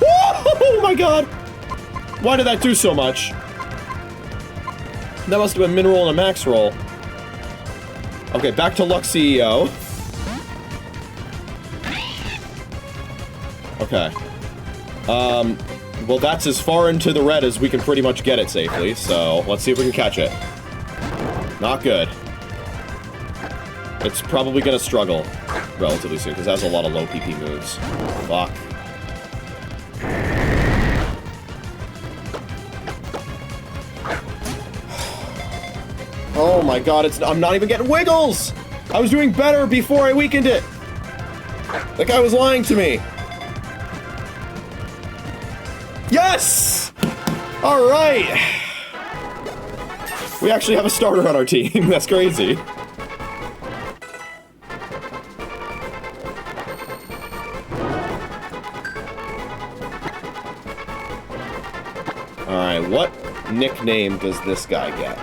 Oh my god! Why did that do so much? That must have been min roll and a max roll. Okay, back to Luck CEO. Okay. Well, that's as far into the red as we can pretty much get it safely, so let's see if we can catch it. Not good. It's probably gonna struggle relatively soon, because it has a lot of low PP moves. Fuck. Oh my god, I'm not even getting wiggles! I was doing better before I weakened it! That guy was lying to me! Yes! Alright! We actually have a starter on our team, that's crazy. Alright, what nickname does this guy get?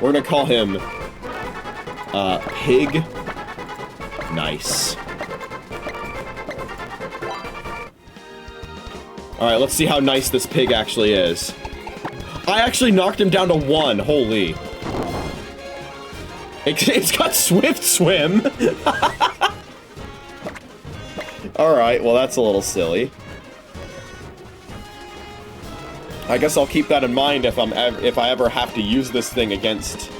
We're gonna call him, Pig. Nice. Alright, let's see how nice this pig actually is. I actually knocked him down to 1, holy. It's got Swift Swim! Alright, well that's a little silly. I guess I'll keep that in mind if I ever have to use this thing against...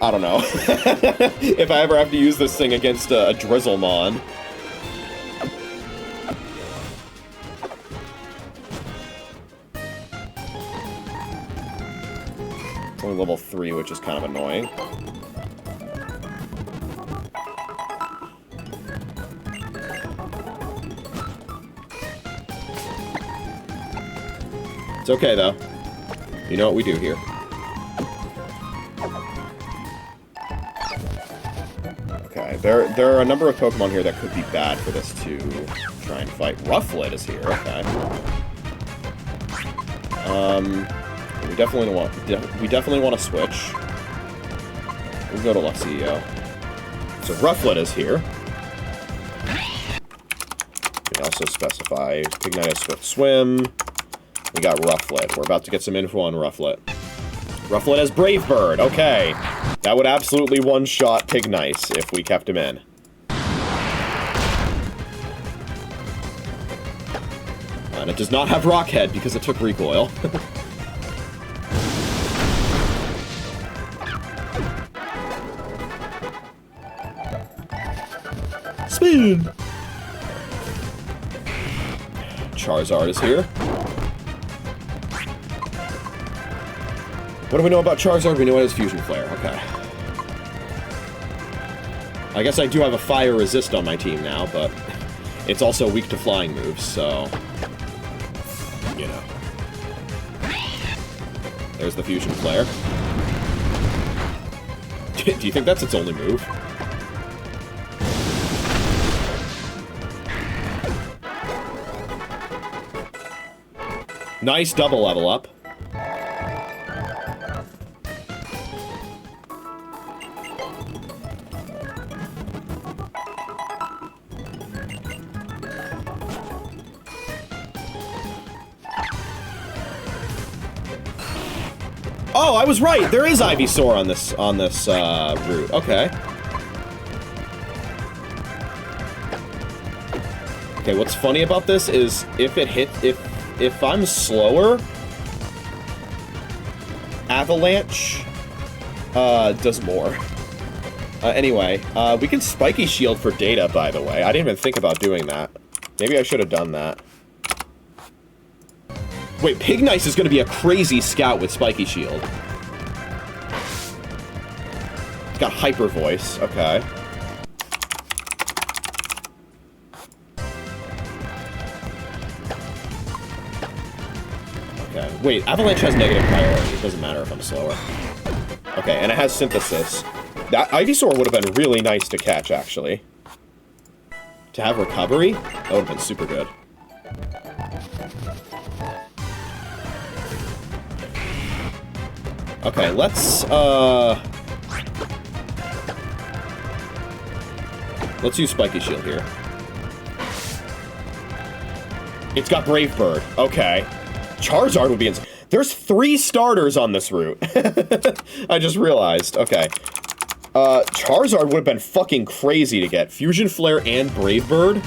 I don't know. If I ever have to use this thing against a Drizzlemon. It's only level 3, which is kind of annoying. It's okay, though. You know what we do here. Okay, there are a number of Pokemon here that could be bad for this to try and fight. Rufflet is here, okay. We definitely want to switch. We'll go to Luxio. So Rufflet is here. We can also specify Pignite has Swift Swim. We got Rufflet. We're about to get some info on Rufflet. Rufflet has Brave Bird. Okay. That would absolutely one-shot Pignite if we kept him in. And it does not have Rockhead because it took recoil. Spin! Charizard is here. What do we know about Charizard? We know it has Fusion Flare. Okay. I guess I do have a Fire Resist on my team now, but it's also weak to flying moves, so... You know. There's the Fusion Flare. Do you think that's its only move? Nice double level up. Oh, I was right. There is Ivysaur on this route. Okay. Okay, what's funny about this is if I'm slower, Avalanche does more. Anyway, we can Spiky Shield for data, by the way. I didn't even think about doing that. Maybe I should have done that. Wait, Pignite is going to be a crazy scout with Spiky Shield. It's got Hyper Voice. Okay. Okay. Wait, Avalanche has negative priority. It doesn't matter if I'm slower. Okay, and it has Synthesis. That Ivysaur would have been really nice to catch, actually. To have Recovery? That would have been super good. Okay, let's use Spiky Shield here. It's got Brave Bird. Okay. Charizard would be insane. There's 3 starters on this route. I just realized. Okay. Charizard would have been fucking crazy to get. Fusion Flare and Brave Bird.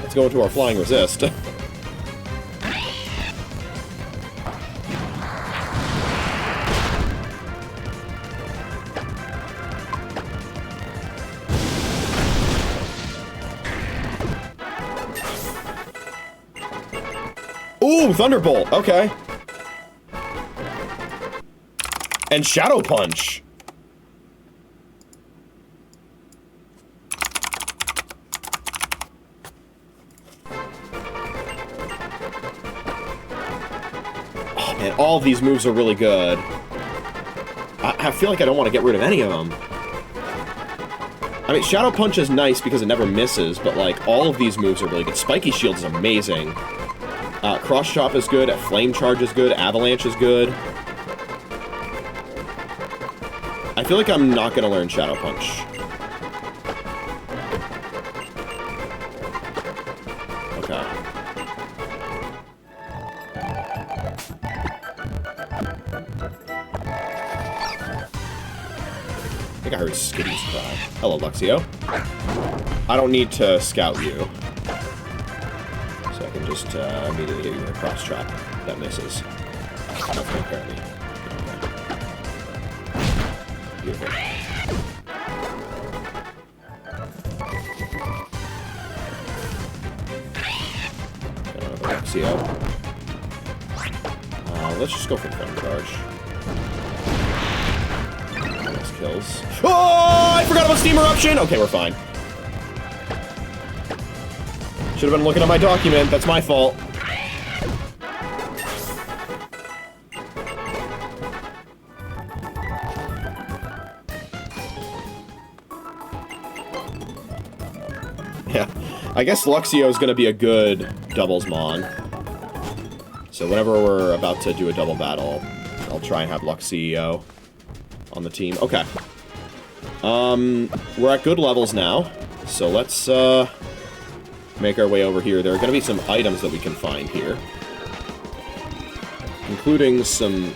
Let's go into our Flying Resist. Ooh, Thunderbolt. Okay. And Shadow Punch. Oh, man, all of these moves are really good. I feel like I don't want to get rid of any of them. I mean, Shadow Punch is nice because it never misses, but, like, all of these moves are really good. Spiky Shield is amazing. Cross Chop is good, Flame Charge is good, Avalanche is good. I feel like I'm not gonna learn Shadow Punch. Okay. I think I heard Skitty's cry. Hello, Luxio. I don't need to scout you. So I can just immediately hit you with a cross chop. That misses. Nothing apparently. Okay. Beautiful. Got another Luxio. Let's just go for Thunder Charge. Nice kills. Oh! I forgot about Steam Eruption! Okay, we're fine. Should have been looking at my document. That's my fault. Yeah. I guess Luxio is going to be a good doubles mon. So whenever we're about to do a double battle, I'll try and have Luxio on the team. Okay. We're at good levels now. So let's, make our way over here. There are going to be some items that we can find here. Including some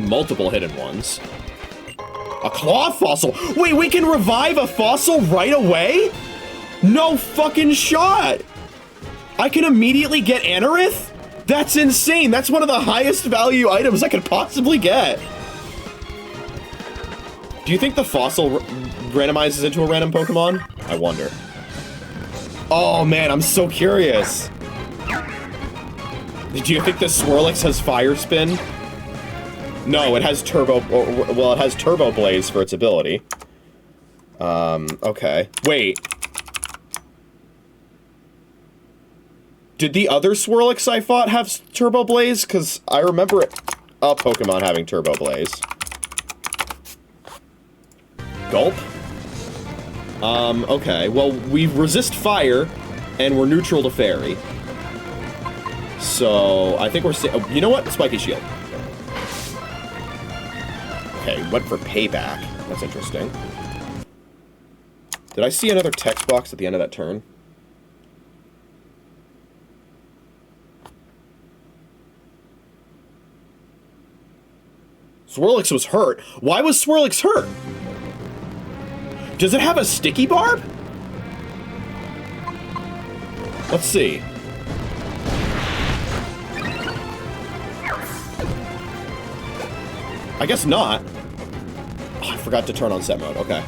multiple hidden ones. A claw fossil! Wait, we can revive a fossil right away? No fucking shot! I can immediately get Anorith? That's insane! That's one of the highest value items I could possibly get. Do you think the fossil randomizes into a random Pokemon? I wonder. Oh man, I'm so curious. Do you think the Swirlix has Fire Spin? No, it has Turbo... Well, it has Turbo Blaze for its ability. Okay. Wait. Did the other Swirlix I fought have Turbo Blaze? Because I remember a Pokemon having Turbo Blaze. Gulp? Okay. Well, we resist fire, and we're neutral to fairy. So, I think we're... Oh, you know what? Spiky Shield. Okay, went for payback. That's interesting. Did I see another text box at the end of that turn? Swirlix was hurt. Why was Swirlix hurt? Does it have a sticky barb? Let's see. I guess not. Oh, I forgot to turn on set mode. Okay.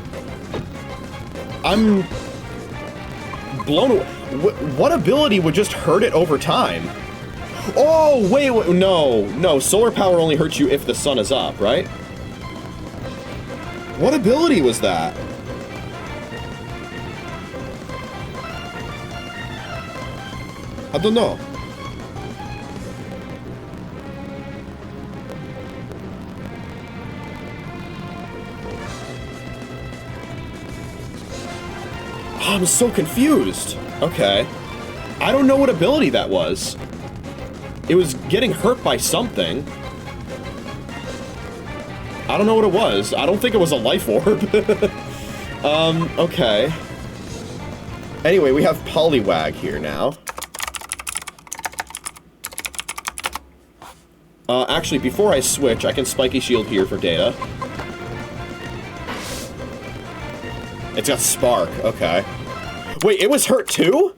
I'm blown away. What ability would just hurt it over time? Oh, wait, no. Solar power only hurts you if the sun is up, right? What ability was that? I don't know. Oh, I'm so confused. Okay. I don't know what ability that was. It was getting hurt by something. I don't know what it was. I don't think it was a life orb. Okay. Anyway, we have Poliwag here now. Actually, before I switch, I can Spiky Shield here for data. It's got Spark, okay. Wait, it was hurt too?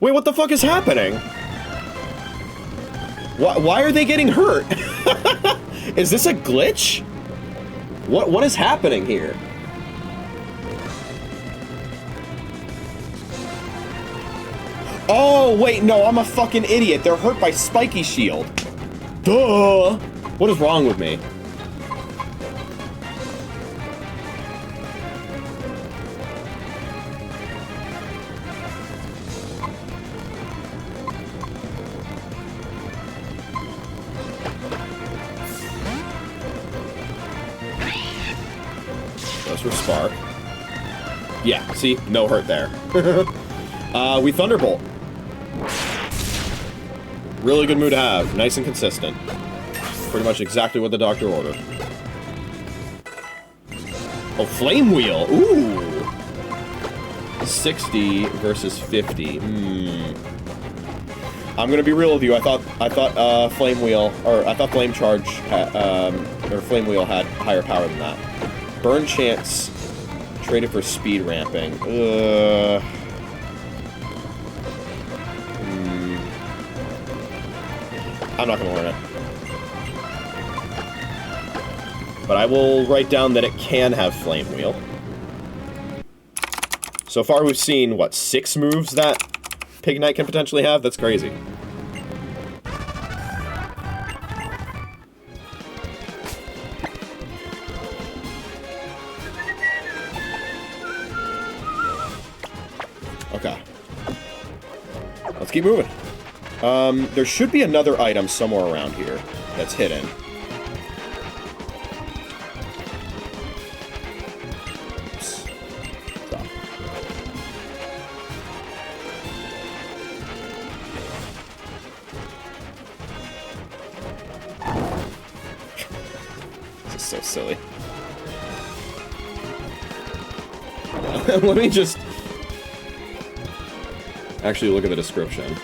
Wait, what the fuck is happening? Why are they getting hurt? Is this a glitch? What is happening here? Oh, wait, no, I'm a fucking idiot. They're hurt by Spiky Shield. Duh! What is wrong with me? Those were Spark. Yeah, see? No hurt there. We Thunderbolt. Really good move to have. Nice and consistent. Pretty much exactly what the doctor ordered. Oh, Flame Wheel. Ooh. 60 versus 50. I'm gonna be real with you. I thought Flame Wheel, or I thought Flame Charge, or Flame Wheel had higher power than that. Burn Chance traded for speed ramping. I'm not gonna learn it. But I will write down that it can have Flame Wheel. So far we've seen, what, 6 moves that Pignite can potentially have? That's crazy. Okay. Let's keep moving. There should be another item somewhere around here that's hidden. Oops. Stop. This is so silly. Let me just actually look at the description.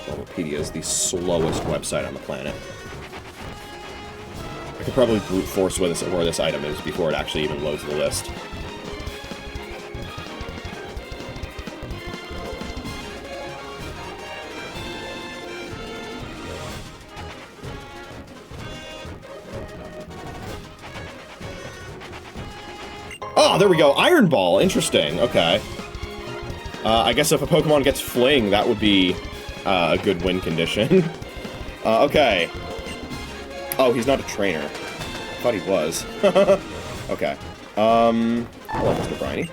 Wikipedia is the slowest website on the planet. I could probably brute force where this item is before it actually even loads the list. Oh, there we go. Iron Ball. Interesting. Okay. I guess if a Pokemon gets Fling, that would be a good win condition. Okay. Oh, he's not a trainer. I thought he was. Okay. Hello, Mr. Briny.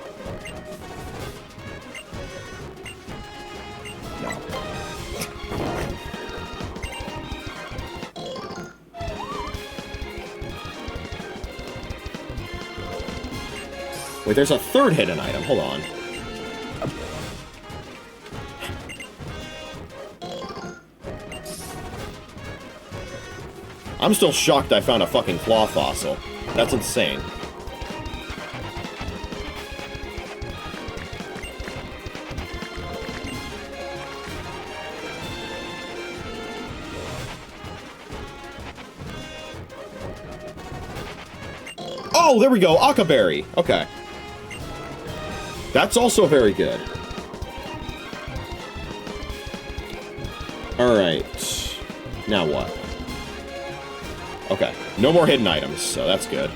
No. Wait, there's a third hidden item. Hold on. I'm still shocked I found a fucking claw fossil. That's insane. Oh, there we go. Akaberry. Okay. That's also very good. Alright. Now what? Okay. No more hidden items, so that's good.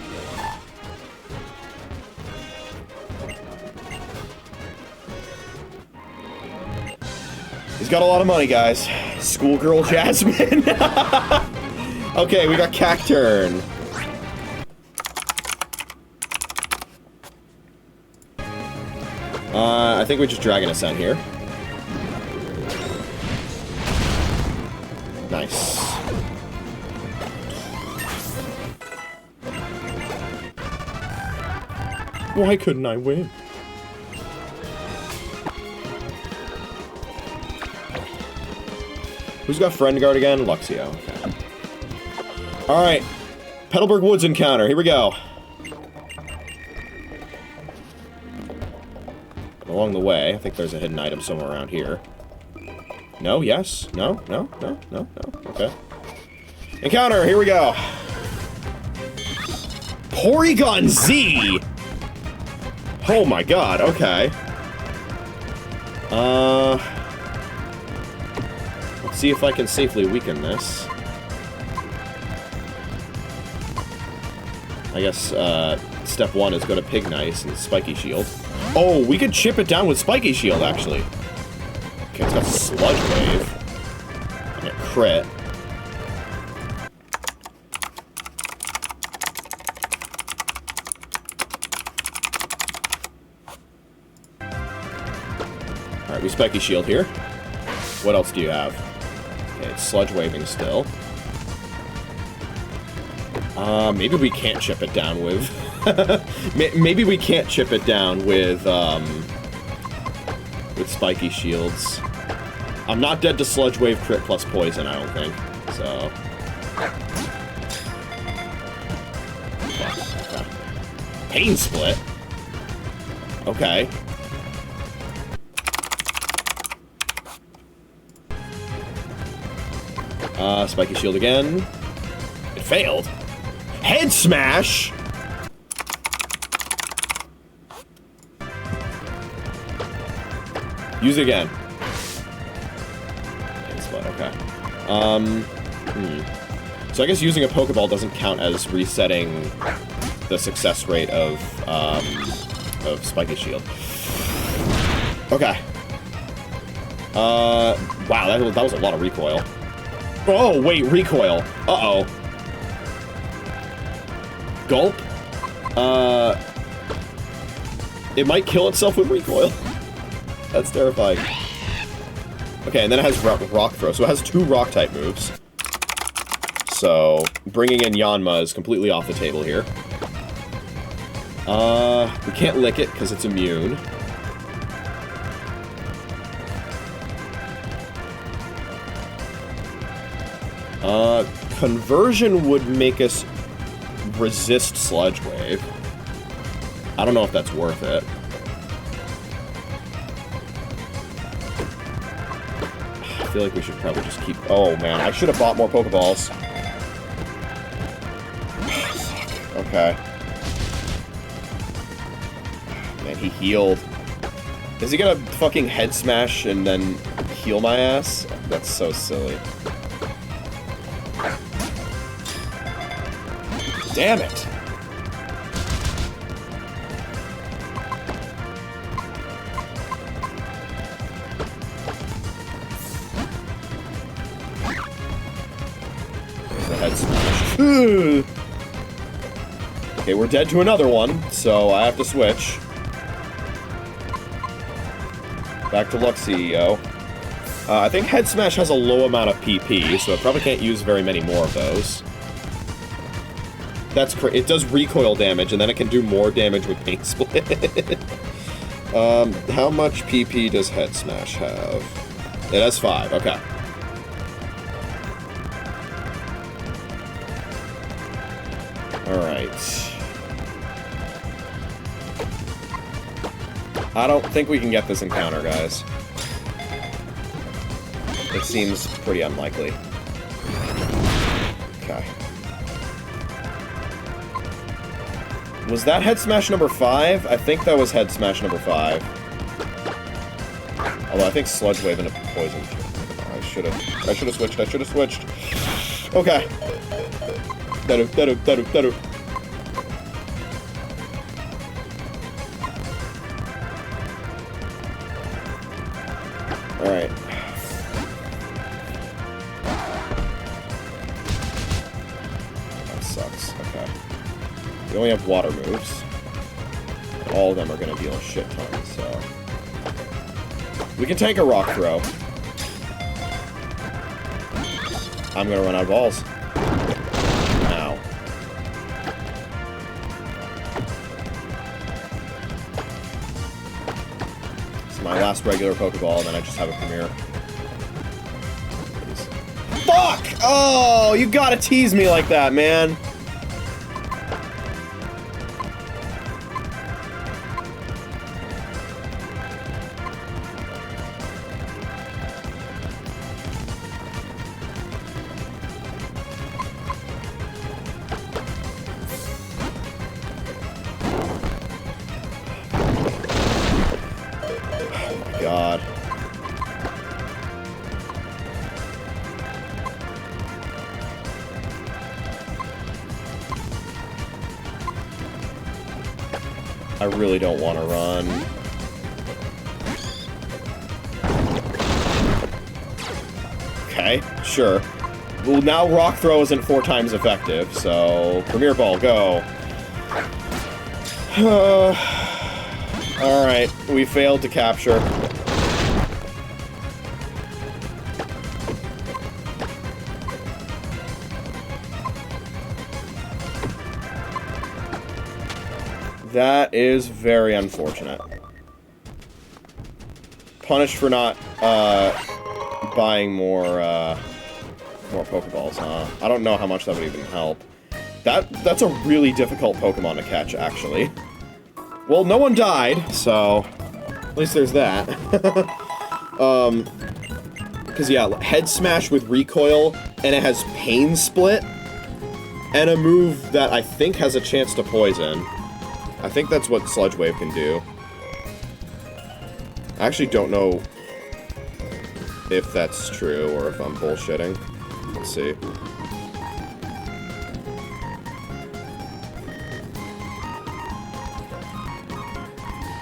He's got a lot of money, guys. Schoolgirl Jasmine. Okay, we got Cacturn. I think we just Dragon Ascent here. Nice. Why couldn't I win? Who's got Friend Guard again? Luxio. Okay. Alright. Petalburg Woods encounter. Here we go. Along the way, I think there's a hidden item somewhere around here. No? Yes? No? No? No? No? No? Okay. Encounter! Here we go! Porygon Z! Oh my god, okay. Let's see if I can safely weaken this. I guess, step one is go to Pignice and Spiky Shield. Oh, we could chip it down with Spiky Shield, actually. Okay, it's got Sludge Wave. And a crit. Alright, we Spiky Shield here. What else do you have? Okay, it's Sludge Waving still. Maybe we can't chip it down with... maybe we can't chip it down with Spiky Shields. I'm not dead to Sludge Wave, crit plus poison, I don't think. So... Okay. Pain Split? Okay. Spiky Shield again. It failed. Head Smash! Use it again. Pain Split, okay. So I guess using a Pokeball doesn't count as resetting the success rate of Spiky Shield. Okay. Wow, that was a lot of recoil. Oh, wait, recoil. Uh-oh. Gulp? It might kill itself with recoil. That's terrifying. Okay, and then it has Rock Throw, so it has 2 Rock-type moves. So, bringing in Yanma is completely off the table here. We can't lick it, because it's immune. Conversion would make us resist Sludge Wave. I don't know if that's worth it. I feel like we should probably just keep... Oh, man, I should have bought more Pokeballs. Okay. Man, he healed. Is he gonna fucking Head Smash and then heal my ass? That's so silly. Damn it! There's the Head Smash. Okay, we're dead to another one, so I have to switch. Back to Luxio. I think Head Smash has a low amount of PP, so I probably can't use very many more of those. That's correct. It does recoil damage, and then it can do more damage with Pain Split. How much PP does Head Smash have? It has 5, okay. Alright. I don't think we can get this encounter, guys. It seems pretty unlikely. Okay. Was that Head Smash number 5? I think that was Head Smash number 5. Although I think Sludge Wave into Poison. I should have switched. Okay. Daru. Alright. That sucks. Okay. We only have water moves. All of them are going to deal a shit ton, so... We can take a Rock Throw. I'm going to run out of balls. Ow. last regular Pokeball, and then I just have a Premier. Fuck! Oh, you gotta tease me like that, man. God. I really don't want to run. Okay, sure. Well, now Rock Throw isn't 4 times effective, so Premier Ball, go. Alright, we failed to capture. That is very unfortunate. Punished for not, buying more Pokeballs, huh? I don't know how much that would even help. That's a really difficult Pokemon to catch, actually. Well, no one died, so at least there's that. Because, yeah, Head Smash with Recoil, and it has Pain Split, and a move that I think has a chance to Poison. I think that's what Sludge Wave can do. I actually don't know if that's true, or if I'm bullshitting. Let's see.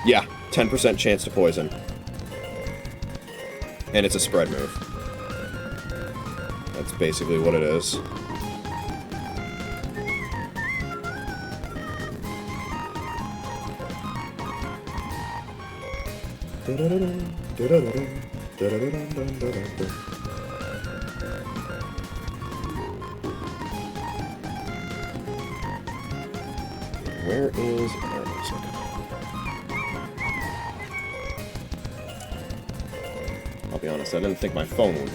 Yeah, 10% chance to Poison. And it's a spread move. That's basically what it is. Where is... I'll be honest, I didn't think my phone would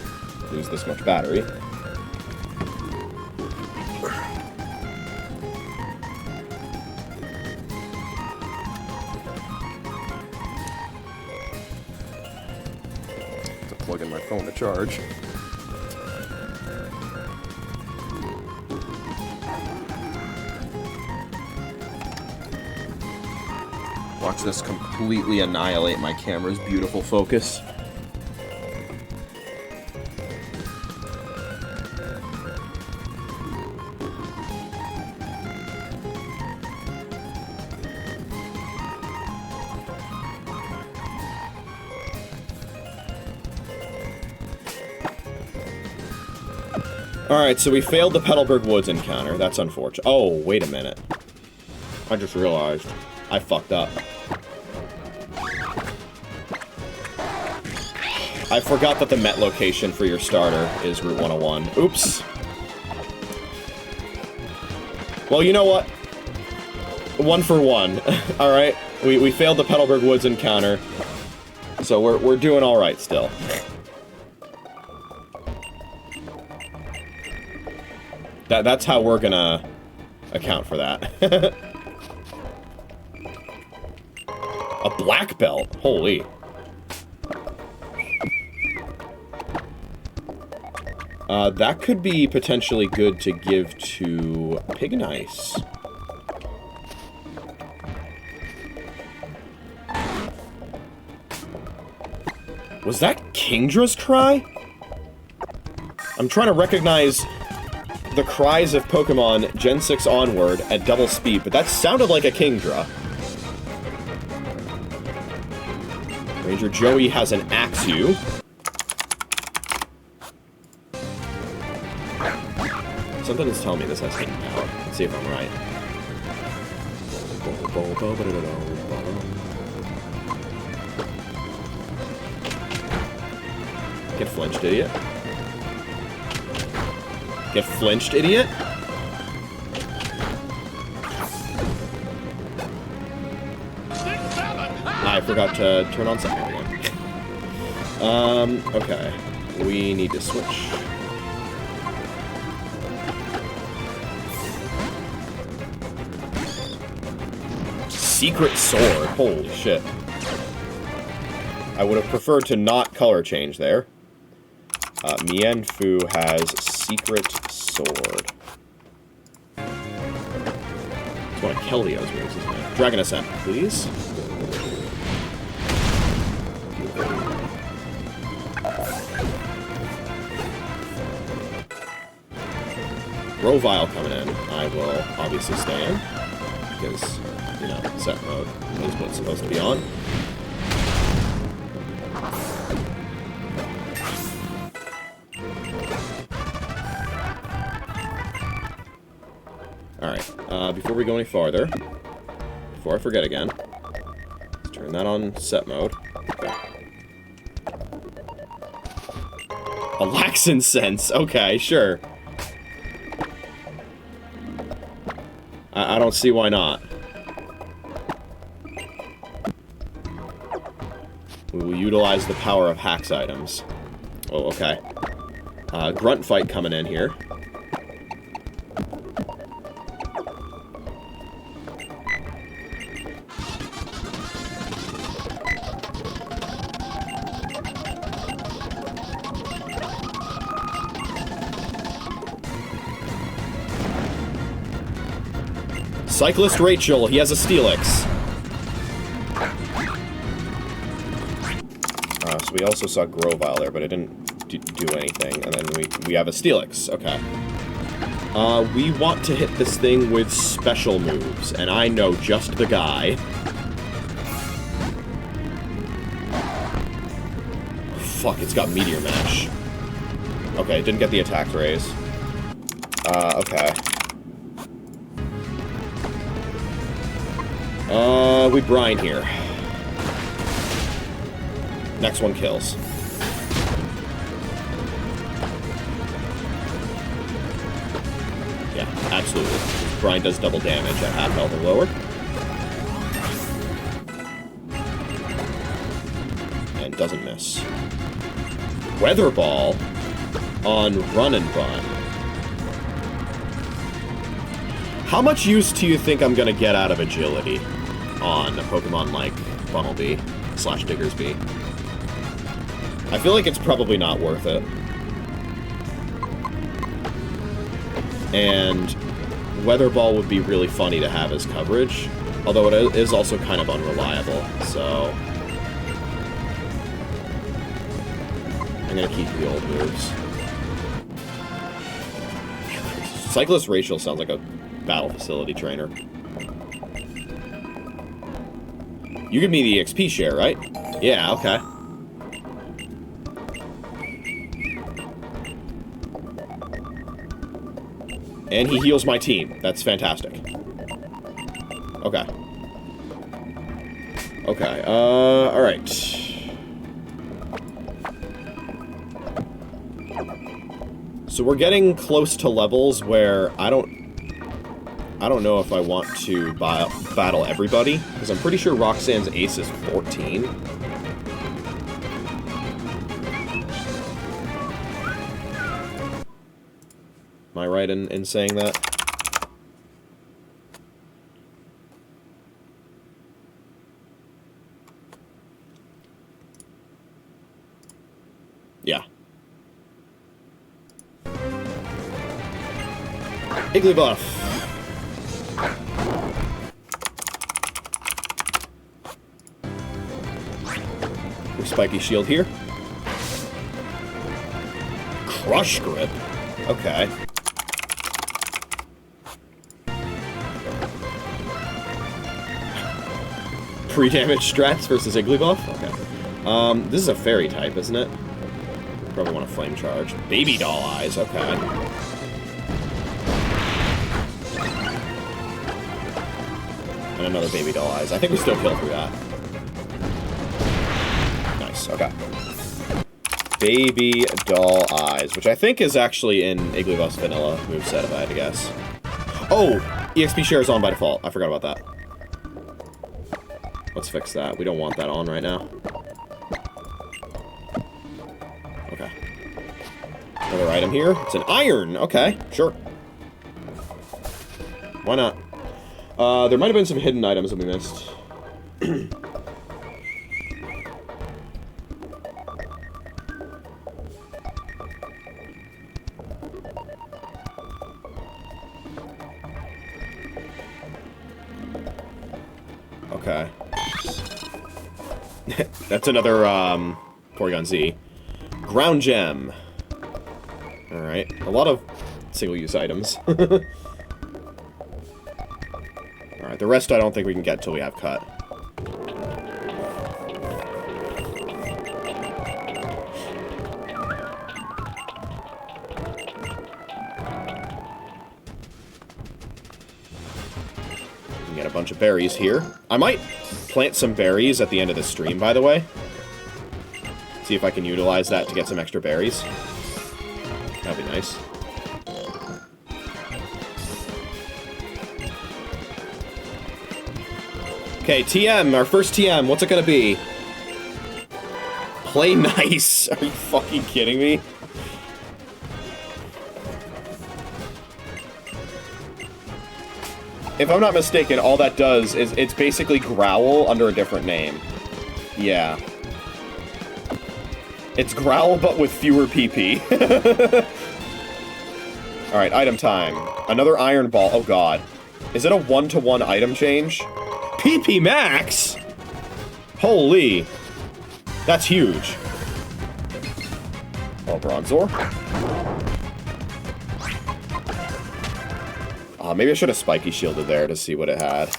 lose this much battery. To plug in my phone to charge. Watch this completely annihilate my camera's beautiful focus. Alright, so we failed the Petalburg Woods encounter. That's unfortunate. Oh, wait a minute. I just realized. I fucked up. I forgot that the Met location for your starter is Route 101. Oops. Well, you know what? 1 for 1. Alright? We failed the Petalburg Woods encounter. So we're doing alright still. That's how we're gonna account for that. A black belt? Holy. That could be potentially good to give to Pignice. Was that Kingdra's cry? I'm trying to recognize the cries of Pokemon Gen 6 onward at double speed, but that sounded like a Kingdra. Ranger Joey has an Axew. Something is telling me this has hidden power. Let's see if I'm right. Get flinched, idiot. Get flinched, idiot. I forgot to turn on Sapphire again. Okay. We need to switch. Secret sword. Holy shit. I would have preferred to not color change there. Mienfu has secret sword. It's one of Keldio's moves, isn't it? Dragon Ascent, please. Grovyle coming in. I will obviously stay in. Because, you know, set mode is what's supposed to be on. Alright, before we go any farther, before I forget again, let's turn that on set mode. Okay. A Laxin sense, okay, sure. I don't see why not. We will utilize the power of Hax items. Oh, okay. Grunt fight coming in here. Cyclist Rachel, he has a Steelix. So we also saw Grovyle there, but it didn't do anything. And then we have a Steelix, okay. We want to hit this thing with special moves, and I know just the guy. Fuck, it's got Meteor Mash. Okay, didn't get the attack raise. Okay. We brine here. Next one kills. Yeah, absolutely. Brine does double damage at half health or lower. And doesn't miss. Weather Ball on Run and Run. How much use do you think I'm gonna get out of agility on a Pokemon like Bunnelby / Diggersby? I feel like it's probably not worth it. And Weather Ball would be really funny to have as coverage, although it is also kind of unreliable, so I'm gonna keep the old moves. Cyclist Rachel sounds like a battle facility trainer. You give me the XP share, right? Yeah, okay. And he heals my team. That's fantastic. Okay. Okay, alright. So we're getting close to levels where I don't know if I want to battle everybody, because I'm pretty sure Roxanne's ace is 14. Am I right in saying that? Yeah. Igglybuff. Spiky Shield here. Crush Grip. Okay. Pre-damage strats versus Igglybuff? Okay. This is a fairy type, isn't it? Probably want a Flame Charge. Baby Doll Eyes, okay. And another Baby Doll Eyes. I think we still kill through that. Nice, okay. Baby Doll Eyes, which I think is actually in Igglybuff's vanilla moveset, if I had to guess. Oh! EXP share is on by default. I forgot about that. Let's fix that. We don't want that on right now. Okay. Another item here. It's an iron. Okay, sure. Why not? There might have been some hidden items that we missed. Okay. That's another, Porygon Z. Ground Gem. Alright. A lot of single-use items. Alright, the rest I don't think we can get till we have cut. Get a bunch of berries here. I might plant some berries at the end of the stream, by the way. See if I can utilize that to get some extra berries. That'd be nice. Okay, TM, our first TM, what's it gonna be? Play nice. Are you fucking kidding me? If I'm not mistaken, all that does is it's basically Growl under a different name. Yeah. It's Growl, but with fewer PP. Alright, item time. Another Iron Ball. Oh god. Is it a 1-to-1 item change? PP Max?! Holy. That's huge. Oh, Bronzor. Maybe I should have Spiky Shielded there to see what it had.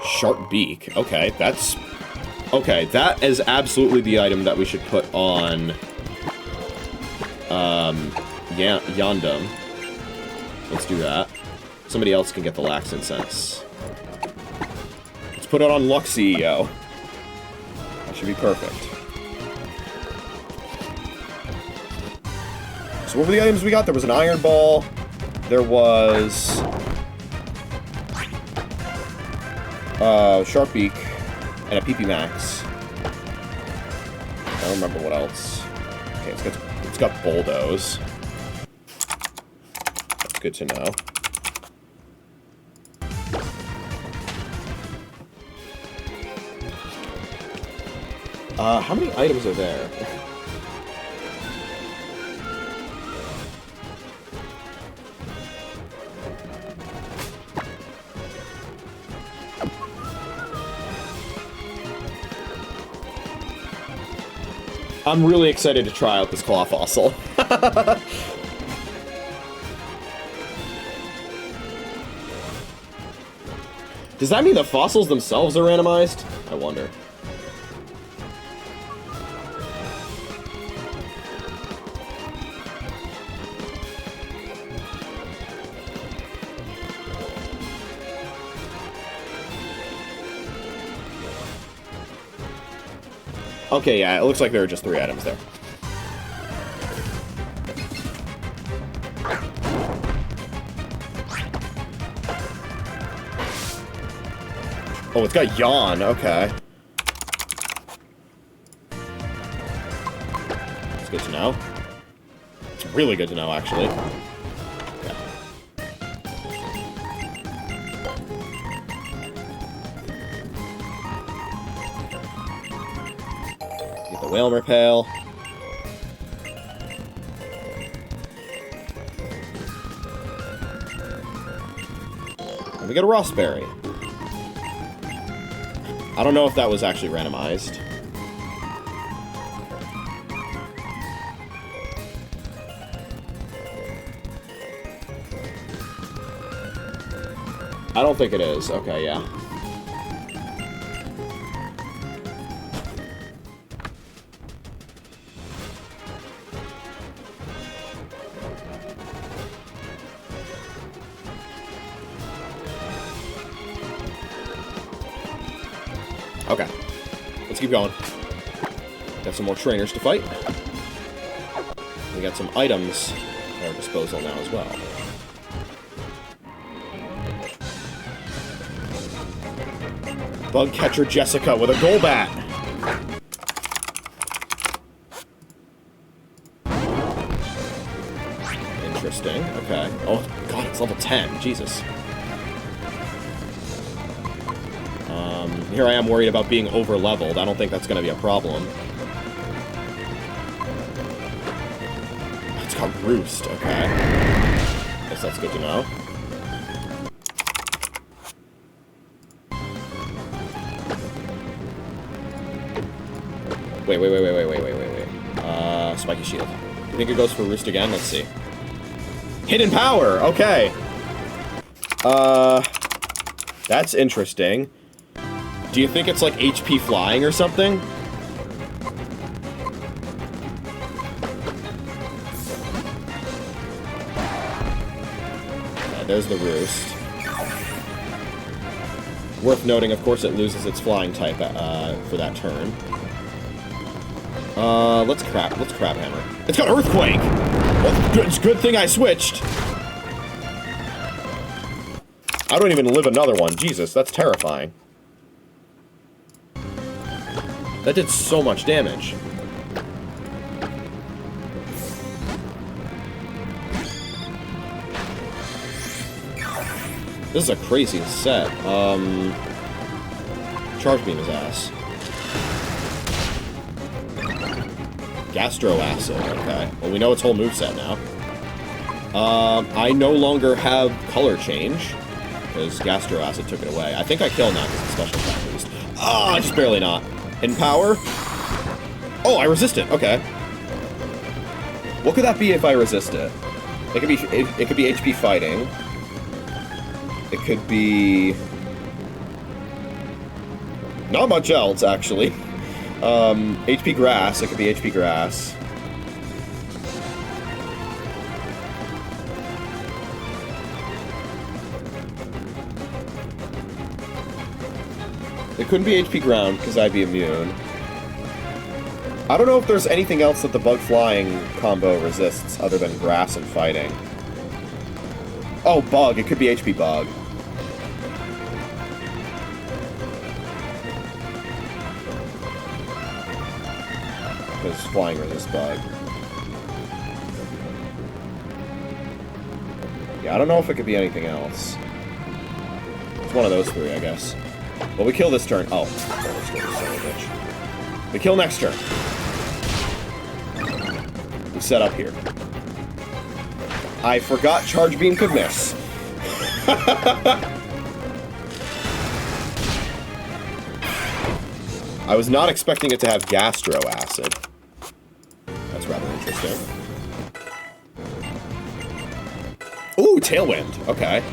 Sharp Beak. Okay, that's... Okay, that is absolutely the item that we should put on... Yondom. Let's do that. Somebody else can get the Lax Incense. Let's put it on Lux CEO. That should be perfect. So what were the items we got? There was an Iron Ball. There was... Sharp Beak. And a PP Max. I don't remember what else. Okay, it's got Bulldoze. That's good to know. How many items are there? I'm really excited to try out this Claw Fossil. Does that mean the fossils themselves are randomized? I wonder. Okay, yeah, it looks like there are just 3 items there. Oh, it's got Yawn, okay. It's good to know. It's really good to know, actually. Okay. Get the Whalmer Pail. And we get a Rossberry. I don't know if that was actually randomized. I don't think it is. Okay, yeah. Okay, let's keep going. Got some more trainers to fight. We got some items at our disposal now as well. Bug catcher Jessica with a Golbat. Interesting. Okay. Oh, God, it's level 10. Jesus. Here I am worried about being over-leveled. I don't think that's going to be a problem. It's got Roost. Okay. Guess that's good to know. Wait. Spiky Shield. You think it goes for Roost again? Let's see. Hidden Power! Okay. That's interesting. Do you think it's like HP flying or something? Yeah, there's the Roost. Worth noting, of course, it loses its flying type for that turn. Let's crab hammer. It's got Earthquake! Well, it's good thing I switched. I don't even live another one. Jesus, that's terrifying. That did so much damage. This is a crazy set. Charge Beam his ass. Gastro Acid, okay. Well, we know its whole moveset now. I no longer have Color Change, because Gastro Acid took it away. I think I kill now because it's special attack boost. Ah, just barely not. Hidden Power? Oh, I resist it. Okay. What could that be if I resist it? It could be HP fighting. It could be not much else, actually. HP Grass. It could be HP Grass. It couldn't be HP Ground, because I'd be immune. I don't know if there's anything else that the Bug Flying combo resists other than Grass and Fighting. Oh, Bug. It could be HP Bug. Because Flying resists Bug. Yeah, I don't know if it could be anything else. It's one of those three, I guess. Well, we kill this turn. Oh, son of a bitch. We kill next turn. We set up here. I forgot Charge Beam could miss. I was not expecting it to have Gastro Acid. That's rather interesting. Ooh, Tailwind. Okay.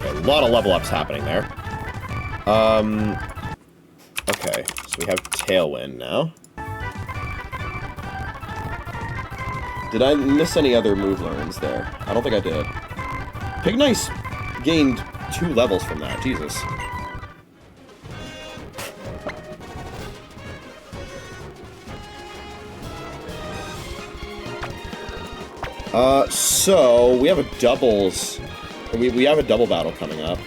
A lot of level ups happening there. Okay, so we have Tailwind now. Did I miss any other move learns there? I don't think I did. Pignice gained 2 levels from that, Jesus. So we have a doubles. We have a double battle coming up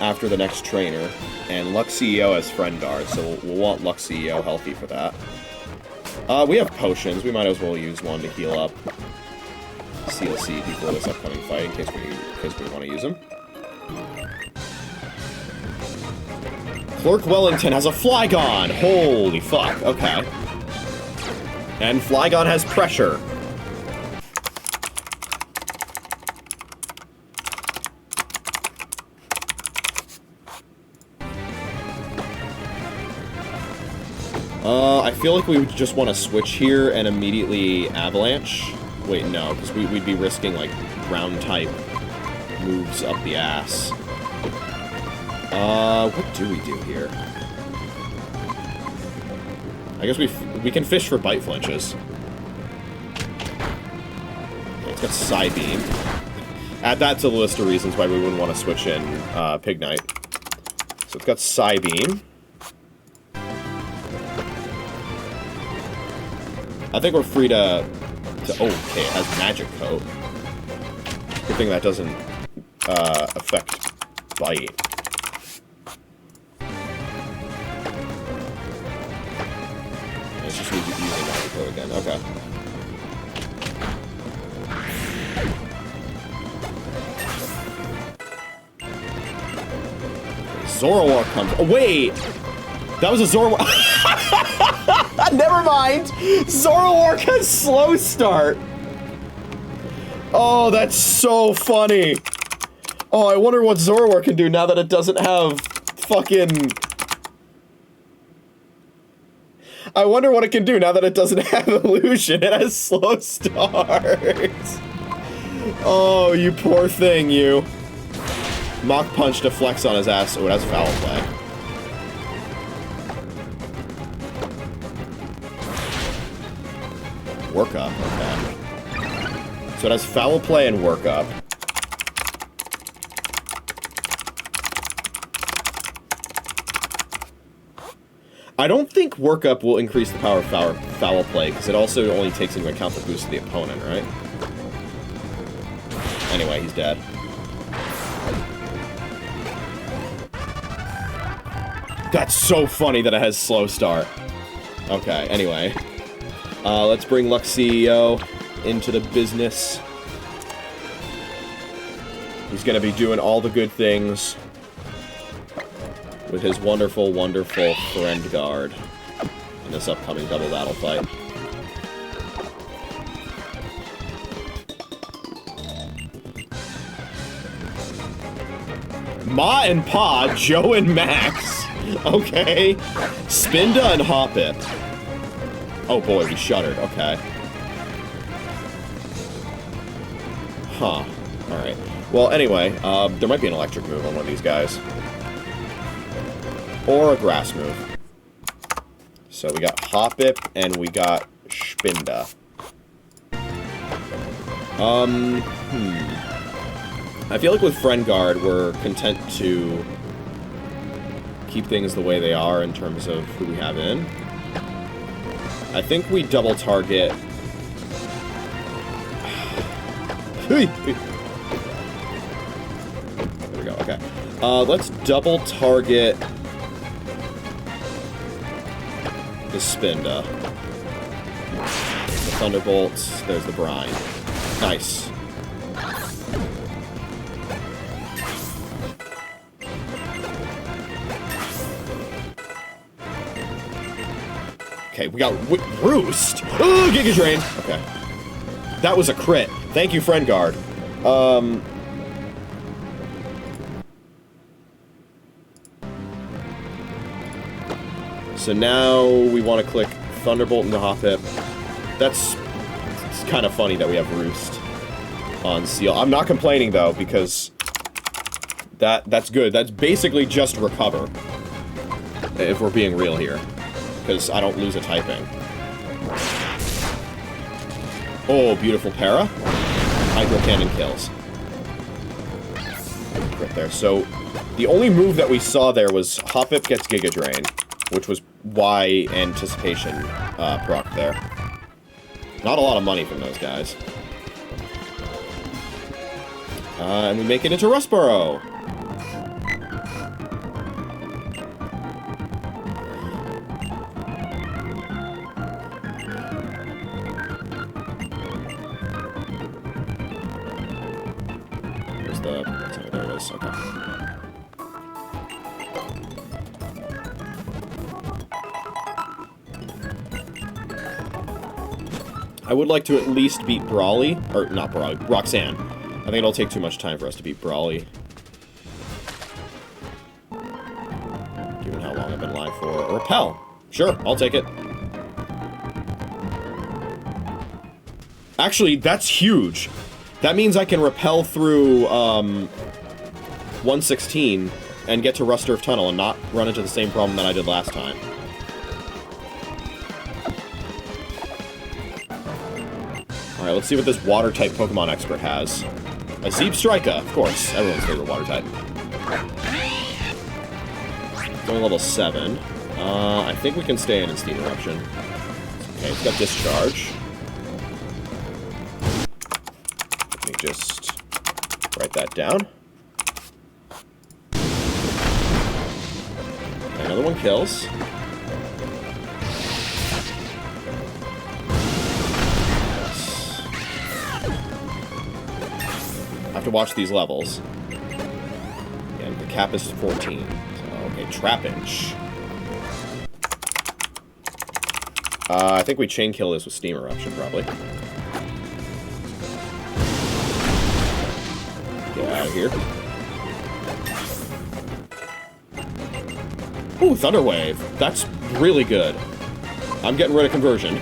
after the next trainer, and Lux CEO has Friend Guard, so we'll want Lux CEO healthy for that. We have potions. We might as well use one to heal up CLC before this upcoming fight in case we want to use them. Clerk Wellington has a Flygon! Holy fuck, okay. And Flygon has pressure. I feel like we would just want to switch here and immediately Avalanche. Wait, no, because we'd be risking, like, ground-type moves up the ass. What do we do here? I guess we can fish for Bite Flinches. Okay, it's got Psybeam. Add that to the list of reasons why we wouldn't want to switch in Pignite. So it's got Psybeam. I think we're free to... Oh, okay, it has Magic Coat. Good thing that doesn't affect bite. It's just using that code again. Okay. Zoroark comes. Oh, wait! That was a Zoroark. Never mind! Zoroark has slow start! Oh, that's so funny! Oh, I wonder what Zoroark can do now that it doesn't have fucking... I wonder what it can do now that it doesn't have illusion. It has slow start. Oh, you poor thing, you. Mach Punch deflects on his ass. Oh, that's foul play. Work up, okay. So it has foul play and work up. I don't think work up will increase the power of foul play, because it also only takes into account the boost of the opponent, right? Anyway, he's dead. That's so funny that it has slow start. Okay, anyway. Let's bring Luxio into the business. He's gonna be doing all the good things with his wonderful, wonderful friend guard in this upcoming double battle fight. Ma and Pa, Joe and Max. Okay. Spinda and Hoppip. Oh boy, we shuddered. Okay. Huh. Alright. Well, anyway, there might be an electric move on one of these guys. Or a grass move. So we got Hoppip and we got Spinda. I feel like with Friend Guard, we're content to keep things the way they are in terms of who we have in. I think we double target... There we go, okay. Let's double target the Spinda. The Thunderbolts, there's the Brine. Nice. Okay, we got Roost! Oh, Giga Drain! Okay. That was a crit. Thank you, Friend Guard. So now we want to click Thunderbolt into Hoppip. It's kind of funny that we have Roost on Seal. I'm not complaining, though, because that's good. That's basically just Recover, if we're being real here. Because I don't lose a typing. Oh, beautiful para. Hydro Cannon kills. Right there. So, the only move that we saw there was Hoppip gets Giga Drain, which was Y Anticipation proc there. Not a lot of money from those guys. And we make it into Rustboro. There it is, okay. I would like to at least beat Brawly, or not Brawly, Roxanne. I think it'll take too much time for us to beat Brawly. Given how long I've been live for. Or Repel. Sure, I'll take it. Actually, that's huge. That means I can Repel through, 116 and get to Rusturf Tunnel and not run into the same problem that I did last time. Alright, let's see what this Water-type Pokemon expert has. A Zeeb Strika, of course. Everyone's favorite Water-type. It's only level 7. I think we can stay in Instant Eruption. Okay, it's got Discharge. Let me just write that down. another one kills. I have to watch these levels. And the cap is 14. So, okay, Trapinch. I think we chain kill this with Steam Eruption, probably. Get out of here. Ooh, Thunder Wave. That's really good. I'm getting rid of Conversion.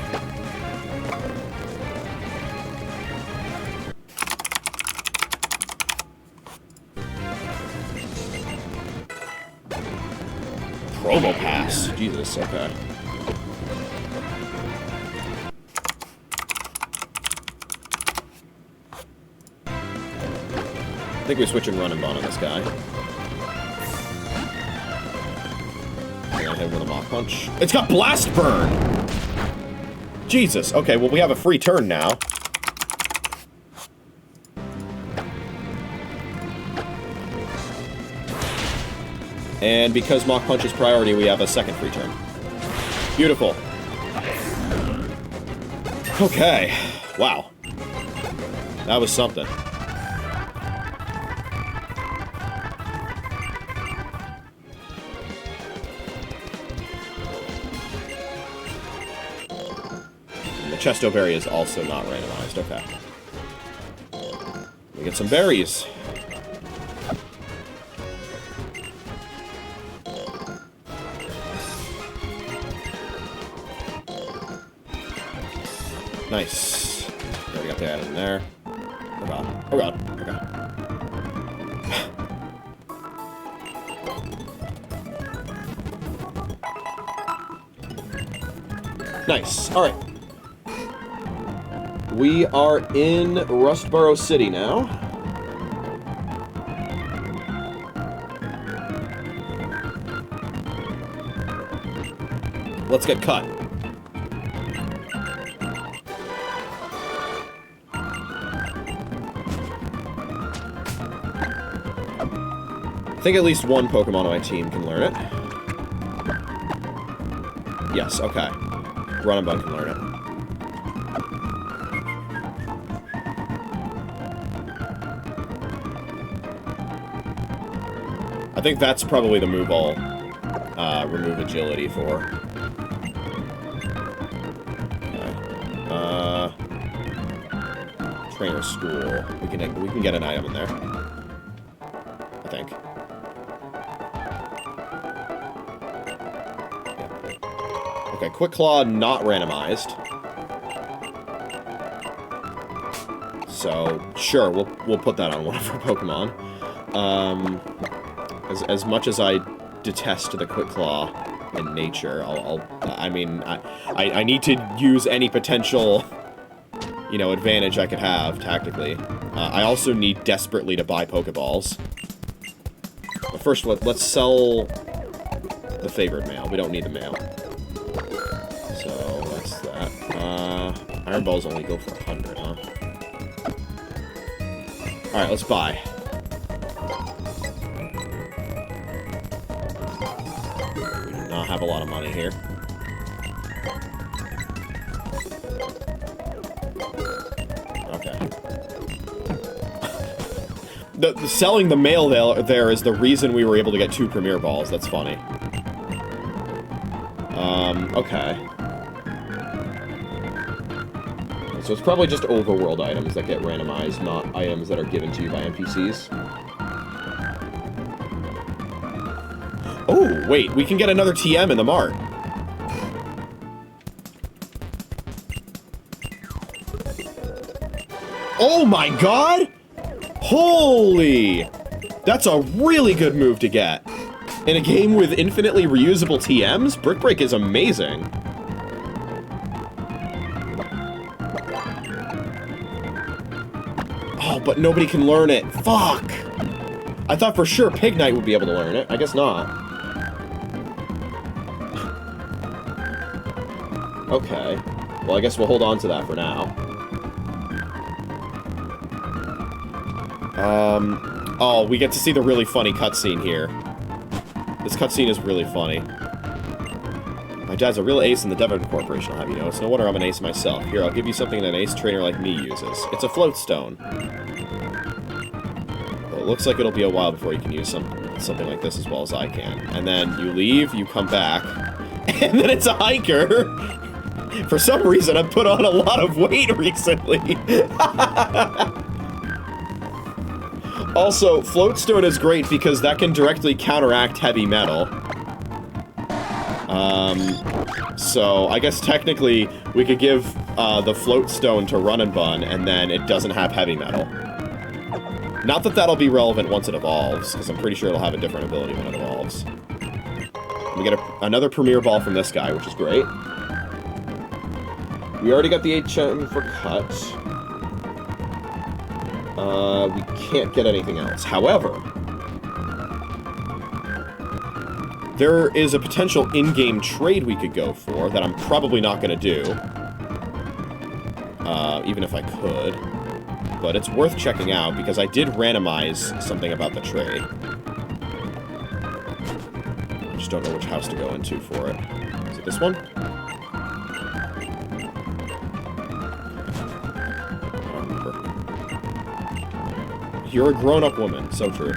Promo Pass. Jesus, okay. I think we switch and run and bond on this guy. I'm gonna hit him with a Mach Punch. It's got Blast Burn! Jesus, okay, well we have a free turn now. And because Mach Punch is priority, we have a second free turn. Beautiful. Okay. Wow. That was something. And the Chesto Berry is also not randomized. Okay. We get some berries. Nice. Already got that in there. Oh god. Oh god. Oh god. Nice. Alright. We are in Rustboro City now. Let's get cut. I think at least one Pokemon on my team can learn it. Yes, okay. Run and Bug can learn it. I think that's probably the move I'll remove agility for. Okay. Trainer School. We can get an item in there. I think. Okay, Quick Claw not randomized. So, sure, we'll put that on one of our Pokemon. As much as I detest the Quick Claw in nature, I mean, I need to use any potential, you know, advantage I could have, tactically. I also need desperately to buy Pokeballs. But first, let's sell the favored mail. We don't need the mail. So, that's that. Iron Balls only go for 100, huh? Alright, let's buy. We do not have a lot of money here. Okay. The selling the mail there is the reason we were able to get 2 Premier Balls. That's funny. Okay. So it's probably just overworld items that get randomized, not items that are given to you by NPCs. Oh, wait, we can get another TM in the mart. Oh my god! Holy! That's a really good move to get. In a game with infinitely reusable TMs, Brick Break is amazing. Oh, but nobody can learn it. Fuck! I thought for sure Pig Knight would be able to learn it. I guess not. Okay. Well, I guess we'll hold on to that for now. Oh, we get to see the really funny cutscene here. This cutscene is really funny. My dad's a real ace in the Devon Corporation, I'll have you know. It's no wonder I'm an ace myself. Here, I'll give you something that an ace trainer like me uses. It's a float stone. Well, it looks like it'll be a while before you can use something like this as well as I can. And then you leave, you come back, and then it's a hiker! For some reason, I've put on a lot of weight recently. Also, floatstone is great because that can directly counteract heavy metal. So I guess technically we could give the floatstone to Run and Bun, and then it doesn't have heavy metal. Not that that'll be relevant once it evolves, because I'm pretty sure it'll have a different ability when it evolves. We get another Premier Ball from this guy, which is great. We already got the HM for cut. We can't get anything else. However, there is a potential in-game trade we could go for that I'm probably not going to do. Even if I could. But it's worth checking out because I did randomize something about the trade. I just don't know which house to go into for it. Is it this one? You're a grown-up woman. So true.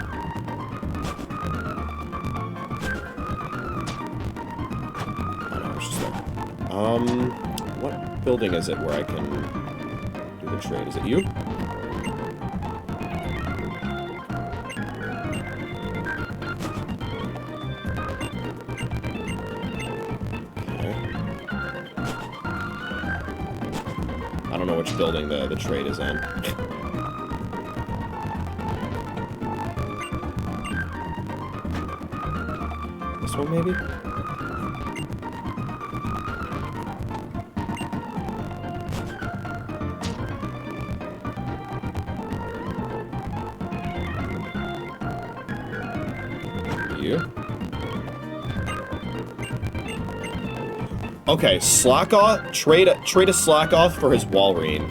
I know, it's just like... what building is it where I can do the trade? Is it you? Okay. I don't know which building the trade is in. This one, maybe? You? Okay, slack off. Trade a slack off for his Walrein.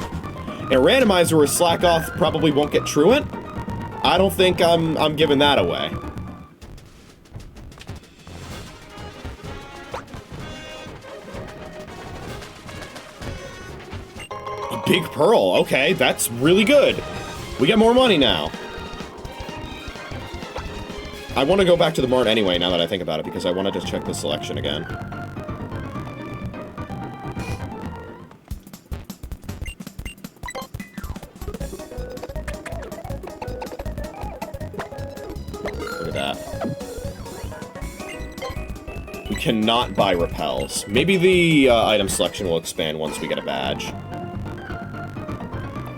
And a randomizer where slack off probably won't get truant. I don't think I'm giving that away. Big Pearl, okay, that's really good. We get more money now. I want to go back to the mart anyway, now that I think about it, because I want to just check the selection again. Look at that. We cannot buy repels. Maybe the item selection will expand once we get a badge.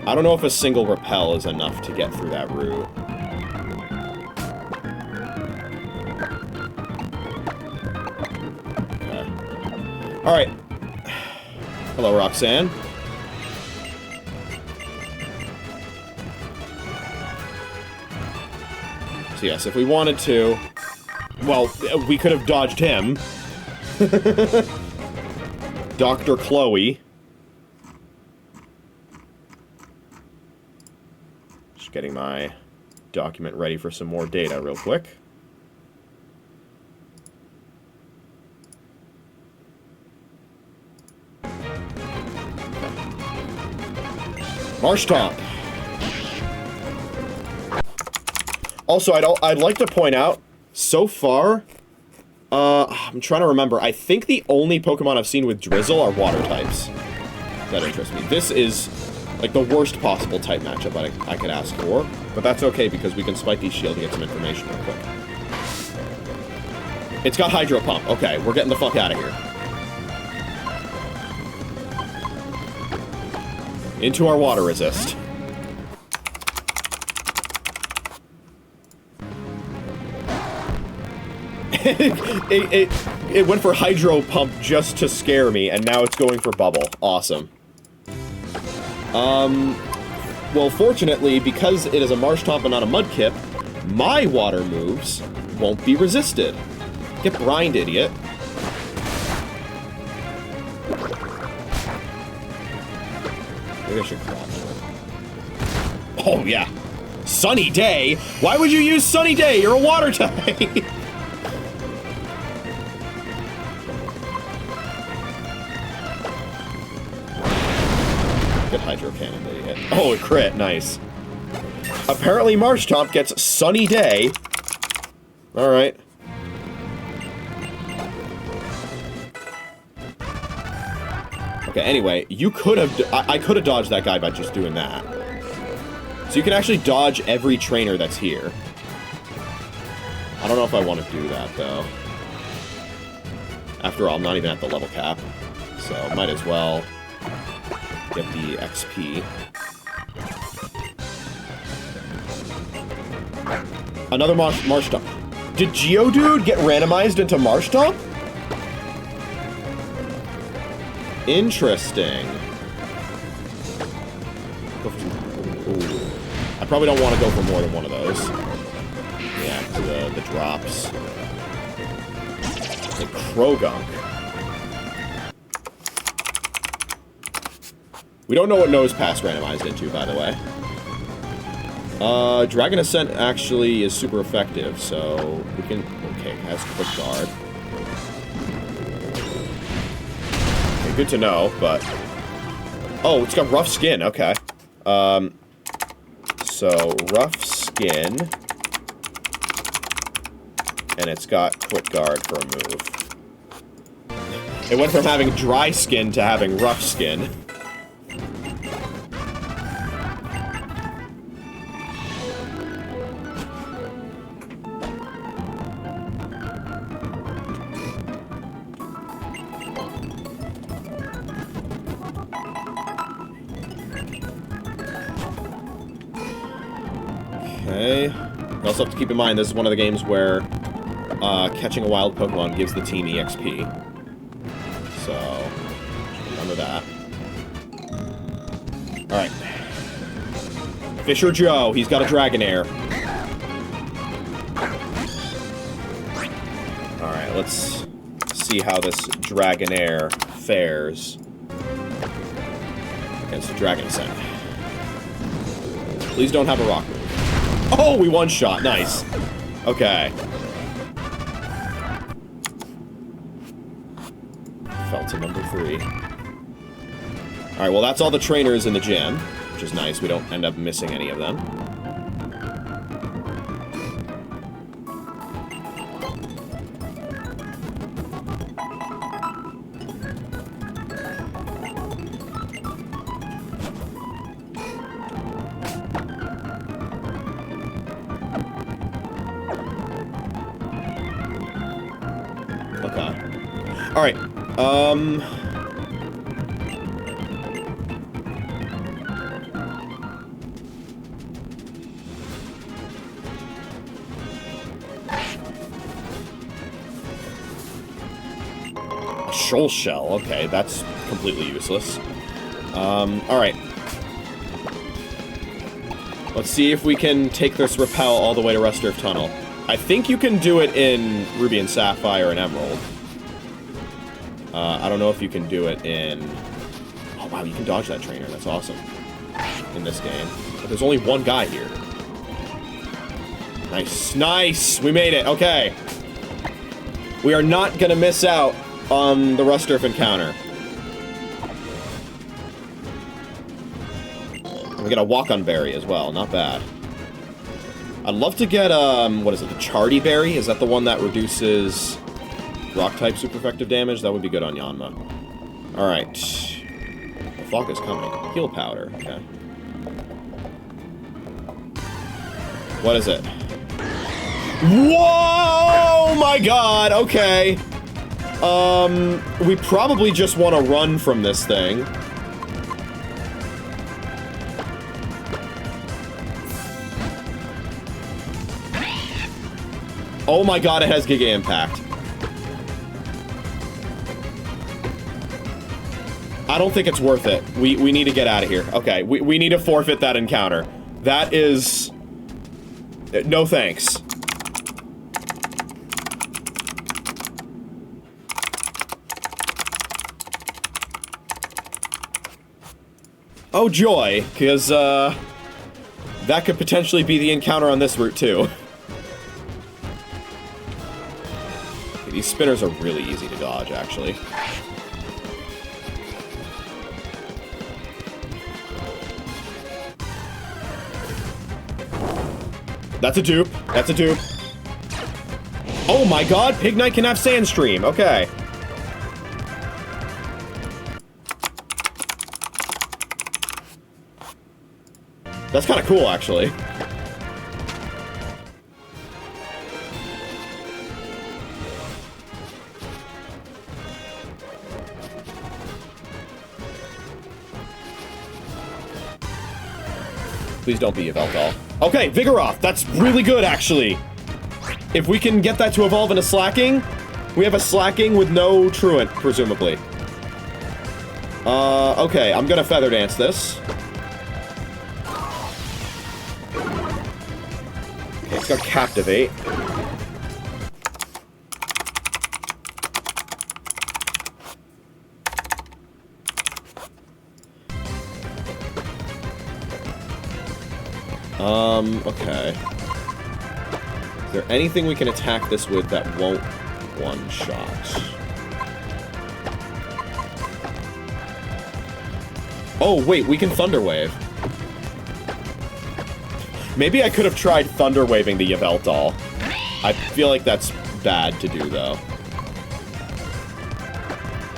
I don't know if a single repel is enough to get through that route. Okay. Alright. Hello, Roxanne. So yes, if we wanted to... Well, we could have dodged him. Dr. Chloe. Getting my document ready for some more data real quick. Marshtop. Also, I'd like to point out, so far, I'm trying to remember, I think the only Pokemon I've seen with Drizzle are water types. That interests me. This is... like the worst possible type matchup I could ask for, but that's okay because we can spike these shield to get some information real quick. It's got Hydro Pump. Okay, we're getting the fuck out of here. Into our water resist. It went for Hydro Pump just to scare me, and now it's going for Bubble. Awesome. Well, fortunately, because it is a Marshtomp and not a Mudkip, my water moves won't be resisted. Get brined, idiot. Maybe I should crouch. Oh, yeah. Sunny Day? Why would you use Sunny Day? You're a water type! Hydro Cannon did he hit? Oh, a crit. Nice. Apparently Marshtomp gets Sunny Day. Alright. Okay, anyway, you could have... I could have dodged that guy by just doing that. So you can actually dodge every trainer that's here. I don't know if I want to do that, though. After all, I'm not even at the level cap. So, might as well get the XP. Another Marshtomp. Did Geodude get randomized into Marshtomp? Interesting. Ooh. I probably don't want to go for more than one of those. Yeah, the drops. The Krogunk. We don't know what Nosepass randomized into, by the way. Dragon Ascent actually is super effective, so we can... Okay, it has Quick Guard. Okay, good to know, but... Oh, it's got Rough Skin, okay. So, Rough Skin... And it's got Quick Guard for a move. It went from having Dry Skin to having Rough Skin. Okay. You also have to keep in mind, this is one of the games where catching a wild Pokemon gives the team EXP. So, remember that. Alright. Fisher Joe, he's got a Dragonair. Alright, let's see how this Dragonair fares against the Dragon Ascent. Please don't have a rock move. Oh, we one-shot. Nice. Okay. Fell to number 3. Alright, well, that's all the trainers in the gym, which is nice. We don't end up missing any of them. Okay. Alright. A Shoal Shell. Okay, that's completely useless. Alright. Let's see if we can take this Repel all the way to Rust Earth Tunnel. I think you can do it in Ruby and Sapphire and Emerald. I don't know if you can do it in... Oh, wow, you can dodge that trainer. That's awesome. In this game. But there's only one guy here. Nice. Nice! We made it. Okay. We are not gonna miss out on the Rust Earth encounter. And we get a Walk-On Berry as well. Not bad. I'd love to get, what is it, the Chardy Berry? Is that the one that reduces Rock-type super effective damage? That would be good on Yanma. Alright. The fog is coming. Heal Powder, okay. What is it? Whoa! My god, okay. We probably just want to run from this thing. Oh my god, it has Giga Impact. I don't think it's worth it. We need to get out of here. Okay, we need to forfeit that encounter. That is... No thanks. Oh joy, because, that could potentially be the encounter on this route, too. These spinners are really easy to dodge, actually. That's a dupe. That's a dupe. Oh my god, Pig Knight can have Sandstream. Okay. That's kind of cool, actually. Please don't be Yveltal. Okay, Vigoroth. That's really good, actually. If we can get that to evolve into Slacking, we have a Slacking with no Truant, presumably. Okay, I'm gonna Feather Dance this. Okay, it's got Captivate. Okay. Is there anything we can attack this with that won't one-shot? Oh, wait, we can Thunder Wave. Maybe I could have tried Thunder Waving the Yveltal. I feel like that's bad to do, though.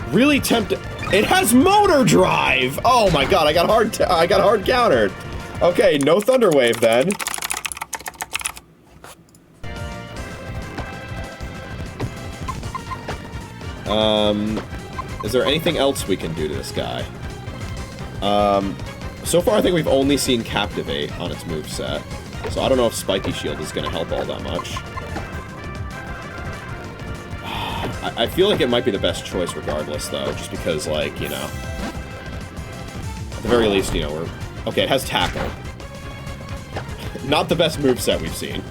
Really tempted. It has Motor Drive! Oh my god, I got hard countered. Okay, no Thunder Wave then. Is there anything else we can do to this guy? So far I think we've only seen Captivate on its moveset. So I don't know if Spiky Shield is going to help all that much. I feel like it might be the best choice regardless, though, just because, like, you know... At the very least, you know, we're... Okay, it has Tackle. Not the best moveset we've seen.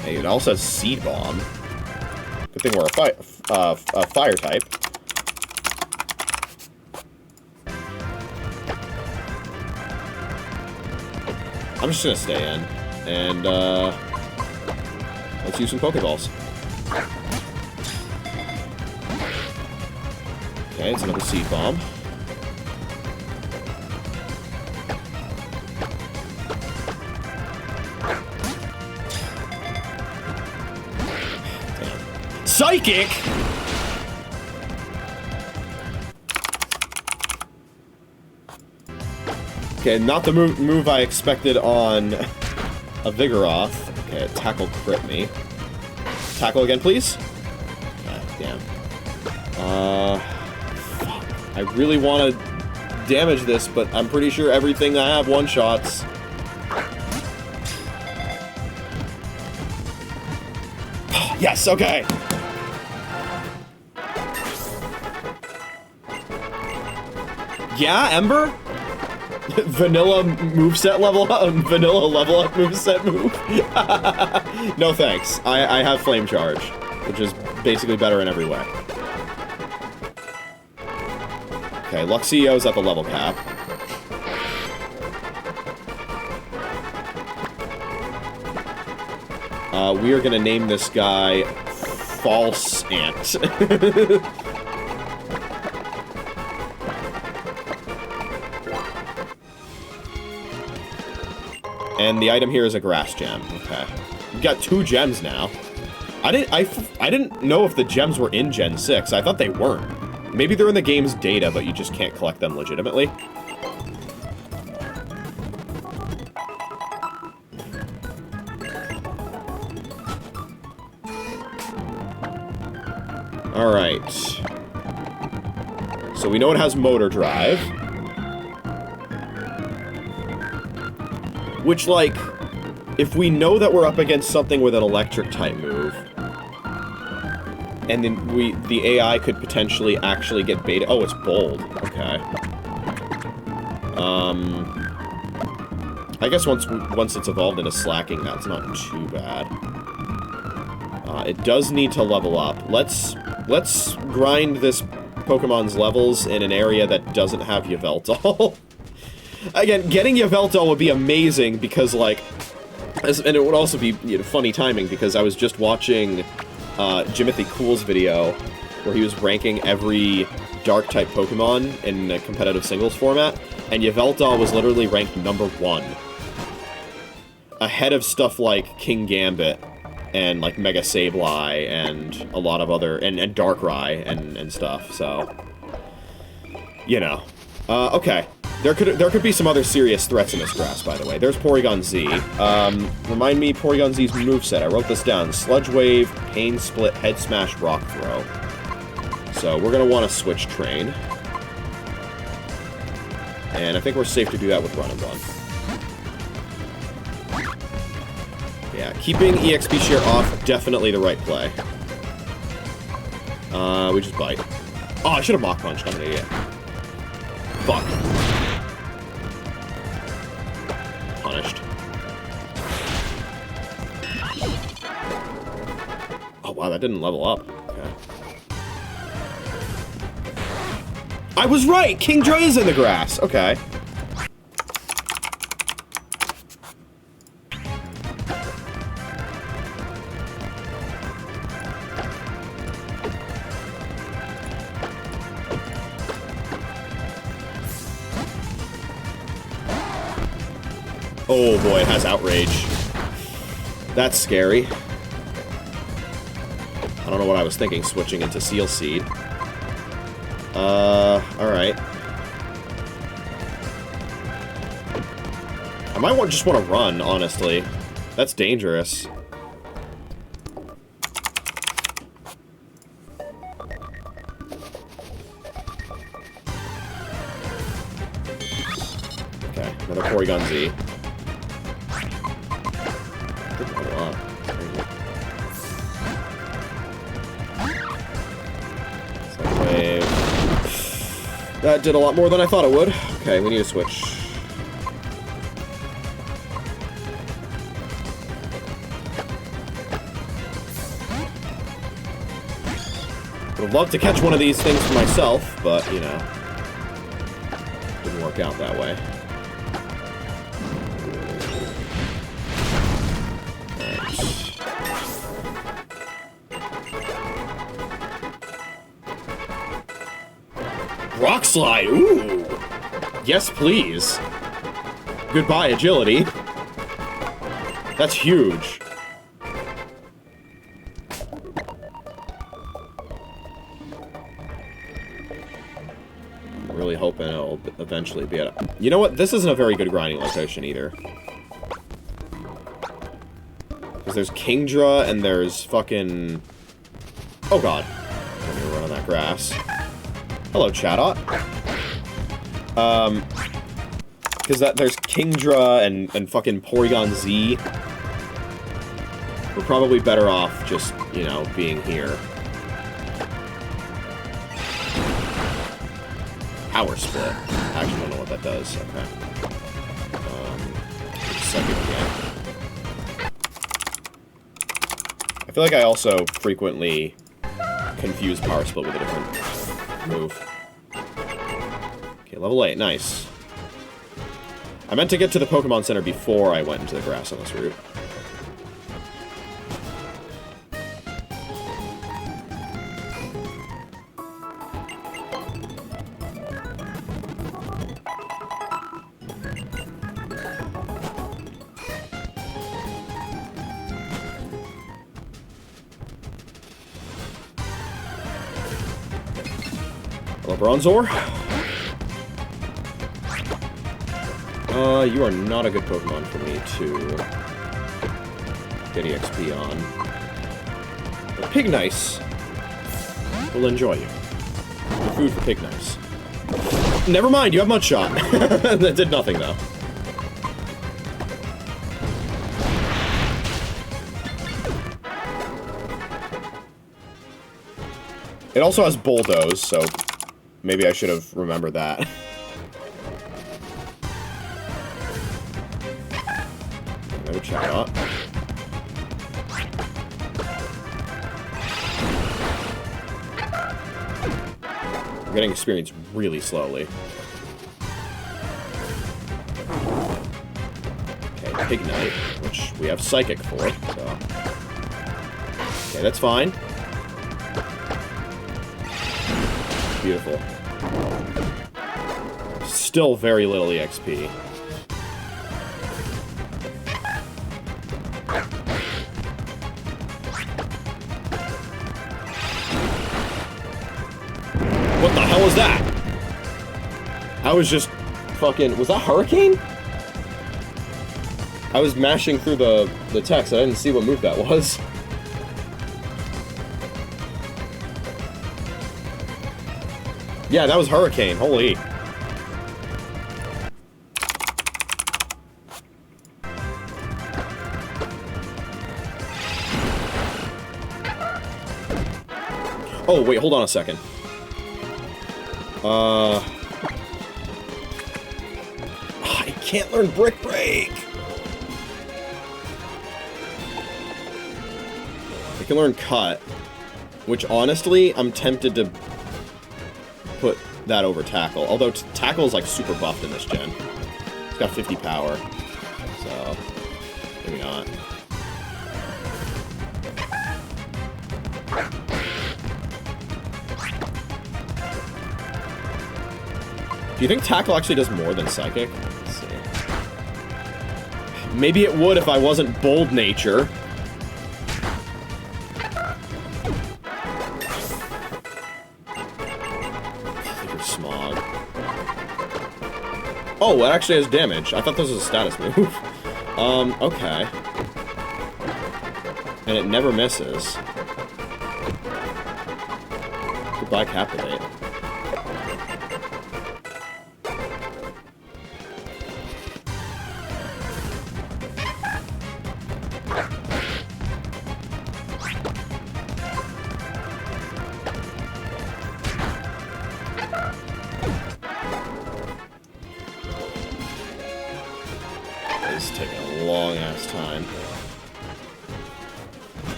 Okay, it also has Seed Bomb. Good thing we're a fire type. I'm just gonna stay in, and, let's use some Pokeballs. Okay, it's another Seed Bomb. Damn. Psychic?! Okay, not the move I expected on a Vigoroth. Okay, Tackle crit me. Tackle again, please? God damn. Fuck. I really want to damage this, but I'm pretty sure everything I have one-shots. Yes, okay! Yeah, Ember? Vanilla moveset level up, vanilla level up moveset move. No thanks. I have Flame Charge, which is basically better in every way. Okay, Luxio's at the level cap. We are gonna name this guy False Ant. And the item here is a Grass Gem. Okay. We've got 2 gems now. I didn't know if the gems were in Gen 6. I thought they weren't. Maybe they're in the game's data, but you just can't collect them legitimately. Alright. So we know it has Motor Drive. Which, like, if we know that we're up against something with an electric-type move, and then the AI could potentially actually get beta... Oh, it's bold. Okay. I guess once it's evolved into Slacking, that's not too bad. It does need to level up. Let's grind this Pokemon's levels in an area that doesn't have Yveltal. Again, getting Yveltal would be amazing because, like, and it would also be, you know, funny timing because I was just watching Jimothy Cool's video where he was ranking every Dark-type Pokemon in a competitive singles format, and Yveltal was literally ranked #1. ahead of stuff like King Gambit and like Mega Sableye and a lot of other and Darkrai and stuff. So, you know, okay. There could be some other serious threats in this grass, by the way. There's Porygon Z. Remind me Porygon Z's moveset. I wrote this down. Sludge Wave, Pain Split, Head Smash, Rock Throw. So we're going to want to switch Train. And I think we're safe to do that with Run and Run. Yeah, keeping EXP share off, definitely the right play. We just bite. Oh, I should have Mach Punched. I'm an idiot. Fuck. Punished. Oh, wow, that didn't level up. Okay. I was right! Kingdra is in the grass! Okay. Oh boy, it has Outrage. That's scary. I don't know what I was thinking, switching into Seal Seed. Alright. I might just want to run, honestly. That's dangerous. Okay, another Porygon Z. That did a lot more than I thought it would. Okay, we need to switch. Would love to catch one of these things for myself, but, you know, didn't work out that way. Rock Slide! Ooh! Yes, please. Goodbye, agility. That's huge. I'm really hoping it'll eventually be able to... You know what? This isn't a very good grinding location either. Because there's Kingdra and there's fucking... Oh god. I'm gonna run on that grass. Hello, Chatot. Because there's Kingdra and fucking Porygon Z. We're probably better off just, you know, being here. Power Split. I actually don't know what that does. Okay. Second again. I feel like I also frequently confuse Power Split with a different move. Okay, level 8, nice. I meant to get to the Pokemon Center before I went into the grass on this route. Hello, Bronzor. You are not a good Pokemon for me to get EXP on. But Pignice will enjoy you. Your food for Pignice. Never mind, you have Mudshot. That did nothing, though. It also has Bulldoze, so maybe I should have remembered that. No Chatot. I'm getting experience really slowly. Okay, Pignite, which we have Psychic for, so... Okay, that's fine. Beautiful. Still very little EXP. What the hell was that? I was just fucking... Was that Hurricane? I was mashing through the text. I didn't see what move that was. Yeah, that was Hurricane. Holy. Oh, wait, hold on a second. I can't learn Brick Break! I can learn Cut, which honestly, I'm tempted to put that over Tackle. Although Tackle is like super buffed in this gen. It's got 50 power, so maybe not. Do you think Tackle actually does more than Psychic? Let's see. Maybe it would if I wasn't Bold Nature. Smog. Oh, it actually has damage. I thought this was a status move. Okay. And it never misses. Goodbye, Captivate.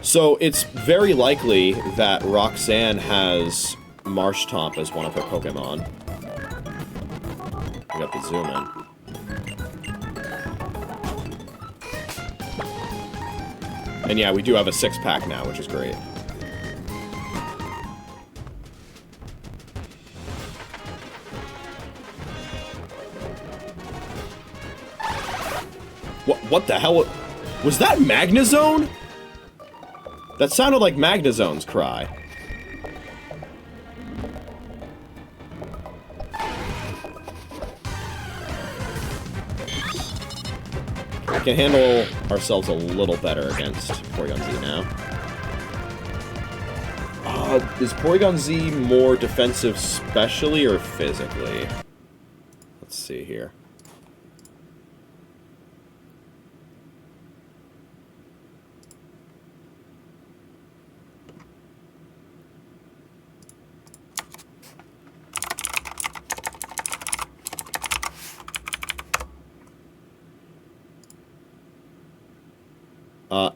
So, it's very likely that Roxanne has Marshtomp as one of her Pokémon. We got the zoom in. And yeah, we do have a 6-pack now, which is great. What the hell? Was that Magnezone? That sounded like Magnezone's cry. We can handle ourselves a little better against Porygon Z now. Is Porygon Z more defensive specially or physically? Let's see here.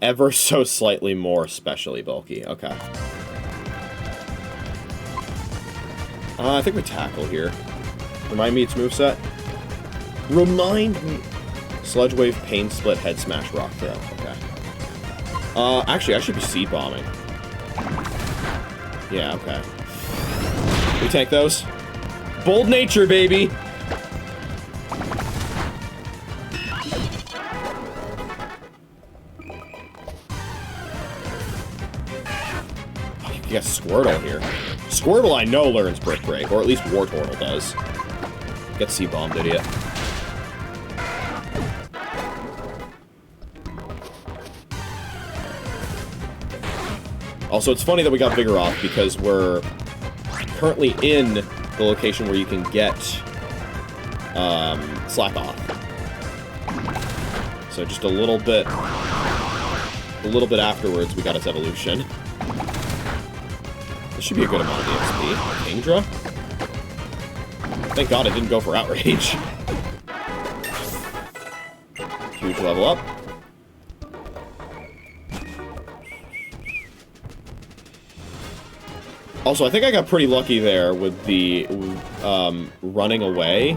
Ever so slightly more specially bulky. Okay. I think we Tackle here. Remind me its moveset. Remind me. Sludge Wave, Pain Split, Head Smash, Rock Throw. Okay. Actually, I should be Seed Bombing. Yeah, okay. We tank those. Bold Nature, baby! You got Squirtle here. Squirtle, I know, learns Brick Break, or at least Wartortle does. Get C-bombed, idiot. Also, it's funny that we got Vigoroth because we're currently in the location where you can get Slack Off. So just a little bit afterwards, we got its evolution. This should be a good amount of EXP. Kingdra? Thank God it didn't go for Outrage. Huge level up. Also, I think I got pretty lucky there with the running away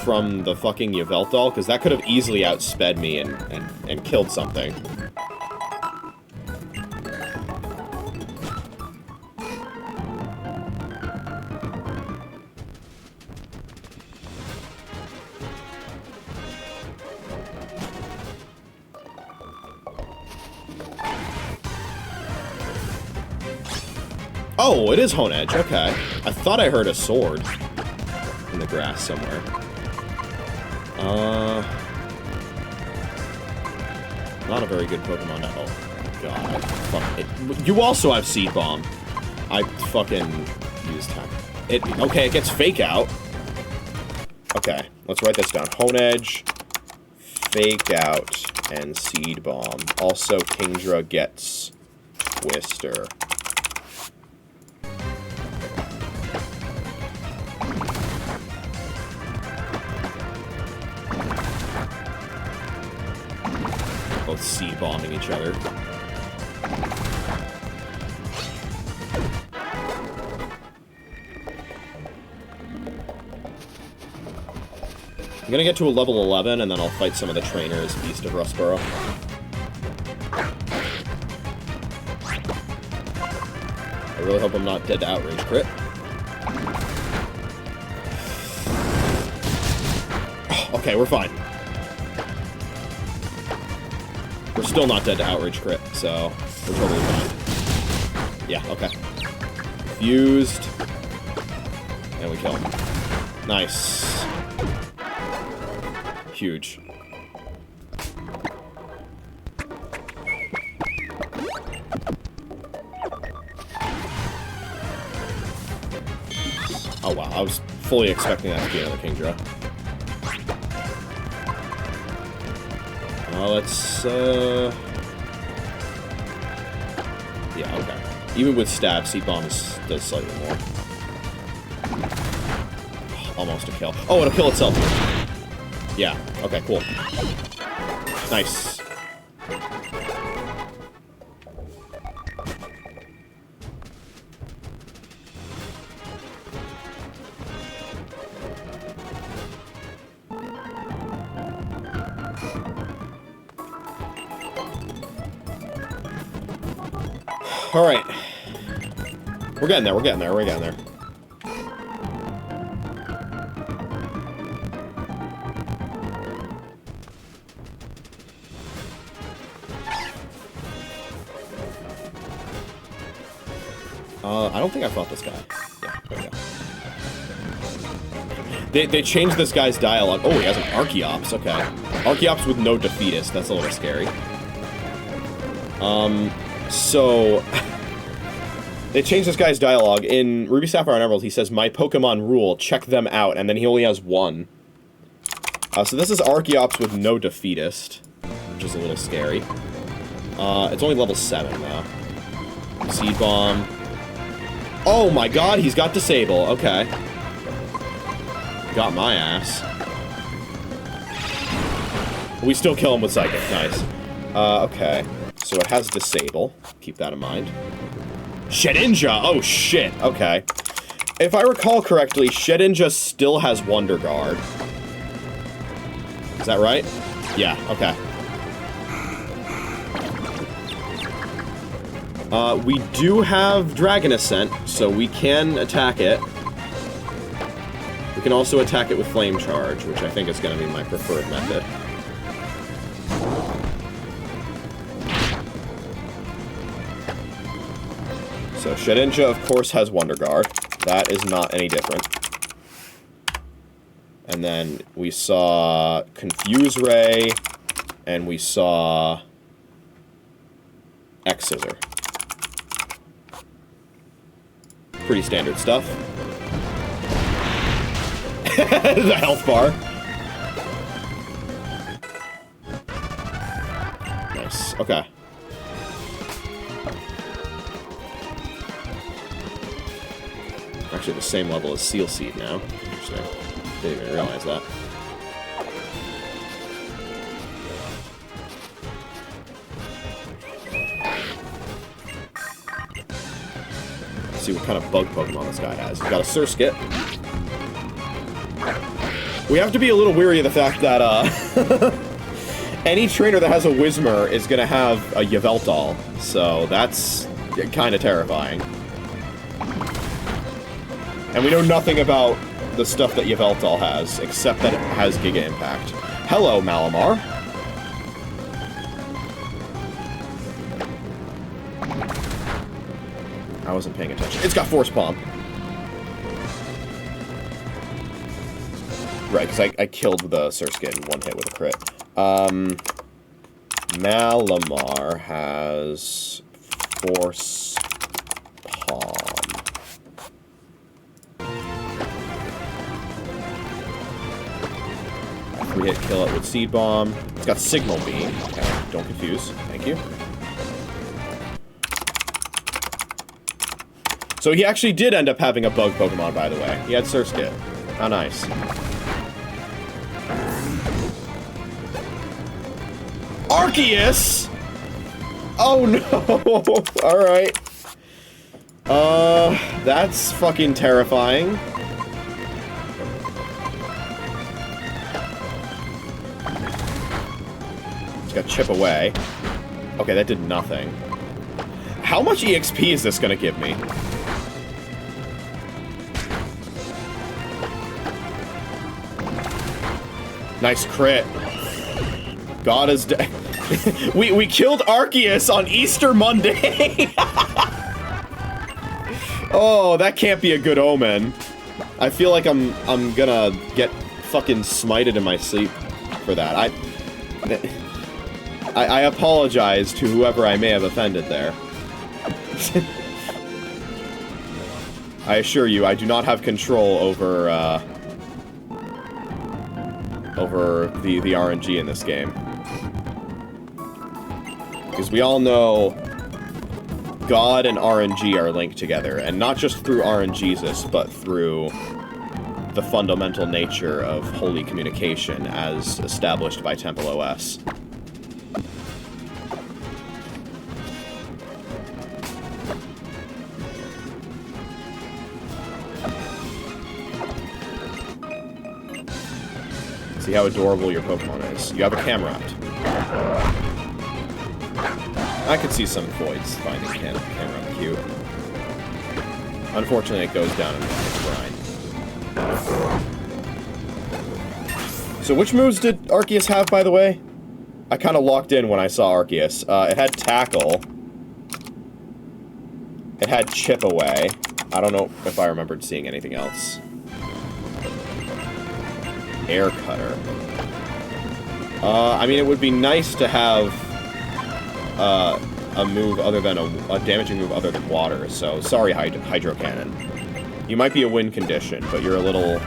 from the fucking Yveltal, because that could have easily outsped me and killed something. Oh, it is Hone Edge, okay. I thought I heard a sword in the grass somewhere. Not a very good Pokemon at all. God, fuck it. You also have Seed Bomb. I fucking used time. Okay, it gets Fake Out. Okay, let's write this down. Hone Edge, Fake Out, and Seed Bomb. Also, Kingdra gets Twister. Both Seed Bombing each other. I'm gonna get to a level 11, and then I'll fight some of the trainers east of Rustboro. I really hope I'm not dead to Outrage Crit. Okay, we're fine. We're still not dead to Outrage Crit, so we're totally fine. Yeah, okay. Fused. And we kill him. Nice. Huge. Oh wow, I was fully expecting that to be another Kingdra. Let's, yeah, okay. Even with Stab, Seed Bomb does slightly more. Almost a kill. Oh, it'll kill itself. Yeah, okay, cool. Nice. Alright. We're getting there, we're getting there, we're getting there. I don't think I fought this guy. Yeah, there we go. They changed this guy's dialogue. Oh, he has an Archeops, okay. Archeops with no defeatist, that's a little scary. So... they changed this guy's dialogue. In Ruby, Sapphire, and Emerald, he says, "My Pokemon rule, check them out," and then he only has one. So this is Archeops with no defeatist, which is a little scary. It's only level 7, though. Seed Bomb. Oh my god, he's got Disable. Okay. Got my ass. We still kill him with Psychic. Nice. Okay. So it has Disable. Keep that in mind. Shedinja! Oh shit. Okay. If I recall correctly, Shedinja still has Wonder Guard. Is that right? Yeah, okay. We do have Dragon Ascent, so we can attack it. We can also attack it with Flame Charge, which I think is going to be my preferred method. So Shedinja, of course, has Wonder Guard. That is not any different. And then we saw Confuse Ray, and we saw X-Scissor. Pretty standard stuff. The health bar. Nice. Okay. Actually, the same level as Seal Seed now. Interesting. Didn't even realize that. Let's see what kind of bug Pokemon this guy has. He's got a Surskit. We have to be a little weary of the fact that, any trainer that has a Whismur is gonna have a Yveltal, so that's kind of terrifying. And we know nothing about the stuff that Yveltal has, except that it has Giga Impact. Hello, Malamar. I wasn't paying attention. It's got Force Palm. Right, because I killed the Surskit in one hit with a crit. Malamar has Force Palm. Three-hit kill it with Seed Bomb. It's got Signal Beam. Okay, don't confuse. Thank you. So he actually did end up having a bug Pokemon, by the way. He had Surskit. How nice. Arceus! Oh no! Alright. That's fucking terrifying. It's got Chip Away. Okay, that did nothing. How much EXP is this gonna give me? Nice crit. God is dead. we killed Arceus on Easter Monday. Oh, that can't be a good omen. I feel like I'm gonna get fucking smited in my sleep for that. I apologize to whoever I may have offended there. I assure you, I do not have control over the RNG in this game. Because we all know God and RNG are linked together, and not just through RNGesus, but through the fundamental nature of holy communication as established by Temple OS. See how adorable your Pokemon is. You have a Camerupt. I could see some voids finding Camerupt cute. Unfortunately, it goes down in the grind. So which moves did Arceus have, by the way? I kind of locked in when I saw Arceus. It had Tackle. It had Chip Away. I don't know if I remembered seeing anything else. Air Cutter. I mean, it would be nice to have a move other than a damaging move other than water, so sorry, Hydro Cannon. You might be a win condition, but you're a little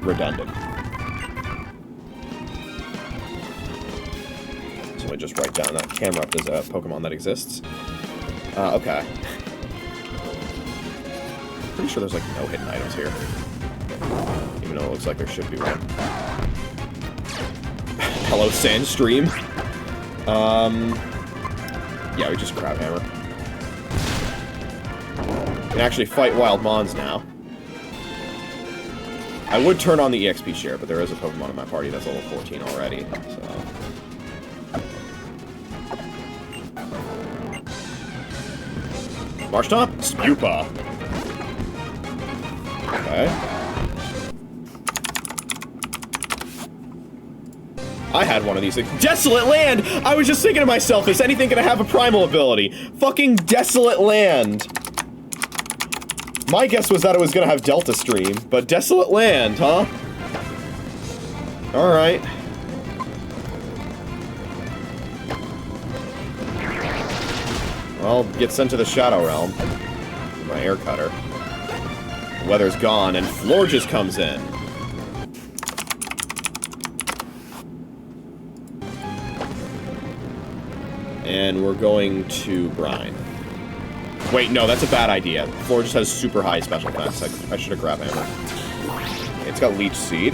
redundant. So let me just write down that Camerupt is a Pokemon that exists. Okay. Pretty sure there's like no hidden items here. Even though it looks like there should be one. Hello, Sandstream. Yeah, we just Crabhammer. We can actually fight Wild Mons now. I would turn on the EXP share, but there is a Pokemon in my party that's level 14 already, so... Marshtomp? Spupa. Okay. I had one of these things. Desolate Land! I was just thinking to myself, is anything gonna have a primal ability? Fucking Desolate Land! My guess was that it was gonna have Delta Stream, but Desolate Land, huh? Alright. Well, get sent to the Shadow Realm. My Air Cutter. The weather's gone, and Florges comes in. And we're going to Brine. Wait, no, that's a bad idea. Floor just has super high special defense. I should have grabbed Hammer. It's got Leech Seed.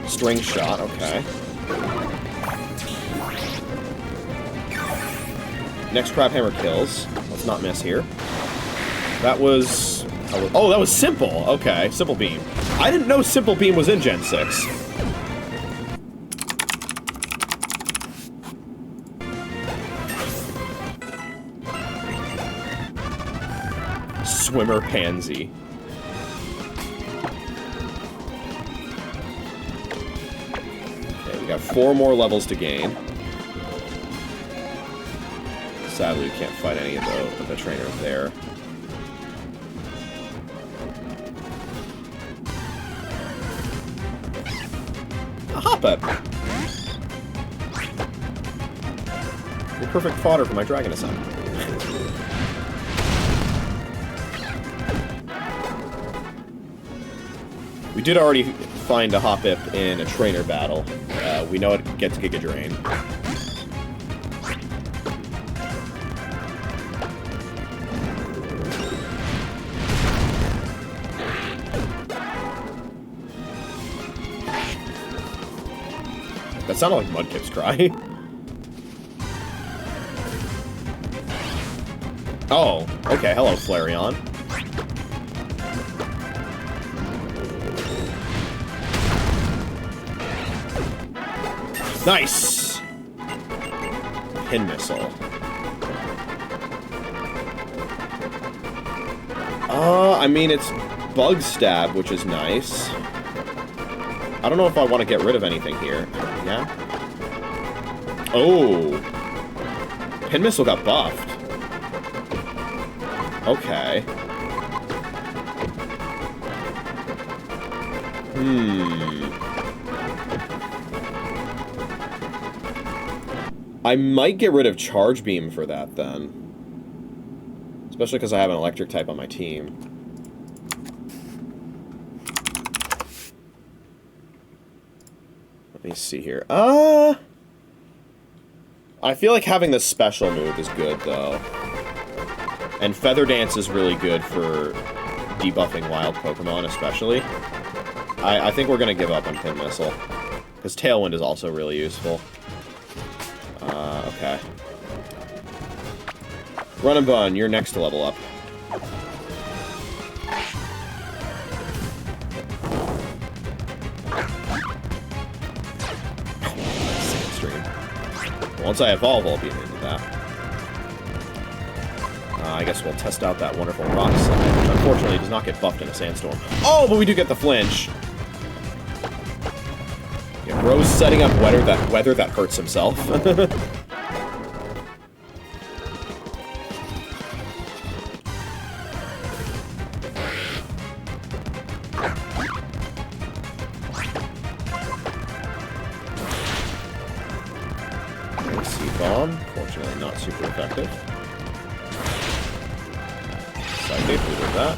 String Shot, okay. Next Crabhammer kills. Let's not miss here. That was... Oh, that was Simple. Okay, Simple Beam. I didn't know Simple Beam was in Gen 6. Swimmer Pansy. We got 4 more levels to gain. Sadly, we can't fight any of the trainers there. A Hoppip! You're perfect fodder for my Dragon Ascent. We did already find a Hoppip in a trainer battle. We know it gets Giga Drain. That sounded like Mudkip's cry. Oh, okay. Hello, Flareon. Nice! Pin Missile. I mean, it's Bug Stab, which is nice. I don't know if I want to get rid of anything here. Yeah? Oh! Pin Missile got buffed. Okay. I might get rid of Charge Beam for that, then. Especially because I have an electric type on my team. Let me see here. I feel like having this special move is good, though. And Feather Dance is really good for debuffing wild Pokemon, especially. I think we're going to give up on Pin Missile. Because Tailwind is also really useful. Okay. Run and Bun, you're next to level up. Sandstream. Once I evolve, I'll be into that. I guess we'll test out that wonderful Rock Slide, which unfortunately does not get buffed in a Sandstorm. Oh, but we do get the flinch! Yeah, Bro's setting up weather that hurts himself. Bomb, fortunately not super effective. Side bait with that.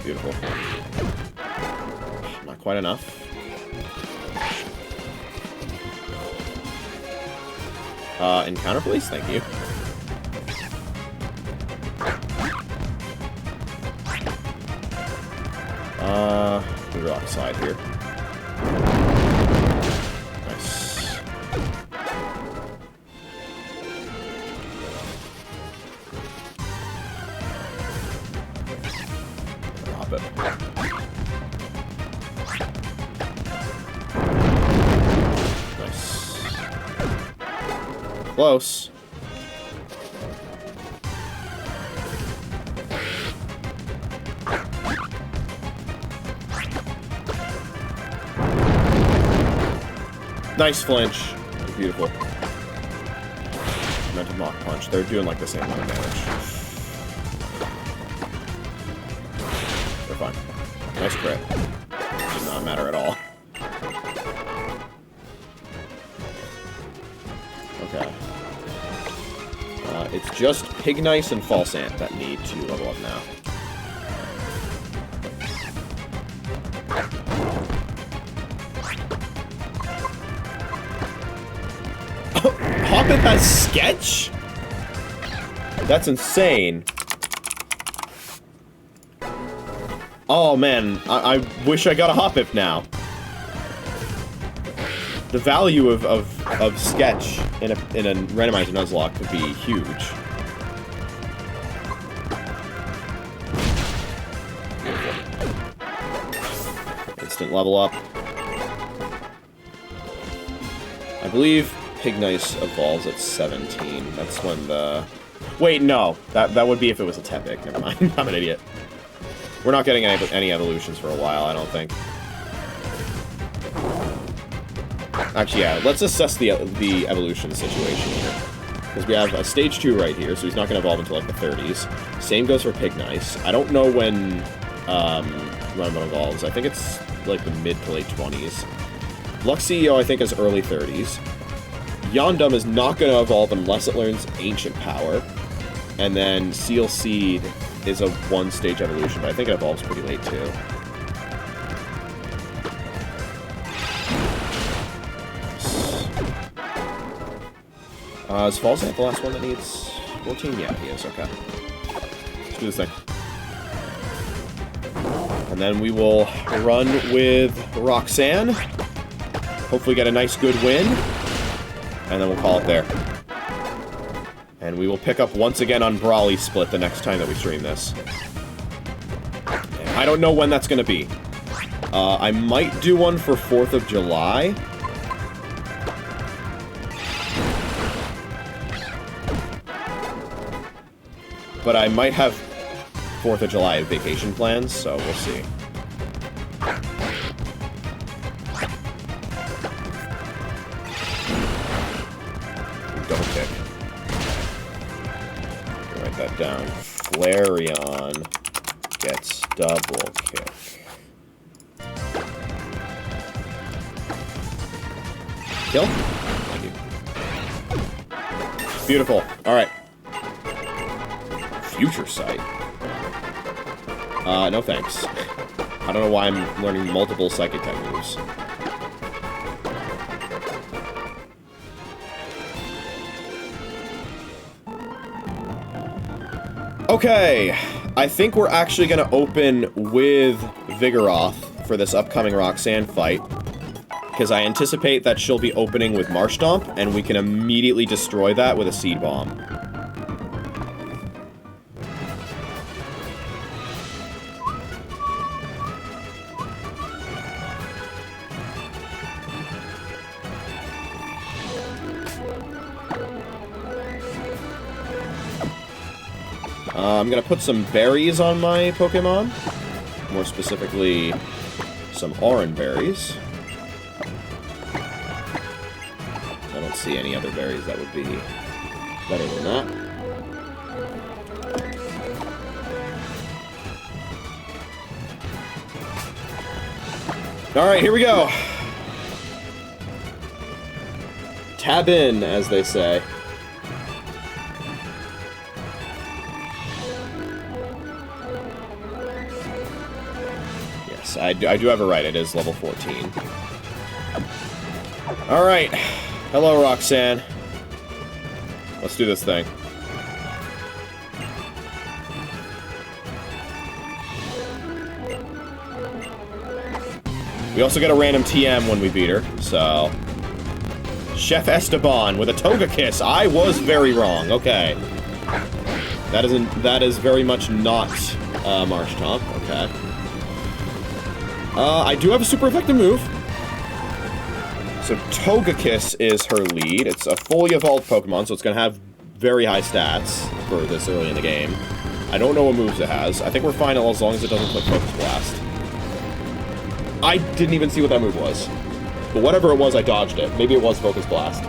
Beautiful. Not quite enough. Encounter Police, thank you. We rock aside here. Close. Nice flinch. Beautiful. Mental Mach Punch. They're doing like the same amount of damage. They're fine. Nice crit. Does not matter at all. Okay. It's just Pignice and False Ant that need to level up now. Hoppip has Sketch? That's insane. Oh man, I wish I got a Hoppip now. The value of Sketch in a randomizer Nuzlocke could be huge. Instant level up. I believe Pignice evolves at 17. That's when the... Wait, no. That would be if it was a Tepig. Never mind. I'm an idiot. We're not getting any evolutions for a while, I don't think. Actually, yeah, let's assess the evolution situation here. Because we have a stage 2 right here, so he's not going to evolve until, like, the 30s. Same goes for Pignice. I don't know when Runman evolves. I think it's, like, the mid to late 20s. Luxio, I think, is early 30s. Yondum is not going to evolve unless it learns Ancient Power. And then Seal Seed is a one-stage evolution, but I think it evolves pretty late, too. Is Falzant the last one that needs 14? Yeah, he is. Okay. Let's do this thing. And then we will run with Roxanne. Hopefully get a nice, good win. And then we'll call it there. And we will pick up once again on Brawly Split the next time that we stream this. And I don't know when that's going to be. I might do one for 4th of July. But I might have 4th of July vacation plans, so we'll see. Double kick. Write that down. Flareon gets double kick. Kill? Thank you. Beautiful. Alright. Future Sight. No thanks. I don't know why I'm learning multiple Psychic type moves. Okay, I think we're actually gonna open with Vigoroth for this upcoming Roxanne fight. Because I anticipate that she'll be opening with Marshtomp, and we can immediately destroy that with a Seed Bomb. I'm gonna put some berries on my Pokemon. More specifically, some Oran berries. I don't see any other berries that would be better than that. Alright, here we go. Tab in, as they say. I do have it right. It is level 14. Alright. Hello, Roxanne. Let's do this thing. We also get a random TM when we beat her, so... Chef Esteban with a Togekiss. I was very wrong. Okay. That is very much not Marshtomp. Okay. I do have a super effective move. So Togekiss is her lead. It's a fully evolved Pokemon, so it's going to have very high stats for this early in the game. I don't know what moves it has. I think we're fine as long as it doesn't click Focus Blast. I didn't even see what that move was. But whatever it was, I dodged it. Maybe it was Focus Blast.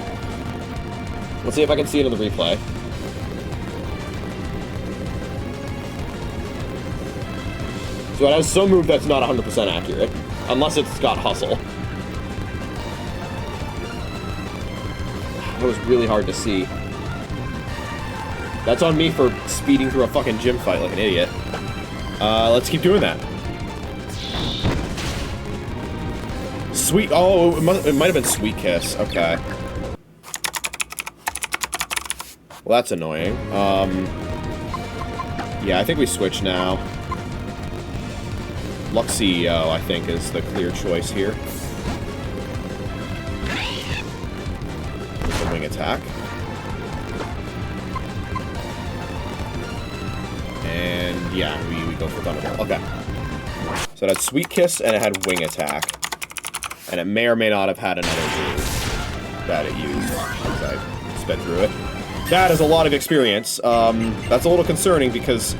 Let's see if I can see it in the replay. So it has some move that's not 100% accurate. Unless it's got Hustle. That was really hard to see. That's on me for speeding through a fucking gym fight like an idiot. Let's keep doing that. Sweet... Oh, it might have been Sweet Kiss. Okay. Well, that's annoying. Yeah, I think we switch now. Luxio, I think, is the clear choice here. With the wing attack. And, yeah, we go for Thunderbolt. Okay. So it had Sweet Kiss, and it had Wing Attack. And it may or may not have had another move that it used, as I sped through it. That is a lot of experience. That's a little concerning, because...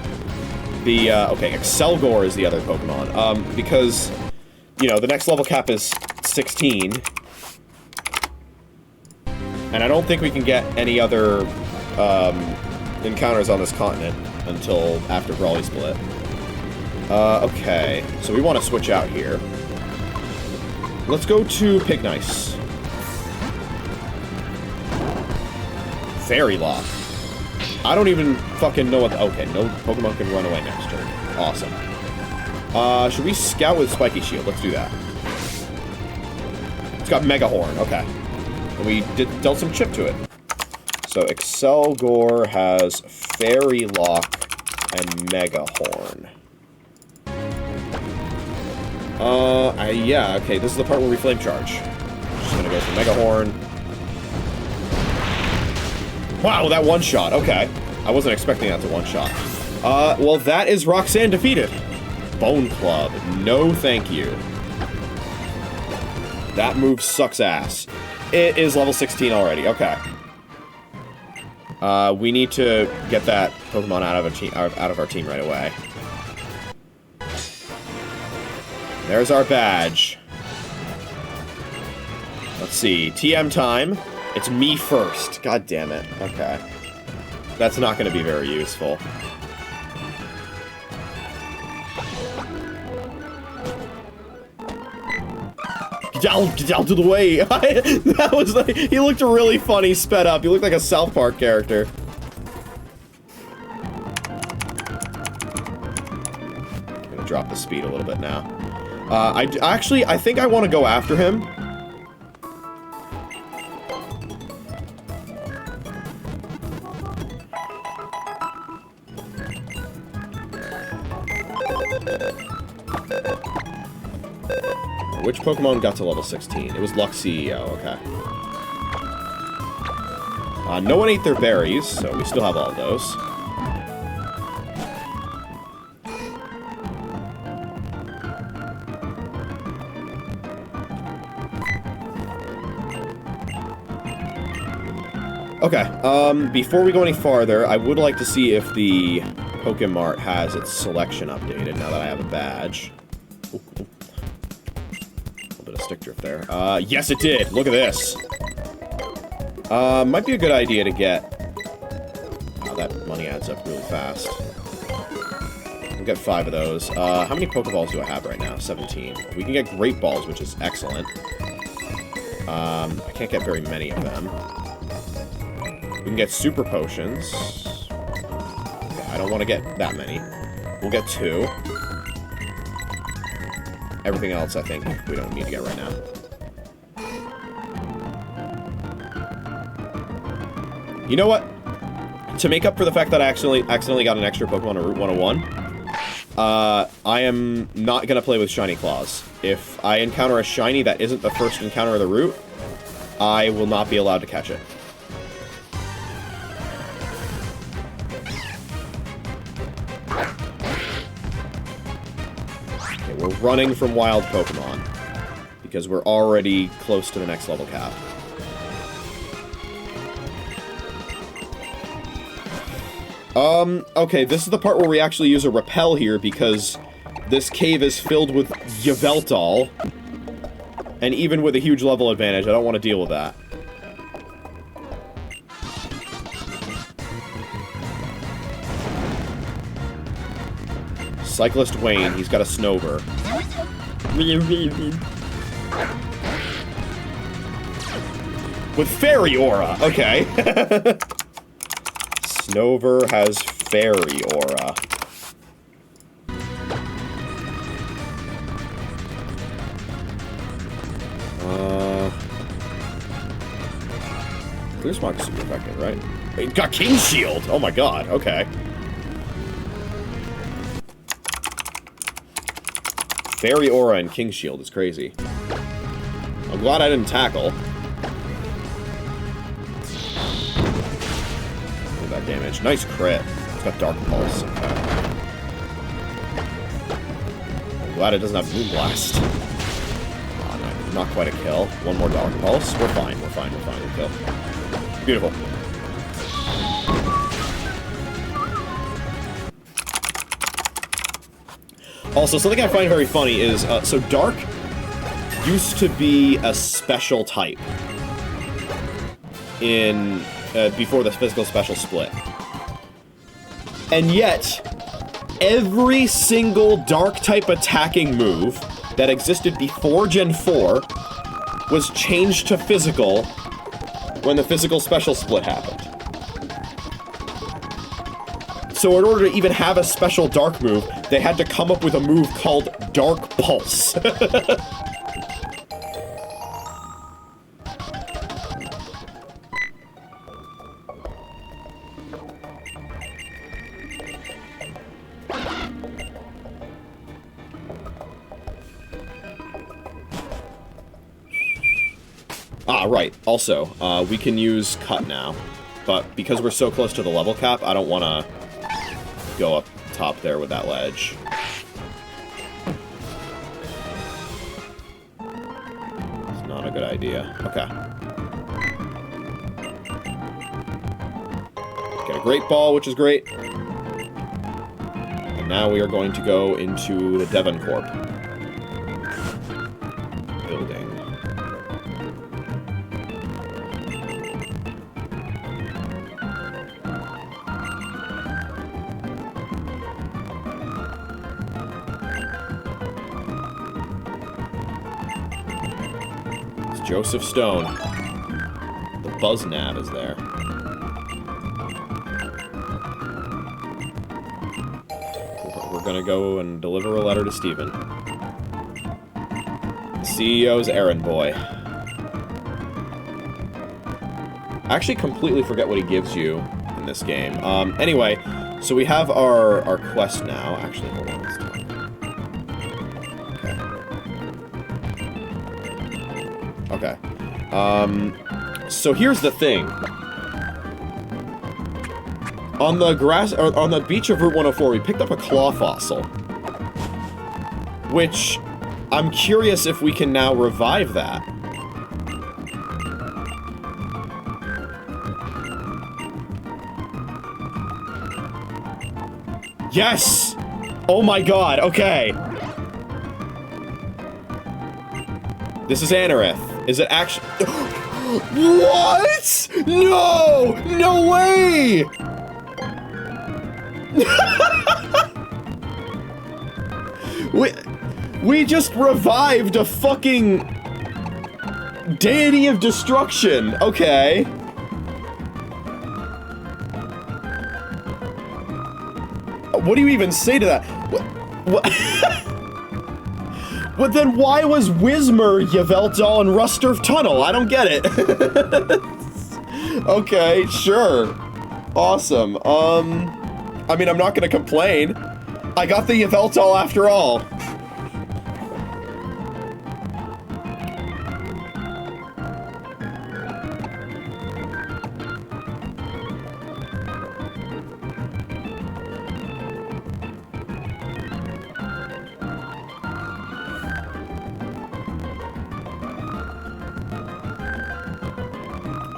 okay, Excelgor is the other Pokemon. Because, you know, the next level cap is 16. And I don't think we can get any other encounters on this continent until after Brawly Split. Okay, so we want to switch out here. Let's go to Pignice. Fairy Lock. I don't even fucking know what... Okay, no Pokemon can run away next turn. Awesome. Should we scout with Spiky Shield? Let's do that. It's got Mega Horn. Okay. And we dealt some chip to it. So Excelgor has Fairy Lock and Mega Horn. Yeah, okay, this is the part where we Flame Charge. Just gonna go for Mega Horn. Wow, that one-shot, okay. I wasn't expecting that to one-shot. Well, that is Roxanne defeated. Bone Club, no thank you. That move sucks ass. It is level 16 already, okay. We need to get that Pokemon out of our team right away. There's our badge. Let's see. TM time. It's me first. God damn it. Okay. That's not going to be very useful. Get out of the way. That was like... He looked really funny sped up. He looked like a South Park character. I'm going to drop the speed a little bit now. I think I want to go after him. Which Pokemon got to level 16? It was Luxio, okay. No one ate their berries, so we still have all of those. Okay, before we go any farther, I would like to see if the Pokemart has its selection updated now that I have a badge. Ooh, ooh. A little bit of stick drift there. Yes it did! Look at this! Might be a good idea to get... Oh, that money adds up really fast. We'll get 5 of those. How many Pokeballs do I have right now? 17. We can get Great Balls, which is excellent. I can't get very many of them. We can get Super Potions. Okay, I don't want to get that many. We'll get 2. Everything else, I think, we don't need to get right now. You know what? To make up for the fact that I accidentally got an extra Pokemon on Route 101, I am not going to play with Shiny Claws. If I encounter a Shiny that isn't the first encounter of the route, I will not be allowed to catch it. Okay, we're running from wild Pokemon, because we're already close to the next level cap. Okay, this is the part where we actually use a repel here, because this cave is filled with Yveltal. And even with a huge level advantage, I don't want to deal with that. Cyclist Wayne, he's got a Snover. With Fairy Aura, okay. Snover has Fairy Aura. Clear Smog is super effective, right? It got King Shield! Oh my god, okay. Fairy Aura and King Shield is crazy. I'm glad I didn't tackle. That damage. Nice crit. It's got Dark Pulse. Okay. I'm glad it doesn't have Moonblast. Oh, no, not quite a kill. One more Dark Pulse. We're fine. We're fine. We're fine. We'll kill. Beautiful. Also, something I find very funny is, so Dark used to be a special type. in before the physical special split. And yet, every single Dark-type attacking move that existed before Gen 4 was changed to physical when the physical special split happened. So in order to even have a special Dark move, they had to come up with a move called Dark Pulse. Right. Also, we can use Cut now, but because we're so close to the level cap, I don't want to go up top there with that ledge. It's not a good idea. Okay. Get a Great Ball, which is great. And now we are going to go into the Devon Corp building. Joseph Stone. The Buzznav is there. We're gonna go and deliver a letter to Steven. The CEO's errand boy. I actually completely forget what he gives you in this game. Anyway, so we have our quest now. Actually, hold on. Let's talk. Okay. So here's the thing. On the grass, or on the beach of Route 104, we picked up a claw fossil. Which, I'm curious if we can now revive that. Yes! Oh my god, okay. This is Anorith. Is it actually... What?! No! No way! We just revived a fucking... Deity of Destruction. Okay. What do you even say to that? What? But then why was Whismur, Yveltal, and Rusturf Tunnel? I don't get it. Okay, sure. Awesome. I mean, I'm not gonna complain. I got the Yveltal after all.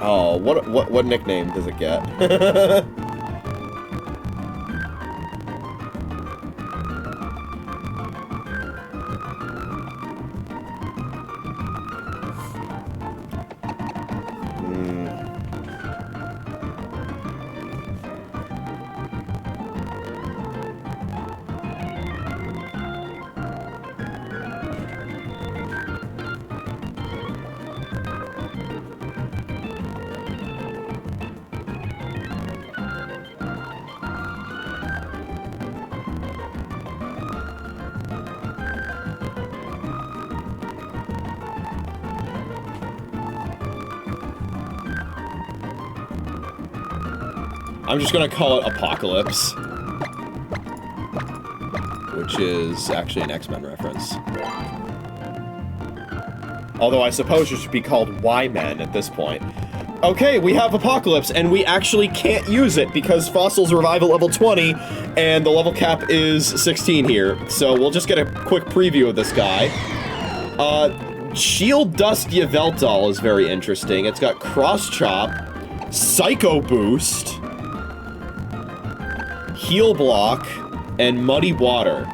Oh, what nickname does it get? I'm just gonna call it Apocalypse. Which is actually an X-Men reference. Although I suppose it should be called Y-Men at this point. Okay, we have Apocalypse, and we actually can't use it because Fossil's revive at level 20, and the level cap is 16 here. So we'll just get a quick preview of this guy. Shield Dust Yveltal is very interesting. It's got Cross Chop, Psycho Boost, Heal Block, and Muddy Water.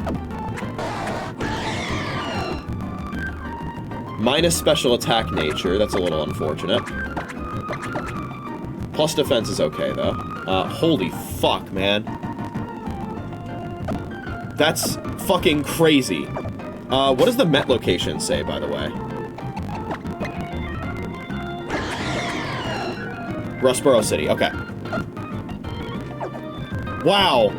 Minus special attack nature, that's a little unfortunate. Plus defense is okay, though. Holy fuck, man. That's fucking crazy. What does the Met location say, by the way? Rustboro City, okay. Wow,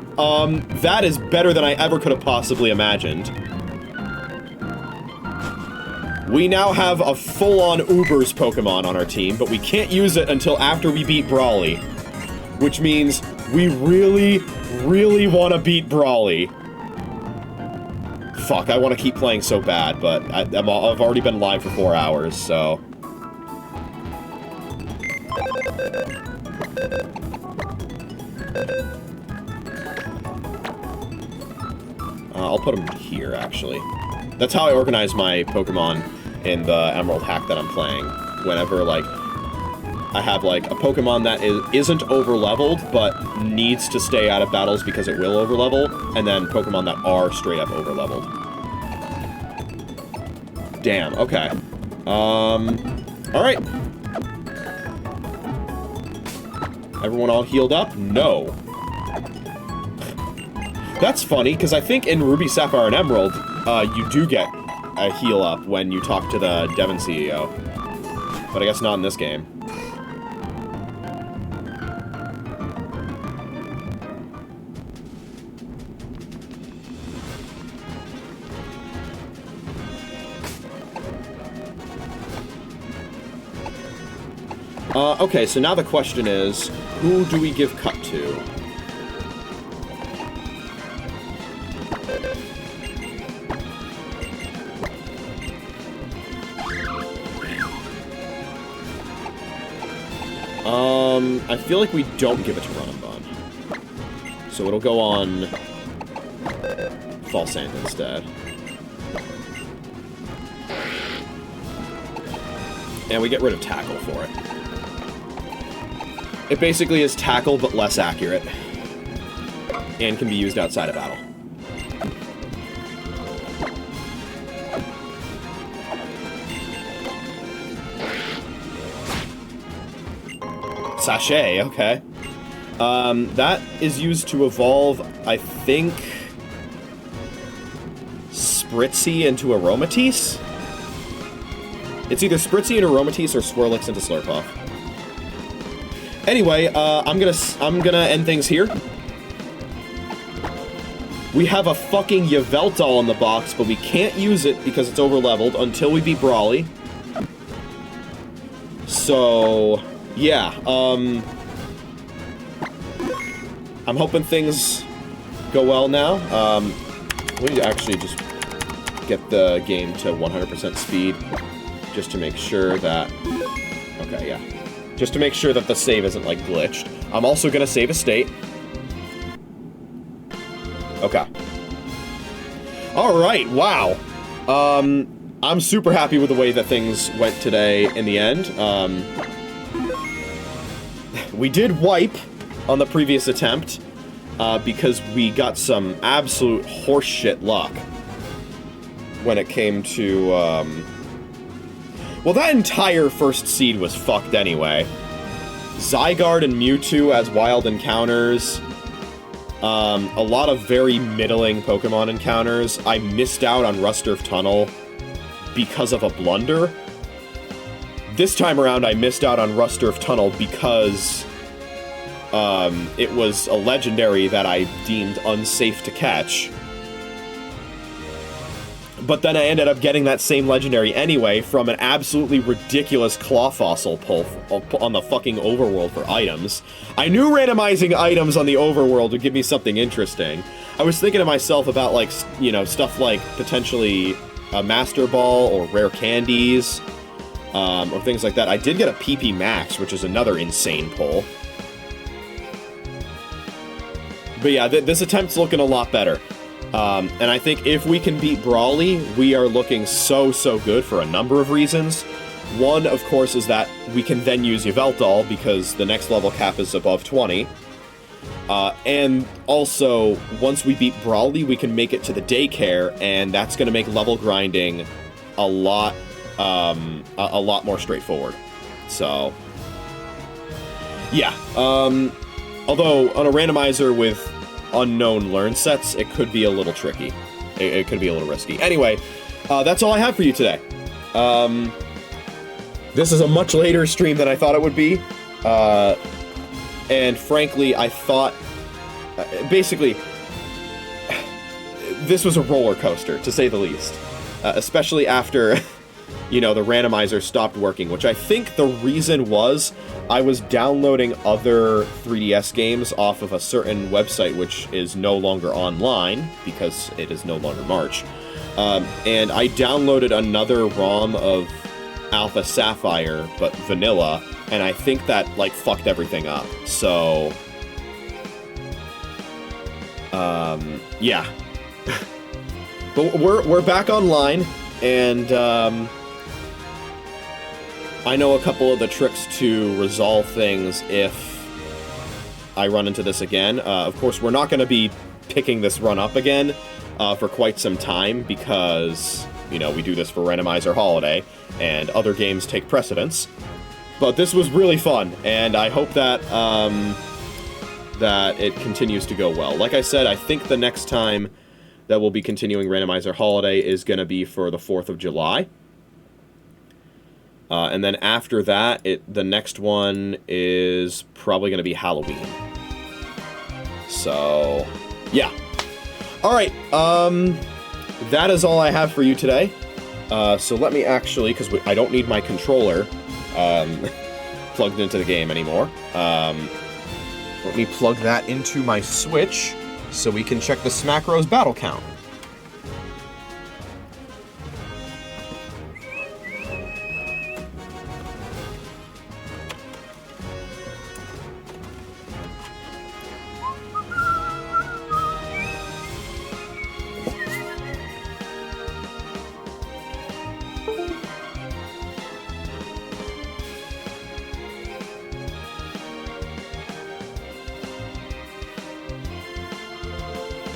that is better than I ever could have possibly imagined. We now have a full-on Ubers Pokemon on our team, but we can't use it until after we beat Brawly. Which means we really, really want to beat Brawly. Fuck, I want to keep playing so bad, but I've already been live for 4 hours, so... I'll put them here, actually. That's how I organize my Pokemon in the Emerald hack that I'm playing. Whenever, like, I have, like, a Pokemon that isn't over-leveled, but needs to stay out of battles because it will over-level, and then Pokemon that are straight-up over-leveled. Damn, okay. Alright. Everyone all healed up? No. That's funny, because I think in Ruby, Sapphire, and Emerald, you do get a heal up when you talk to the Devon CEO. But I guess not in this game. Okay, so now the question is, who do we give cut to? I feel like we don't give it to Run and Bun. So it'll go on False Sand instead. And we get rid of Tackle for it. It basically is Tackle, but less accurate. And can be used outside of battle. Sachet, okay. That is used to evolve, I think, Spritzy into Aromatisse? It's either Spritzy into Aromatisse or Swirlix into Slurpuff. Anyway, I'm gonna end things here. We have a fucking Yveltal in the box, but we can't use it because it's over-leveled until we beat Brawly. So... yeah, I'm hoping things go well now. We need to actually just get the game to 100% speed, just to make sure that... okay, yeah. Just to make sure that the save isn't, like, glitched. I'm also gonna save a state. Okay. Alright, wow. I'm super happy with the way that things went today in the end. We did wipe on the previous attempt, because we got some absolute horseshit luck when it came to, well, that entire first seed was fucked anyway. Zygarde and Mewtwo as wild encounters. A lot of very middling Pokemon encounters. I missed out on Rusturf Tunnel because of a blunder. This time around, I missed out on Rusturf Tunnel because it was a legendary that I deemed unsafe to catch. But then I ended up getting that same legendary anyway from an absolutely ridiculous Claw Fossil pull on the fucking overworld for items. I knew randomizing items on the overworld would give me something interesting. I was thinking to myself about, like, you know, stuff like potentially a Master Ball or rare candies, or things like that. I did get a PP Max, which is another insane pull. But yeah, this attempt's looking a lot better. And I think if we can beat Brawly, we are looking so good for a number of reasons. One, of course, is that we can then use Yveltal because the next level cap is above 20. And also, once we beat Brawly, we can make it to the daycare, and that's going to make level grinding a lot more straightforward. So, Yeah, although on a randomizer with unknown learn sets, it could be a little tricky. It could be a little risky. Anyway, that's all I have for you today. This is a much later stream than I thought it would be. And frankly, I thought... basically, this was a roller coaster, to say the least. Especially after, you know, the randomizer stopped working, which I think the reason was I was downloading other 3DS games off of a certain website, which is no longer online, because it is no longer March. And I downloaded another ROM of Alpha Sapphire, but vanilla, and I think that, like, fucked everything up. So... yeah. But we're back online, and, I know a couple of the tricks to resolve things if I run into this again. Of course, we're not going to be picking this run up again for quite some time because, you know, we do this for Randomizer Holiday, and other games take precedence. But this was really fun, and I hope that, that it continues to go well. Like I said, I think the next time that we'll be continuing Randomizer Holiday is going to be for the 4th of July. And then after that, the next one is probably going to be Halloween. So, yeah. Alright, that is all I have for you today. So let me actually, because I don't need my controller plugged into the game anymore. Let me plug that into my Switch so we can check the Smackros battle count.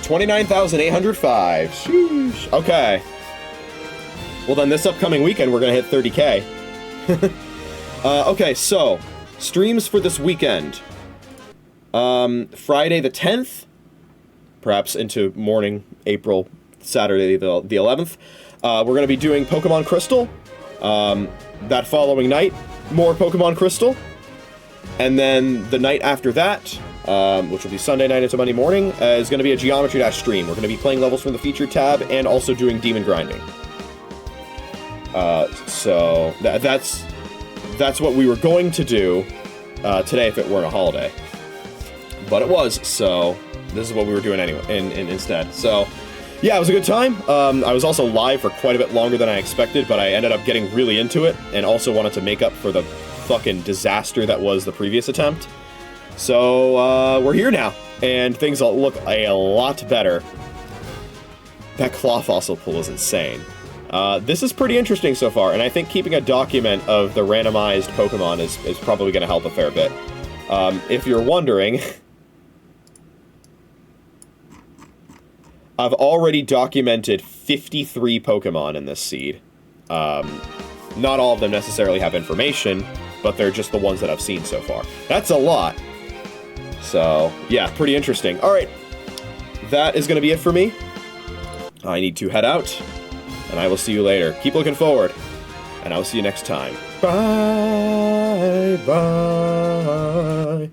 29,805. Sheesh. Okay. Well, then this upcoming weekend, we're going to hit 30K. Okay, so, streams for this weekend. Friday the 10th, perhaps into morning, Saturday the 11th. We're going to be doing Pokemon Crystal. That following night, more Pokemon Crystal. And then the night after that, which will be Sunday night into Monday morning, is going to be a Geometry Dash stream. We're going to be playing levels from the featured tab and also doing demon grinding. So that's what we were going to do today if it weren't a holiday. But it was, so this is what we were doing anyway, instead. So, yeah, it was a good time. I was also live for quite a bit longer than I expected, but I ended up getting really into it, and also wanted to make up for the fucking disaster that was the previous attempt. So, we're here now, and things look a lot better. That claw fossil pull is insane. This is pretty interesting so far, and I think keeping a document of the randomized Pokemon is probably going to help a fair bit. If you're wondering, I've already documented 53 Pokemon in this seed. Not all of them necessarily have information, but they're just the ones that I've seen so far. That's a lot. So, yeah, pretty interesting. Alright, that is going to be it for me. I need to head out, and I will see you later. Keep looking forward, and I will see you next time. Bye, bye.